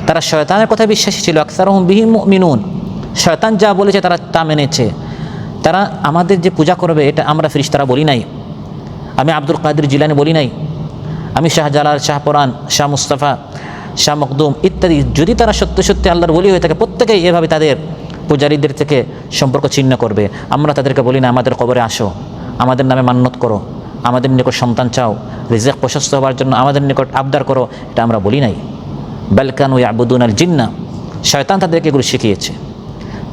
তারা শয়তানের কথা বিশ্বাসী ছিল। আকসারুহুম বিহিম মুমিনুন, শয়তান যা বলেছে তারা তা মেনেছে। তারা আমাদের যে পূজা করবে এটা আমরা ফেরেশতারা বলি নাই, আমি আব্দুল কাদের জিলানী বলি নাই, আমি শাহজালাল, শাহপরান, শাহ মুস্তাফা, শাহ মখদুম ইত্যাদি, যদি তারা সত্য সত্যি আল্লাহর ওলি হয়ে থাকে, প্রত্যেকেই এভাবে তাদের পূজারীদের থেকে সম্পর্ক ছিন্ন করবে। আমরা তাদেরকে বলি না আমাদের কবরে আসো, আমাদের নামে মান্নত করো, আমাদের নিকট সন্তান চাও, রিজিক প্রশস্ত হওয়ার জন্য আমাদের নিকট আবদার করো, এটা আমরা বলি নাই। বাল কানু ইয়াবুদুন আল জিন্না, শয়তান তাদেরকে এগুলো শিখিয়েছে।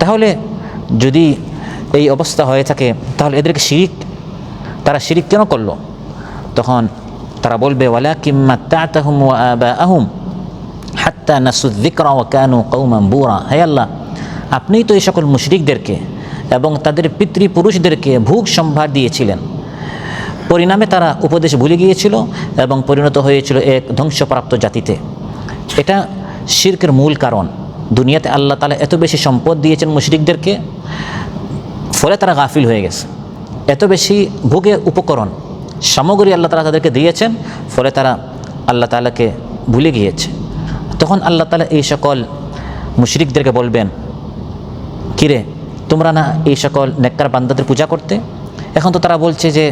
তাহলে যদি এই অবস্থা হয়ে থাকে, তাহলে এদেরকে শিরিক, তারা শিরিক কেন করলো? তখন তারা বলবে, ওয়ালাকিন মাত্তা'তাহুম ওয়া আবাআহুম হাত্তা নাসুয যিকরা ওয়া কানু কওমান বুরা। হে আল্লাহ, আপনিই তো এই সকল মুশরিকদেরকে এবং তাদের পিতৃপুরুষদেরকে ভোগ সম্ভার দিয়েছিলেন, পরিণামে তারা উপদেশ ভুলে গিয়েছিল এবং পরিণত হয়েছিল এক ধ্বংসপ্রাপ্ত জাতিতে। এটা শিরকের মূল কারণ। দুনিয়াতে আল্লাহ তাআলা এত বেশি সম্পদ দিয়েছেন মুশরিকদেরকে, ফলে তারা গাফিল হয়ে গেছে। এত বেশি ভোগের উপকরণ সামগ্রী আল্লাহ তাআলা তাদেরকে দিয়েছেন, ফলে তারা আল্লাহ তাআলাকে ভুলে গিয়েছে। তখন আল্লাহ তাআলা এই সকল মুশরিকদেরকে বলবেন, কিরে, তোমরা না এই সকল নেককার বান্দাদের পূজা করতে? এখন তো তারা বলছে যে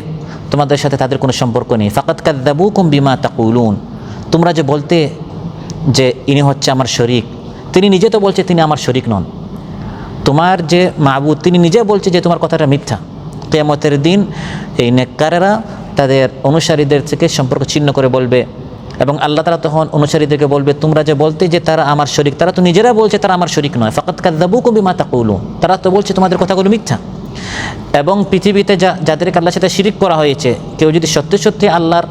তোমাদের সাথে তাদের কোনো সম্পর্ক নেই। ফাকাদ কাযযাবুকুম বিমা তাকুলুন, তোমরা যে বলতে যে ইনি হচ্ছে আমার শরীক, তিনি নিজে তো বলছে তিনি আমার শরীক নন। তোমার যে মাবুদ, তিনি নিজে বলছে যে তোমার কথাটা মিথ্যা। কিয়ামতের দিন এই নেককারেরা তাদের অনুসারীদের থেকে সম্পর্ক ছিন্ন করে বলবে, এবং আল্লাহ তাআলা তখন অনুসারীদেরকে বলবে, তোমরা যে বলতে যে তারা আমার শরীক, তারা তো নিজেরা বলছে তারা আমার শরীক নয়। ফাকাদ কাযযাবুকুম বিমা তাকুলুন, তারা তো বলছে তোমাদের কথাগুলো মিথ্যা। এবং পৃথিবীতে যাদেরকে আল্লাহর সাথে শিরিক করা হয়েছে, কেউ যদি সত্যি সত্যি আল্লাহর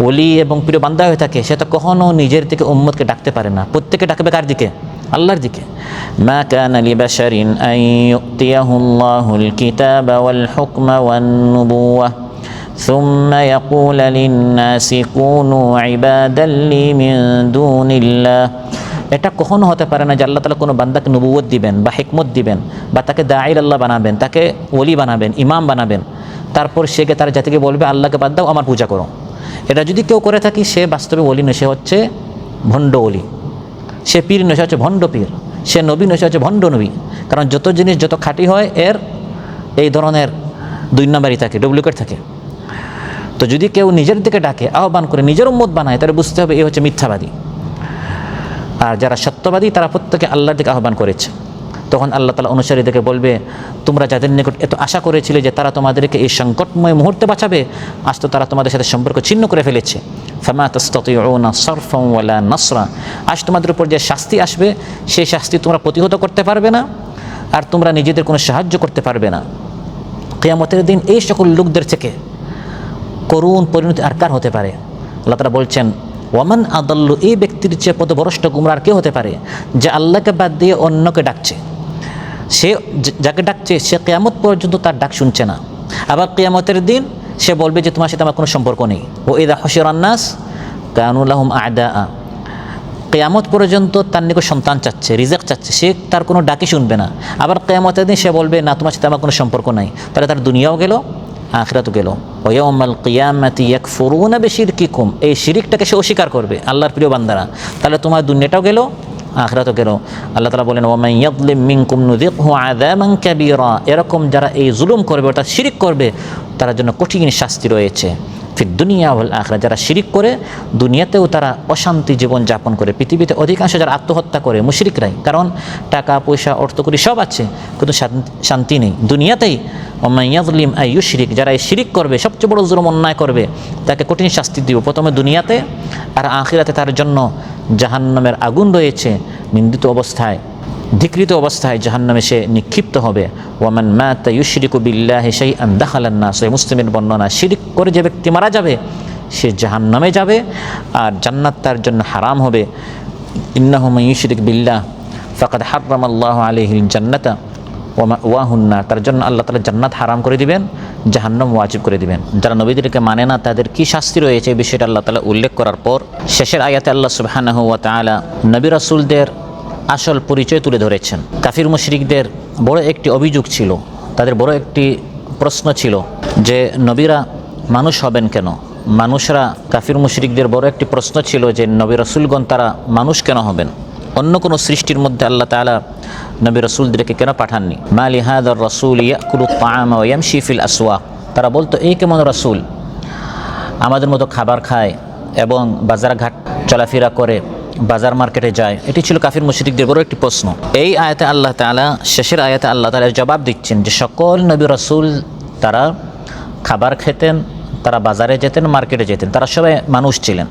ওলি এবং প্রিয় বান্দা হয়ে থাকে, সে তো কখনো নিজের থেকে উম্মতকে ডাকতে পারে না। প্রত্যেকে ডাকবে কার দিকে? আল্লাহর দিকে। মা কানা লিবাশারিন আন ইউতিয়াহুল্লাহুল কিতাবা ওয়াল হুকমা ওয়ান নুবুওয়া সুম্মা ইয়াকুলু লিন-নাসি কুনু ইবাদান লি মিন দুনিল্লাহ। এটা কখনো হতে পারে না যে আল্লাহ তাআলা কোনো বান্দাকে নবুয়ত দিবেন বা হিকমত দিবেন বা তাকে দাঈল আল্লাহ বানাবেন, তাকে ওলি বানাবেন, ইমাম বানাবেন, তারপর সে তার জাতিকে বলবে আল্লাহকে বাদ দাও, আমার পূজা করো। এটা যদি কেউ করে থাকি, সে বাস্তবে ওলি নয়, সে হচ্ছে ভণ্ড ওলি। সে পীর নয়, সে হচ্ছে ভণ্ড পীর। সে নবী নয়, সে হচ্ছে ভণ্ড নবী। কারণ যত জিনিস যত খাঁটি হয়, এর এই ধরনের 2 নম্বরই থাকে, ডুপ্লিকেট থাকে। তো যদি কেউ নিজের দিকে ডাকে, আহ্বান করে, নিজের উম্মত বানায়, তাহলে বুঝতে হবে এ হচ্ছে মিথ্যাবাদী। আর যারা সত্যবাদী, তারা প্রত্যেকে আল্লাহর দিকে আহ্বান করেছে। তখন আল্লাহ তাআলা অনুসারীদেরকে বলবে, তোমরা যাদের নিকট এত আশা করেছিলে যে তারা তোমাদেরকে এই সংকটময় মুহূর্তে বাঁচাবে, আজ তো তারা তোমাদের সাথে সম্পর্ক ছিন্ন করে ফেলেছে। ফামা তাস্তাতিউনা সারফান ওয়ালা নাসরা, আজ তোমাদের উপর যে শাস্তি আসবে, সেই শাস্তি তোমরা প্রতিহত করতে পারবে না, আর তোমরা নিজেদের কোনো সাহায্য করতে পারবে না। কিয়ামতের দিন এই সকল লোকদের থেকে করুণ পরিণতি আর কার হতে পারে? আল্লাহ তাআলা বলছেন, ওয়ামান আদাল্লু, এই ব্যক্তির চেয়ে পথভ্রষ্ট গুমরাহ আর কে হতে পারে, যে আল্লাহকে বাদ দিয়ে অন্যকে ডাকছে। সে যাকে ডাকছে সে কিয়ামত পর্যন্ত তার ডাক শুনছে না। আবার কিয়ামতের দিন সে বলবে যে তোমার সাথে আমার কোনো সম্পর্ক নেই। ও ইযা হুশিরান নাস কানু লাহুম আ'দা। কিয়ামত পর্যন্ত তার নিকট সন্তান চাচ্ছে, রিজিক চাচ্ছে, সে তার কোনো ডাকই শুনবে না। আবার কিয়ামতের দিন সে বলবে না, তোমার সাথে আমার কোনো সম্পর্ক নাই। তাহলে তার দুনিয়াও গেল, আখিরাতও গেল। ওয়া ইয়াউমাল কিয়ামাতি ইয়াকফুরুনা বিশিরকিকুম, এই শিরিকটাকে সে অস্বীকার করবে আল্লাহর প্রিয় বান্দারা। তাহলে তোমার দুনিয়াটাও গেল, আখিরাতও গেল। আল্লাহ তাআলা বলেন, ওয়া মান ইয়াযলিম মিনকুম নুযিকহু আযাবান কাবীরা, এরকম যারা এই জুলুম করবে অর্থাৎ শিরিক করবে তার জন্য কঠিন শাস্তি রয়েছে। ফিদ দুনিয়া ওয়াল আখিরা, যারা শিরিক করে দুনিয়াতেও তারা অশান্তি জীবন যাপন করে। পৃথিবীতে অধিকাংশ যারা আত্মহত্যা করে মুশরিকরাই, কারণ টাকা পয়সা অর্থকরী সব আছে কিন্তু শান্তি নেই দুনিয়াতেই। ওয়া মান ইয়াযলিম আই ইউশরিক, যারা এই শিরিক করবে সবচেয়ে বড় জুলুম অন্যায় করবে তাকে কঠিন শাস্তি দিব, প্রথমে দুনিয়াতে আর আখিরাতে তার জন্য জাহান্নামের আগুন রয়েছে। নিন্দিত অবস্থায়, ধিকৃত অবস্থায় জাহান্নামে সে নিক্ষিপ্ত হবে। ওয়ামান মাতা ইউশরিকু বিল্লাহি শাইআন দাখালান নার, সহিহ মুসলিমের বর্ণনা, শিরিক করে যে ব্যক্তি মারা যাবে সে জাহান্নামে যাবে আর জান্নাত তার জন্য হারাম হবে। ইন্নাহু মান ইউশরিক বিল্লাহ ফাকাদ হাররামাল্লাহু আলাইহিল জান্নাতা ওয়া মাওয়াহুন নার, তার জন্য আল্লাহ তাআলা জান্নাত হারাম করে দিবেন, জাহান্নাম ওয়াজিব করে দিবেন। যারা নবীদেরকে মানে না তাদের কি শাস্তি রয়েছে এই বিষয়টা আল্লাহ তাআলা উল্লেখ করার পর শেষের আয়াতে আল্লাহ সুবহানাহু ওয়া তাআলা নবী রাসূলদের আসল পরিচয় তুলে ধরেছেন। কাফির মুশরিকদের বড় একটি অভিযোগ ছিল, তাদের বড় একটি প্রশ্ন ছিল যে নবীরা মানুষ হবেন কেন? মানুষরা, কাফির মুশরিকদের বড় একটি প্রশ্ন ছিল যে নবী রাসূলগণ তারা মানুষ কেন হবেন? অন্য কোনো সৃষ্টির মধ্যে আল্লাহ তাআলা নবী রাসূলদেরকে কেন পাঠাননি? মা লিহাদার রাসূল ইয়াকুলুত তাআমা ওয়া ইয়ামশি ফিল আসওয়াক, তারা বলতো এই কেমন রাসূল আমাদের মতো খাবার খায় এবং বাজার ঘাট চলাফেরা করে, বাজার মার্কেটে যায়। এটি ছিল কাফির মুশরিকদের বড় একটি প্রশ্ন। এই আয়াতে আল্লাহ তাআলা, শেষের আয়াতে আল্লাহ তাআলা জবাব দিচ্ছেন যে সকল নবী রাসূল তারা খাবার খেতেন, তারা বাজারে যেতেন, মার্কেটে যেতেন, তারা সবাই মানুষ ছিলেন।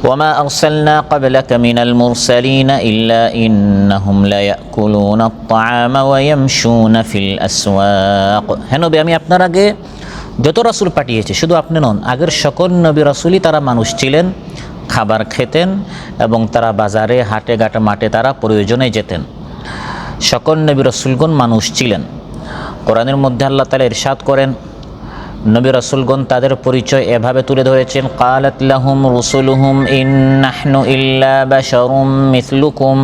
ওয়ামা আরসালনা ক্বাবলাকা মিনাল মুরসালিনা ইল্লা ইন্নাহুম লায়াকুলুনা আত-তাআমা ওয়া ইয়ামশুনা ফিল আসওয়াক, হে নবী আমি আপনার আগে যত রাসূল পাঠিয়েছি, শুধু আপনি নন, আগের সকল নবী রাসূলই তারা মানুষ ছিলেন, খাবার খেতেন এবং তারা বাজারে হাটে ঘাটে মাঠে তারা প্রয়োজনে যেতেন। সকল নবী রাসূলগণ মানুষ ছিলেন। কোরআনের মধ্যে আল্লাহ তাআলা ইরশাদ করেন, নবী রাসূলগণ তাদের পরিচয় এভাবে তুলে ধরেছেন, ক্বালাত লাহুম রুসুলুহুম ইন নাহনু ইল্লা বাশারুম মিথলুকুম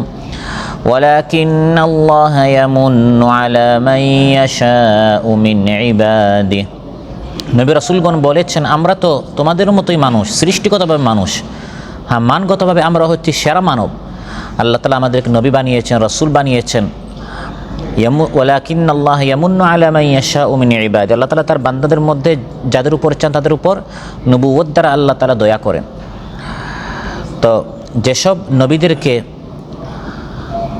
ওয়ালাকিন্নাল্লাহা ইয়ামুন্নু আলা মান ইয়াশাউ মিন ইবাদিহি, নবী রাসূলগণ বলেছেন আমরা তো তোমাদের মতোই মানুষ, সৃষ্টিগতভাবে মানুষ, হ্যাঁ মানগতভাবে আমরা হচ্ছি সেরা মানব। আল্লাহ তাআলা আমাদেরকে নবী বানিয়েছেন, রাসূল বানিয়েছেন। ওয়ালাকিন্নাল্লাহা ইয়ামুন্নু আলা মান ইয়াশাউ মিন ইবাদিহি, আল্লাহ তাআলা তার বান্দাদের মধ্যে যাদের উপর চান তাদের উপর নবুয়ত দ্বারা আল্লাহ তাআলা দয়া করেন। তো যেসব নবীদেরকে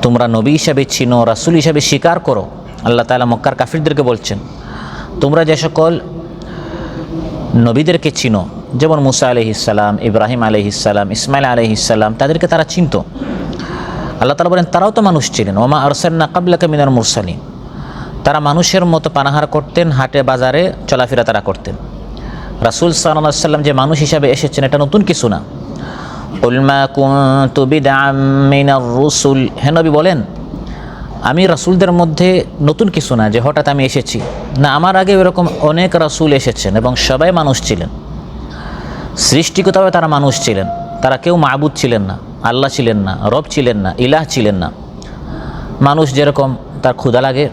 তোমরা নবী হিসাবে চিনো, রাসূল হিসাবে স্বীকার করো, আল্লাহ তাআলা মক্কার কাফিরদেরকে বলছেন তোমরা যে সকল নবীদেরকে চিনো, যেমন মুসা আলাইহিস সালাম, ইব্রাহিম আলাইহিস সালাম, ইসমাইল আলাইহিস সালাম, তাদেরকে তারা চিনত। আল্লাহ তাআলা বলেন তারাও তো মানুষ ছিলেন। ওমা আরসালনা ক্বাবলাকা মিনাল মুরসালিন, তারা মানুষের মতো পানাহার করতেন, হাটে বাজারে চলাফেরা তারা করতেন। রাসূল সাল্লাল্লাহু আলাইহি ওয়াসাল্লাম যে মানুষ হিসাবে এসেছেন এটা নতুন কিছু না। কুল মা কুনতু বিদআম মিনার রুসুল, হে নবী বলেন আমি রাসূলদের মধ্যে নতুন কিছু না যে হঠাৎ আমি এসেছি, না আমার আগে এরকম অনেক রাসূল এসেছেন এবং সবাই মানুষ ছিলেন, সৃষ্টিগতভাবে তারা মানুষ ছিলেন। তারা কেউ মাবুদ ছিলেন না, আল্লাহ ছিলেন না, রব ছিলেন না, ইলাহ ছিলেন না। মানুষ যেরকম তার ক্ষুধা লাগে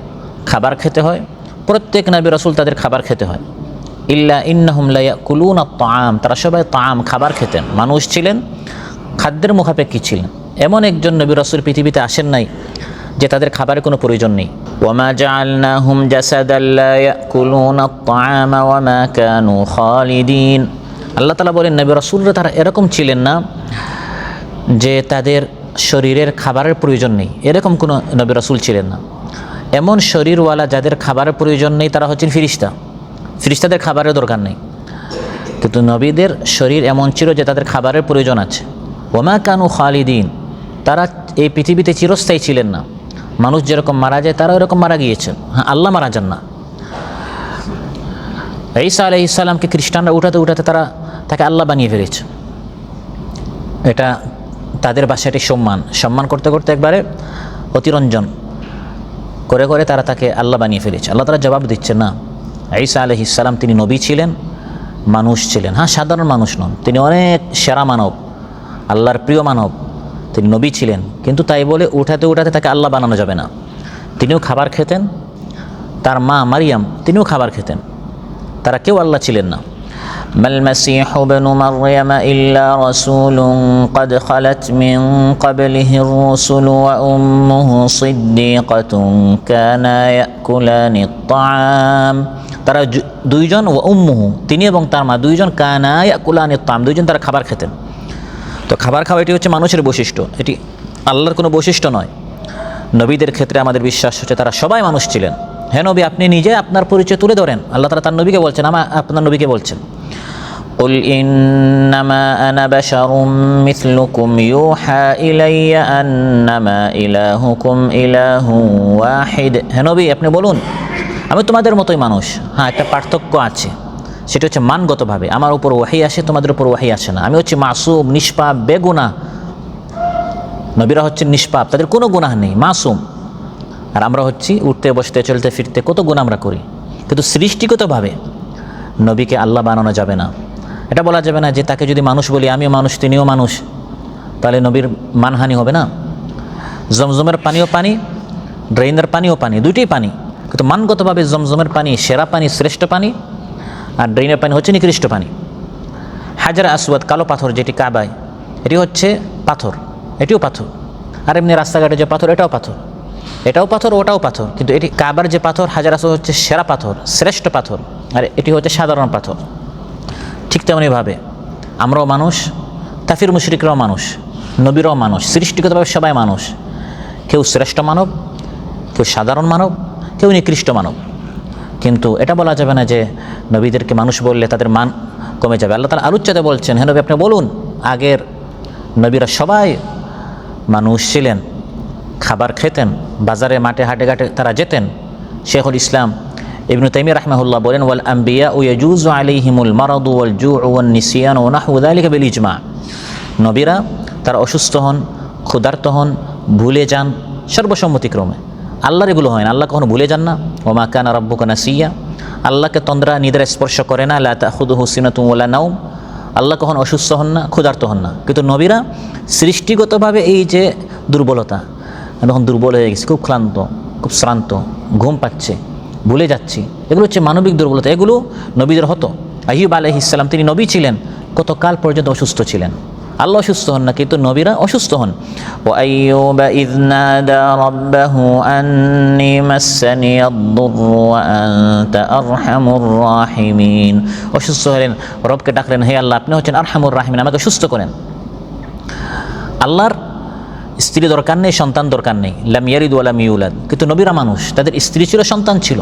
খাবার খেতে হয়, প্রত্যেক নবী রাসূল তাদের খাবার খেতে হয়। ইল্লা ইন্নাহুম লায়াকুলুনা আত-তাআম, তারা সবাই তাআম খাবার খেতেন, মানুষ ছিলেন, খাদ্যের মুখাপেক্ষী ছিলেন। এমন একজন নবী রাসূল পৃথিবীতে আসেন নাই যে তাদের খাবারের কোনো প্রয়োজন নেই। ওয়ামা জাআলনাহুম জাসাদান লা ইয়াকুলুনা আত-তাআমা ওয়া মা কানু খালিদিন, আল্লাহ তাআলা বলেন নবী রাসূলরা তারা এরকম ছিলেন না যে তাদের শরীরের খাবারের প্রয়োজন নেই, এরকম কোনো নবী রাসূল ছিলেন না। এমন শরীরওয়ালা যাদের খাবারের প্রয়োজন নেই তারা হচ্ছেন ফেরেশতা, ফেরেশতাদের খাবারের দরকার নেই। কিন্তু নবীদের শরীর এমন ছিল যে তাদের খাবারের প্রয়োজন আছে। ওমা কানু খালিদিন, তারা এই পৃথিবীতে চিরস্থায়ী ছিলেন না। মানুষ যেরকম মারা যায় তারা এরকম মারা গিয়েছেন, হ্যাঁ আল্লাহ মারা যান না। ঈসা আলাইহিস সালামকে খ্রিস্টানরা উঠাতে উঠাতে তাকে আল্লাহ বানিয়ে ফেলেছে। এটা তাদের ভাষায় এটি সম্মান করতে করতে একবারে অতিরঞ্জন করে করে তারা তাকে আল্লাহ বানিয়ে ফেলেছে। আল্লাহ তাআলা জবাব দিচ্ছে, না, ঈসা আলাইহিস সালাম তিনি নবী ছিলেন, মানুষ ছিলেন। হ্যাঁ, সাধারণ মানুষ নন, তিনি অনেক সেরা মানব, আল্লাহর প্রিয় মানব, তিনি নবী ছিলেন। কিন্তু তাই বলে উঠাতে উঠাতে তাকে আল্লাহ বানানো যাবে না। তিনিও খাবার খেতেন, তার মা মারিয়াম তিনিও খাবার খেতেন, তারা কেউ আল্লাহ ছিলেন না। মাল মাসীহু ইবনু মারইয়াম ইল্লা রাসূলুন ক্বাদ খালাত মিন ক্বাবলিহির রাসূল ওয়া উম্মুহু সিদ্দীকাতুন কানা ইয়াকুলানিত তাআম। তারা দুইজন, ওয়া উম্মুহু তিনি এবং তার মা দুইজন, কানা ইয়াকুলানিত তাআম দুইজন তারা খাবার খেতেন। তো খাবার খাওয়া এটি হচ্ছে মানুষের বৈশিষ্ট্য, এটি আল্লাহর কোনো বৈশিষ্ট্য নয়। নবীদের ক্ষেত্রে আমাদের বিশ্বাস হচ্ছে তারা সবাই মানুষ ছিলেন। হ্যাঁ নবী, আপনি নিজে আপনার পরিচয় তুলে ধরেন। আল্লাহ তাআলা তার নবীকে বলছেন, আপনার নবীকে বলছেন, কুল ইন্নামা আনা বাশারুম মিসলুকুম ইউহা ইলাইয়া আন্নামা ইলাহুকুম ইলাহুন ওয়াহিদ। হ্যাঁ নবী, আপনি বলুন, আমি তোমাদের মতোই মানুষ। হ্যাঁ, একটা পার্থক্য আছে, সেটা হচ্ছে মানগতভাবে আমার উপর ওয়াহি আসে, তোমাদের উপর ওয়াহি আসে না। আমি হচ্ছি মাসুম, নিষ্পাপ, বেগুনাহ। নবীরা হচ্ছেন নিষ্পাপ, তাদের কোনো গুনাহ নেই, মাসুম। আর আমরা হচ্ছি উঠতে বসতে চলতে ফিরতে কত গুনাহ আমরা করি। কিন্তু সৃষ্টিগতভাবে নবীকে আল্লাহ বানানো যাবে না। এটা বলা যাবে না যে তাকে যদি মানুষ বলি, আমিও মানুষ তিনিও মানুষ, তাহলে নবীর মানহানি হবে না। জমজমের পানিও পানি, ড্রেনের পানিও পানি, দুইটাই পানি। কিন্তু মানগতভাবে জমজমের পানি সেরা পানি, শ্রেষ্ঠ পানি, আর ড্রেনের পানি হচ্ছে নিকৃষ্ট পানি। হাজার আসওয়াদ, কালো পাথর যেটি কাবায়, এটি হচ্ছে পাথর, এটিও পাথর। আর এমনি রাস্তাঘাটে যে পাথর, এটাও পাথর, এটাও পাথর, ওটাও পাথর। কিন্তু এটি কাবার যে পাথর হাজার আসওয়াদ হচ্ছে সেরা পাথর, শ্রেষ্ঠ পাথর, আর এটি হচ্ছে সাধারণ পাথর। ঠিক তেমনিভাবে আমরাও মানুষ, কাফির মুশরিকরাও মানুষ, নবীরাও মানুষ, সৃষ্টিগতভাবে সবাই মানুষ। কেউ শ্রেষ্ঠ মানব, কেউ সাধারণ মানব, কেউ নিকৃষ্ট মানব। কিন্তু এটা বলা যাবে না যে নবীদেরকে মানুষ বললে তাদের মান কমে যাবে। আল্লাহ তাআলা আরুচ্চাতে বলছেন, হ্যাঁ নবী, আপনি বলুন, আগের নবীরা সবাই মানুষ ছিলেন, খাবার খেতেন, বাজারে মাঠে হাটে ঘাটে তারা যেতেন। শেখুল ইসলাম ইবনু তাইমিয়া রাহিমাহুল্লাহ বলেন, ওয়াল আম্বিয়া ইয়াজুজু আলাইহিমুল মারাদু ওয়াল জুউ ওয়ান নিসিয়ান ওয়া নাহু যালিকা বিল ইজমা। নবীরা তারা অসুস্থ হন, ক্ষুধার্ত হন, ভুলে যান, সর্বসম্মতিক্রমে। আল্লাহর এগুলো হয় না, আল্লাহ কখনো ভুলে যান না। ওয়া মা কানা রাব্বুকা নাসিয়া, আল্লাহকে তন্দ্রা নিদ্রা স্পর্শ করে না। লা তাখুযুহু সিনাতুন ওয়ালা নাওম, আল্লাহ কখনো অসুস্থ হন না, ক্ষুধার্ত হন না। কিন্তু নবীরা সৃষ্টিগতভাবে এই যে দুর্বলতা, আমি এখন দুর্বল হয়ে গেছি, খুব ক্লান্ত, খুব শ্রান্ত, ঘুম পাচ্ছে, ভুলে যাচ্ছি, এগুলো হচ্ছে মানবিক দুর্বলতা। এগুলো নবীদের হতো। আইয়ুব আলাইহিস সালাম তিনি নবী ছিলেন, কতকাল পর্যন্ত অসুস্থ ছিলেন। আল্লাহ অসুস্থ হন না, কিন্তু নবীরা অসুস্থ হন। ওয়া আইয়ুবা ইয নাদা রাব্বাহু আন্নী মাসসানি আদ-দুররু ওয়া আনতা আরহামুর রাহিমিন। অসুস্থ হলেন, রবকে ডাকলেন, হে আল্লাহ, আপনি হচ্ছেন আরহামুর রাহিমিন, আমাকে সুস্থ করেন। আল্লাহর স্ত্রী দরকার নেই, সন্তান দরকার নেই, লাম ইয়ালিদ ওয়া লাম ইউলাদ। কিন্তু নবীরা মানুষ, তাদের স্ত্রী ছিল, সন্তান ছিল।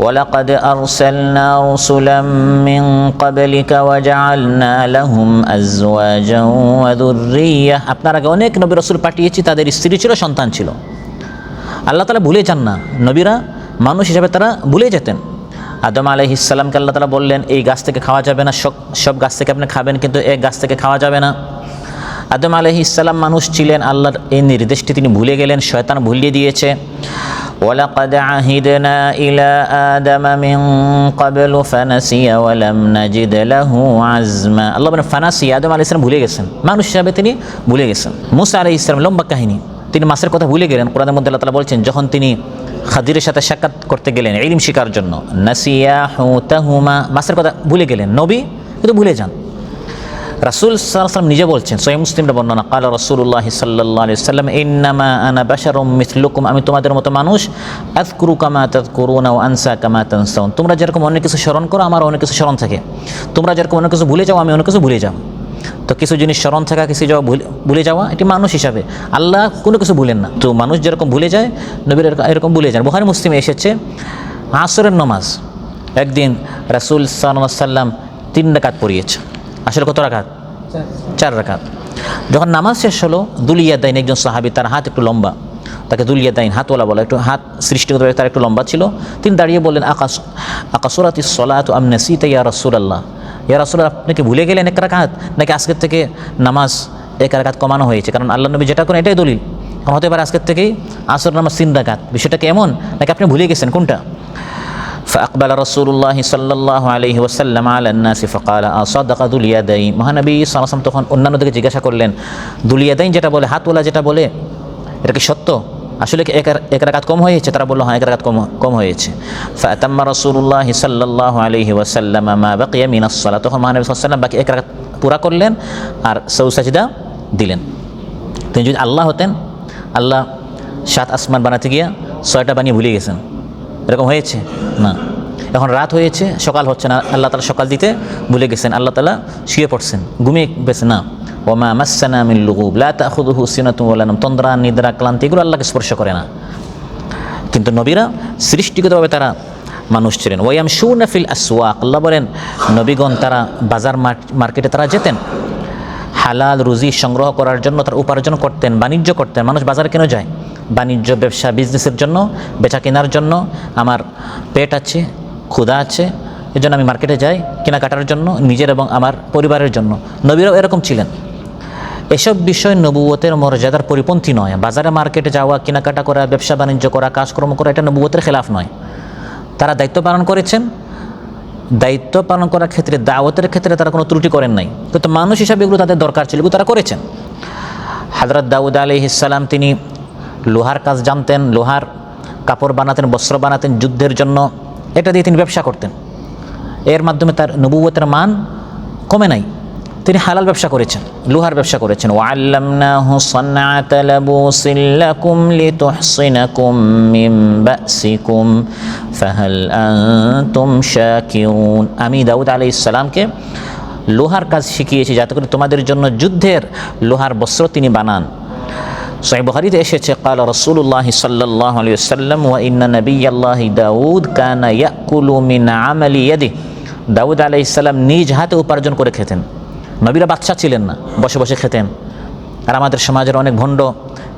ওয়ালাকাদ আরসালনা রাসূলাম মিন ক্বাবলিকা ওয়া জাআলনা লাহুম আজওয়াজান ওয়া যুররিয়্যাহ। আপনার আগে অনেক নবী রাসূল পাঠিয়েছি, তাদের স্ত্রী ছিল, সন্তান ছিল। আল্লাহ তাআলা ভুলে যান না, নবীরা মানুষ হিসেবে তারা ভুলে যেতেন। আদম আলাইহিস সালামকে আল্লাহ তাআলা বললেন, এই গাছ থেকে খাওয়া যাবে না, সব গাছ থেকে আপনি খাবেন, কিন্তু এক গাছ থেকে খাওয়া যাবে না। আদম আলাইহিস সালাম মানুষ ছিলেন, আল্লাহর এই নির্দেশটি তিনি ভুলে গেলেন, শয়তান ভুলিয়ে দিয়েছে। ওয়ালাকাদ আহিদনা ইলা আদামা মিন ক্বাবলু ফানাসিয়া ওয়া লাম নাজিদ লাহু আজমা। আল্লাহ বলেন ফানাসিয়া, আদম আলাইহিস সালাম ভুলে গেছেন, মানুষ হিসাবে তিনি ভুলে গেছেন। মুসা আলাইহিস সালাম, লম্বা কাহিনী, তিনি মাছের কথা ভুলে গেলেন। কোরআনের মধ্যে আল্লাহ তাআলা বলছেন, যখন তিনি খাদিরের সাথে সাক্ষাৎ করতে গেলেন ইলম শিখার জন্য, নাসিয়া হুতাহুমা, মাছের কথা ভুলে গেলেন। নবী কিন্তু ভুলে যান। রাসূল সাল্লাল্লাহু আলাইহি ওয়াসাল্লাম নিজে বলছেন, সহিহ মুসলিমের বর্ণনা, ক্বালা রাসূলুল্লাহ সাল্লাল্লাহু আলাইহি ওয়াসাল্লাম, ইন্নামা আনা বাশারুম মিসলুকুম, আমি তোমাদের মতো মানুষ। আযকুরু কামা তাযকুরুনা ওয়া আনসা কামা তানসাউন। তোমরা যেরকম অনেক কিছু স্মরণ করো, আমার অনেক কিছু স্মরণ থাকে। তোমরা যেরকম অনেক কিছু ভুলে যাও, আমি অনেক কিছু ভুলে যাও। তো কিছু জিনিস স্মরণ থাকা, কিছু যাওয়া ভুলে যাওয়া, এটি মানুষ হিসাবে। আল্লাহ কোনো কিছু ভুলেন না। তো মানুষ যেরকম ভুলে যায়, নবীর এরকম ভুলে যান। বুখারী মুসলিমে এসেছে, আসরের নামাজ একদিন রাসূল সাল্লাল্লাহু আলাইহি ওয়াসাল্লাম 3 রাকাত পড়িয়েছে। আসলে কত রাকাত? 4 রাকাত। যখন নামাজ শেষ হলো, দুলিয়া দাইন একজন সাহাবী, তার হাত একটু লম্বা, তাকে দুলিয়াদাইন, হাতওয়ালা বলা, একটু হাত সৃষ্টিগতভাবে তার একটু লম্বা ছিল। তিনি দাঁড়িয়ে বললেন, আকাসুরাতিস সলাতু আম নাসিতা ইয়া রাসূলুল্লাহ, ইয়া রাসূলুল্লাহ, আপনি কি ভুলে গেলেন এক রাকাত, নাকি আজকের থেকে নামাজ এক রাকাত কমানো হয়েছে? কারণ আল্লাহ নবী যেটা করেন এটাই দলিল। এখন হতে পারে আজকের থেকেই আসর নামাজ 3 রাকাত, বিষয়টা কেমন, নাকি আপনি ভুলে গেছেন কোনটা? فأقبل رسول الله صلى الله عليه وسلم على الناس فقال أصدق ذو اليدين। মহানবী সাল্লাল্লাহু আলাইহি ওয়াসাল্লাম তখন অন্যান্যদেরকে জিজ্ঞাসা করলেন, দুল ইয়াদাইন যেটা বলে, হাতওয়ালা যেটা বলে, এটা কি সত্য? আসলে কি এক রাকাত কম হয়েছে? তারা বলল, হ্যাঁ, এক রাকাত কম হয়েছে। ফাতাম্মা রাসূলুল্লাহ সাল্লাল্লাহু আলাইহি ওয়াসাল্লাম মা বাকিয়া মিনাস সালাত। তখন মহানবী সাল্লাল্লাহু আলাইহি ওয়াসাল্লাম বাকি এক রাকাত পুরা করলেন আর সৌ সাজদা দিলেন। তিনি যদি আল্লাহ হতেন, আল্লাহ 7 আসমান বানাতে গিয়া 6টা বানিয়ে ভুলে গেছেন, এরকম হয়েছে না। এখন রাত হয়েছে, সকাল হচ্ছে না, আল্লাহ তাআলা সকাল দিতে ভুলে গেছেন, আল্লাহ তাআলা শুয়ে পড়ছেন, ঘুমিয়ে গেছেন না। ওমা মাসসানা মিন লুগুব লা তাখুযুহু সিনাতুন ওয়ালা নাওম, তন্দ্রা, নিদ্রা, ক্লান্তি এগুলো আল্লাহকে স্পর্শ করে না। কিন্তু নবীরা সৃষ্টিগতভাবে তারা মানুষ ছিলেন। ওয়ায়ামশুনা ফিল আসওয়াক, আল্লাহ বলেন নবীগণ তারা বাজার মার্কেটে তারা যেতেন, হালাল রুজি সংগ্রহ করার জন্য তারা উপার্জন করতেন, বাণিজ্য করতেন। মানুষ বাজারে কেন যায়? বাণিজ্য, ব্যবসা, বিজনেসের জন্য, বেচা কেনার জন্য। আমার পেট আছে, ক্ষুধা আছে, এই জন্য আমি মার্কেটে যাই কেনাকাটার জন্য, নিজের এবং আমার পরিবারের জন্য। নবীরাও এরকম ছিলেন। এসব বিষয় নবুয়তের মর্যাদার পরিপন্থী নয়। বাজারে মার্কেটে যাওয়া, কেনাকাটা করা, ব্যবসা বাণিজ্য করা, কাজকর্ম করা, এটা নবুয়তের খেলাফ নয়। তারা দায়িত্ব পালন করেছেন, দায়িত্ব পালন করার ক্ষেত্রে, দাওয়াতের ক্ষেত্রে তারা কোনো ত্রুটি করেন নাই। কিন্তু মানুষ হিসাবে এগুলো তাদের দরকার ছিল, এগুলো তারা করেছেন। হযরত দাউদ আলাইহিস সালাম তিনি লোহার কাজ জানতেন, লোহার কাপড় বানাতেন, বস্ত্র বানাতেন যুদ্ধের জন্য, এটা দিয়ে তিনি ব্যবসা করতেন। এর মাধ্যমে তার নবুয়তের মান কমে নাই। তিনি হালাল ব্যবসা করেছেন, লোহার ব্যবসা করেছেন। ওয়াল্লামনাহু সানআতা লাবুসিন লাকুম লিতুহসিনাকুম মিন বাসিকুম ফাহাল আনতুম শাকিরুন। আমি দাউদ আলাইহিস সালামকে লোহার কাজ শিখিয়েছি যাতে করে তোমাদের জন্য যুদ্ধের লোহার বস্ত্র তিনি বানান। সহিহ বুখারীতে এসেছে, ক্বালা রাসূলুল্লাহ সাল্লাল্লাহু আলাইহি ওয়াসাল্লাম ওয়া ইন্না নাবিয়াল্লাহি দাউদ কানা ইয়াকুলু মিন আমালি ইয়াদিহি। দাউদ আলাইহিস সালাম নিজ হাতে উপার্জন করে খেতেন। নবীরা বাদশা ছিলেন না, বসে বসে খেতেন। আর আমাদের সমাজের অনেক ভণ্ড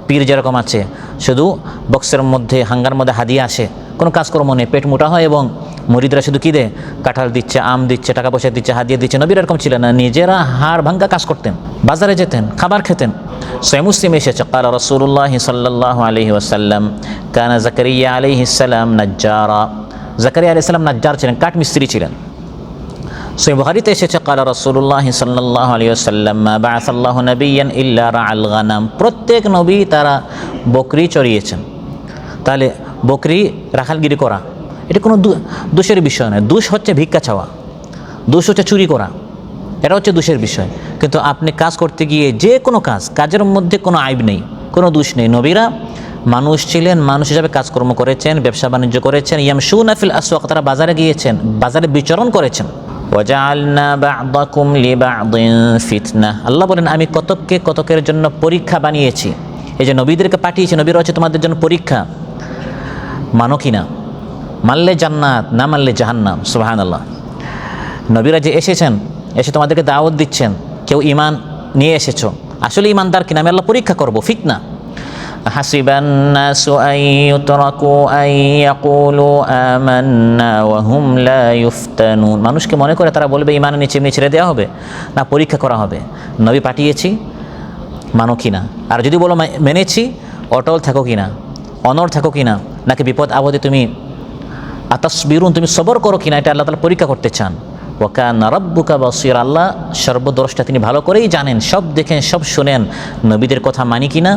পীর যেরকম আছে, শুধু বক্সের মধ্যে, হাঙ্গার মধ্যে হাদিয়া আসে, কোনো কাজকর্ম নেই, পেট মোটা হয় এবং মুরিদরা শুধু কী দেয়, কাঁঠাল দিচ্ছে, আম দিচ্ছে, টাকা পয়সা দিচ্ছে, হাদিয়া দিচ্ছে। নবীরা এরকম ছিলেন না, নিজেরা হাড় ভাঙ্গা কাজ করতেন, বাজারে যেতেন, খাবার খেতেন। সহিহ মুসলিম এসেছে, ক্বালা রাসূলুল্লাহ সাল্লাল্লাহু আলাইহি ওয়াসাল্লাম কানা যাকারিয়া আলাইহিস সালাম নাজ্জারা। যাকারিয়া আলাইহিস সালাম নাজ্জার ছিলেন, কাঠ মিস্ত্রি ছিলেন। সহিহ বুখারীতে এসেছে, ক্বালা রাসূলুল্লাহ সাল্লাল্লাহু আলাইহি ওয়াসাল্লাম মা বা'আসাল্লাহু নাবিয়্যান ইল্লা রা'আল গানাম। প্রত্যেক নবী তারা বকরি চড়িয়েছেন। তাহলে বকরি রাখালগিরি করা এটা কোনো দোষের বিষয় নয়। দোষ হচ্ছে ভিক্ষা চাওয়া, দোষ হচ্ছে চুরি করা, এটা হচ্ছে দোষের বিষয়। কিন্তু আপনি কাজ করতে গিয়ে যে কোনো কাজের মধ্যে কোনো আইব নেই, কোনো দোষ নেই। নবীরা মানুষ ছিলেন, মানুষ হিসাবে কাজকর্ম করেছেন, ব্যবসা বাণিজ্য করেছেন। ইয়ামশুনা ফিল আসওয়াক, তারা বাজারে গিয়েছেন, বাজারে বিচরণ করেছেন। ওয়াজআলনা বা'দাকুম লিবা'দিন ফিতনাহ, আল্লাহ বলেন আমি কতককে কতকের জন্য পরীক্ষা বানিয়েছি। এই যে নবীদেরকে পাঠিয়েছি, নবীরা হচ্ছে তোমাদের জন্য পরীক্ষা। মানো কিনা, মানলে জান্নাত, না মানলে জাহান্নাম। সুবহানাল্লাহ। নবীরা যে এসেছেন, এসে তোমাদেরকে দাওয়াত দিচ্ছেন, কেউ ঈমান নিয়ে এসেছো, আসলে ঈমানদার কিনা আমি আল্লাহ পরীক্ষা করব, ফিতনা। হাসিবান নাসু আন ইউতরাকু আন ইয়াকুলু আমান্না ওয়া হুম লা ইফতানুন। মানুষকে মনে করে তারা বলবে ঈমান নিচে এমনি ছেড়ে দেওয়া হবে, না পরীক্ষা করা হবে। নবী পাঠিয়েছি, মানো কিনা। আর যদি বলো মেনেছি, অটল থাকো কিনা, অনড় থাকো কিনা, নাকি বিপদ আপদে তুমি আতাসবিরুন, তুমি সবর করো কিনা, এটা আল্লাহ তাআলা পরীক্ষা করতে চান। ওয়া কানা রাব্বুকা বাসীর, আল্লাহ সর্বদ্রষ্টা, তিনি ভালো করেই জানেন, সব দেখেন, সব শুনেন। নবীদের কথা মানি কিনা,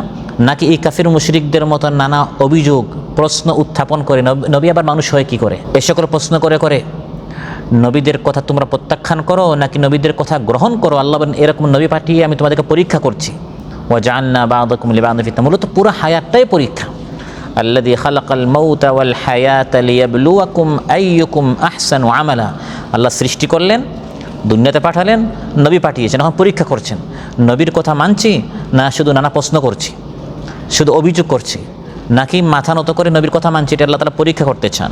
নাকি এই কাফির মুশরিকদের মতো নানা অভিযোগ প্রশ্ন উত্থাপন করে। নবী আবার মানুষ হয় কি করে, এ সকল প্রশ্ন করে করে নবীদের কথা তোমরা প্রত্যাখ্যান করো, নাকি নবীদের কথা গ্রহণ করো? আল্লাহ বলেন এরকম নবী পাঠিয়ে আমি তোমাদেরকে পরীক্ষা করছি। ওয়া জাআলনা বা'দাকুম লিবা'দিন ফিতনা, মূলত পুরো হায়াতটাই পরীক্ষা। আল্লাযী খালাকাল মাউতা ওয়াল হায়াতা লিয়াবলুয়াকুম আইয়ুকুম আহসানু আমালা। আল্লাহ সৃষ্টি করলেন, দুনিয়াতে পাঠালেন, নবী পাঠিয়েছেন, এখন পরীক্ষা করছেন নবীর কথা মানছি না শুধু নানা প্রশ্ন করছি, শুধু অভিযোগ করছি, নাকি মাথা নত করে নবীর কথা মানছি, এটা আল্লাহ তাআলা পরীক্ষা করতে চান।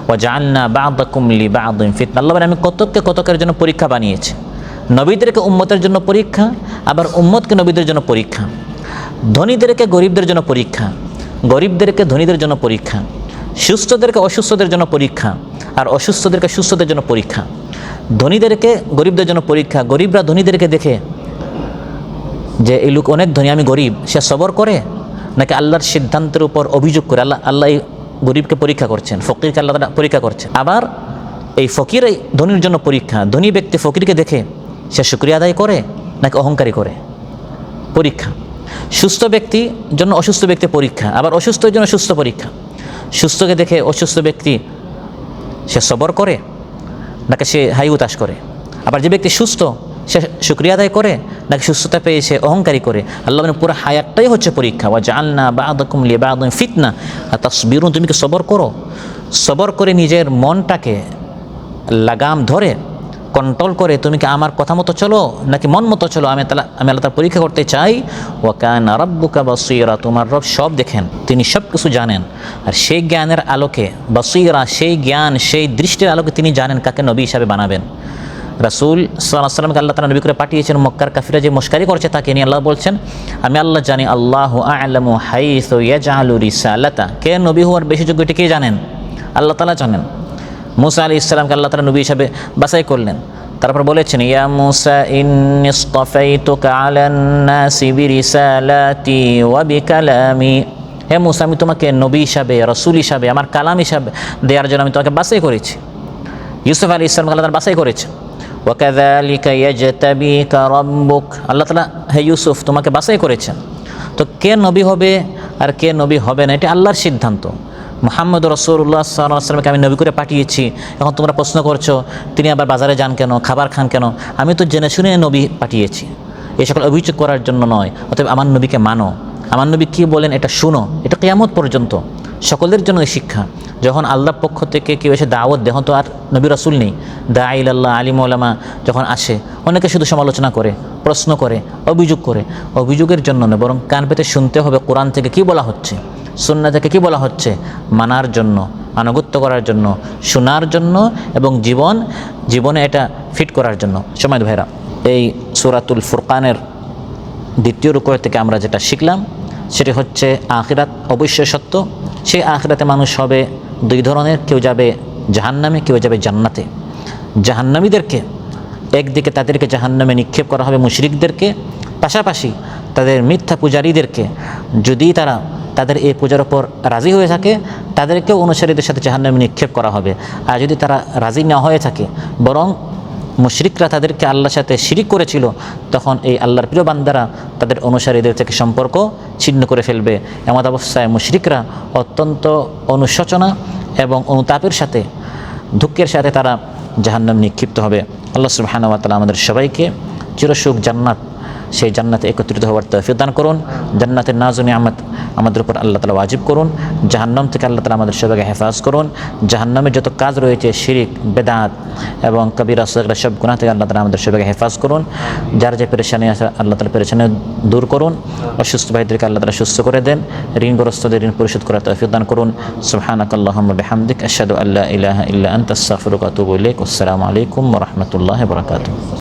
ওয়া জাআলনা বা'দাকুম লিবা'দিন ফিতনা, আল্লাহ বলেন আমি কতককে কতকের জন্য পরীক্ষা বানিয়েছি। নবীদেরকে উম্মতের জন্য পরীক্ষা, আবার উম্মতকে নবীদের জন্য পরীক্ষা, ধনীদেরকে গরিবদের জন্য পরীক্ষা, গরিবদেরকে ধনীদের জন্য পরীক্ষা, সুস্থদেরকে অসুস্থদের জন্য পরীক্ষা, আর অসুস্থদেরকে সুস্থদের জন্য পরীক্ষা। ধনীদেরকে গরিবদের জন্য পরীক্ষা, গরিবরা ধনীদেরকে দেখে যে এই লোক অনেক ধনী, আমি গরিব, সে সবর করে নাকি আল্লাহর সিদ্ধান্তের উপর অভিযোগ করে। আল্লাহ এই গরিবকে পরীক্ষা করছেন, ফকিরকে আল্লাহ পরীক্ষা করছেন। আবার এই ফকির এই ধনীর জন্য পরীক্ষা, ধনী ব্যক্তি ফকিরকে দেখে সে শুকরিয়া আদায় করে নাকি অহংকারী করে, পরীক্ষা। সুস্থ ব্যক্তির জন্য অসুস্থ ব্যক্তি পরীক্ষা, আবার অসুস্থের জন্য সুস্থ পরীক্ষা। সুস্থকে দেখে অসুস্থ ব্যক্তি সে সবর করে নাকি সে হাই উতাস করে। আবার যে ব্যক্তি সুস্থ সে শুকরিয়া আদায় করে নাকি সুস্থতা পেয়ে সে অহংকারী করে। আল্লাহ মানে পুরো হায়াতটাই হচ্ছে পরীক্ষা। ওয়া জাআলনা বা'দাকুম লিবা'দিন ফিতনা আতাসবিরুন, তুমি কি সবর করো? সবর করে নিজের মনটাকে লাগাম ধরে কন্ট্রোল করে তুমি কি আমার কথা মতো চলো নাকি মন মতো চলো? আমি আল্লাহ তাআলা পরীক্ষা করতে চাই। ওয়া কানা রাব্বুকা বাসীরা, তোমার রব সব দেখেন, তিনি সব কিছু জানেন। আর সেই জ্ঞানের আলোকে, বাসীরা সেই জ্ঞান, সেই দৃষ্টির আলোকে তিনি জানেন কাকে নবী হিসাবে বানাবেন। রাসূল সাল্লাল্লাহু আলাইহি ওয়াসাল্লামকে আল্লাহ তাআলা নবী করে পাঠিয়েছেন। মক্কার কাফিররা যে মশকারি করছে তাকে নিয়ে আল্লাহ বলছেন, আমি আল্লাহ জানি, আল্লাহু আ'লামু হাইসু ইয়াজআলু রিসালাতা, কে নবী হওয়ার বেশি যোগ্য এটা কে জানেন? আল্লাহ তাআলা জানেন। মুসা আলাইহিস সালামকে আল্লাহ তাআলা নবী হিসাবে বাছাই করলেন। তারপর বলেছেন, ইয়া মুসা ইন্নী ইসতাফাইতুকা আলান নাসি বিরিসালাতি ওয়া বিকালামি, হে মুসা আমি তোমাকে নবী হিসাবে, রাসূল হিসাবে, আমার কালাম হিসাবে দেওয়ার জন্য আমি তোমাকে বাছাই করেছি। ইউসুফ আলাইহিস সালামকে আল্লাহ তাআলা বাছাই করেছেন। ওয়া কাযালিকা ইয়াজতাবিকা রাব্বুক, আল্লাহ তাআলা হে ইউসুফ তোমাকে বাছাই করেছেন। তো কে নবী হবে আর কে নবী হবে না এটা আল্লাহর সিদ্ধান্ত। মুহাম্মদ রাসূলুল্লাহ সাল্লাল্লাহু আলাইহি ওয়াসাল্লামকে আমি নবী করে পাঠিয়েছি। এখন তোমরা প্রশ্ন করছো তিনি আবার বাজারে যান কেন, খাবার খান কেন? আমি তো জেনে শুনে নবী পাঠিয়েছি, এই সকল অভিযোগ করার জন্য নয়। অতএব আমার নবীকে মানো, আমার নবী কী বলেন এটা শুনো। এটা কিয়ামত পর্যন্ত সকলের জন্য শিক্ষা। যখন আল্লাহর পক্ষ থেকে কেউ এসে দাওয়াত দেয়, তো আর নবী রাসূল নেই, দাঈ ইলাল্লাহ, আলিম ওলামা যখন আসে অনেকে শুধু সমালোচনা করে, প্রশ্ন করে, অভিযোগ করে। অভিযোগের জন্য নয়, বরং কান পেতে শুনতে হবে কোরআন থেকে কী বলা হচ্ছে, সুন্নাহ থেকে কী বলা হচ্ছে, মানার জন্য, আনুগত্য করার জন্য, শোনার জন্য এবং জীবনে এটা ফিট করার জন্য। সম্মানিত ভাইরা, এই সূরাতুল ফুরকানের দ্বিতীয় রুকু থেকে আমরা যেটা শিখলাম সেটি হচ্ছে আখিরাত অবশ্যই সত্য। সেই আখিরাতে মানুষ হবে দুই ধরনের, কেউ যাবে জাহান্নামে, কেউ যাবে জান্নাতে। জাহান্নামীদেরকে একদিকে তাদেরকে জাহান্নামে নিক্ষেপ করা হবে, মুশরিকদেরকে, পাশাপাশি তাদের মিথ্যা পূজারীদেরকে যদি তাদের এই পূজার ওপর রাজি হয়ে থাকে তাদেরকেও অনুসারীদের সাথে জাহান্নামে নিক্ষেপ করা হবে। আর যদি তারা রাজি না হয়ে থাকে, বরং মুশরিকরা তাদেরকে আল্লাহর সাথে শিরিক করেছিল, তখন এই আল্লাহর প্রিয় বান্দারা তাদের অনুসারীদের থেকে সম্পর্ক ছিন্ন করে ফেলবে। এমন অবস্থায় মুশরিকরা অত্যন্ত অনুশোচনা এবং অনুতাপের সাথে, দুঃখের সাথে তারা জাহান্নামে নিক্ষিপ্ত হবে। আল্লাহ সুবহানাহু ওয়া তাআলা আমাদের সবাইকে চিরসুখ জান্নাত, সেই জান্নাতে একত্রিত হওয়ার তৌফিক দান করুন। জান্নাতের নাজ ও নিয়ামত আমাদের উপর আল্লাহ তাআলা ওয়াজিব করুন। জাহান্নাম থেকে আল্লাহ তাআলা আমাদের সবাইকে হেফাজ করুন। জাহান্নামের যত কাজ রয়েছে, শিরিক, বেদাত এবং কবিরা সগীরা সব গুনাহ থেকে আল্লাহ তাআলা আমাদের সবাইকে হেফাজ করুন। যার যে পেরেশানি আছে আল্লাহ তাআলা পেরেশানি দূর করুন। অসুস্থ ভাইদেরকে আল্লাহ তাআলা সুস্থ করে দেন। ঋণগ্রস্তদের ঋণ পরিশোধ করার তৌফিক দান করুন। সুবহানাকাল্লাহুম্মা বিহামদিক আশহাদু আল্লা ইলাহা ইল্লা আনতা আস্তাগফিরুকা ওয়া আতুবু ইলাইক। আসসালামু আলাইকুম ওয়া রাহমাতুল্লাহি ওয়া বারাকাতুহু।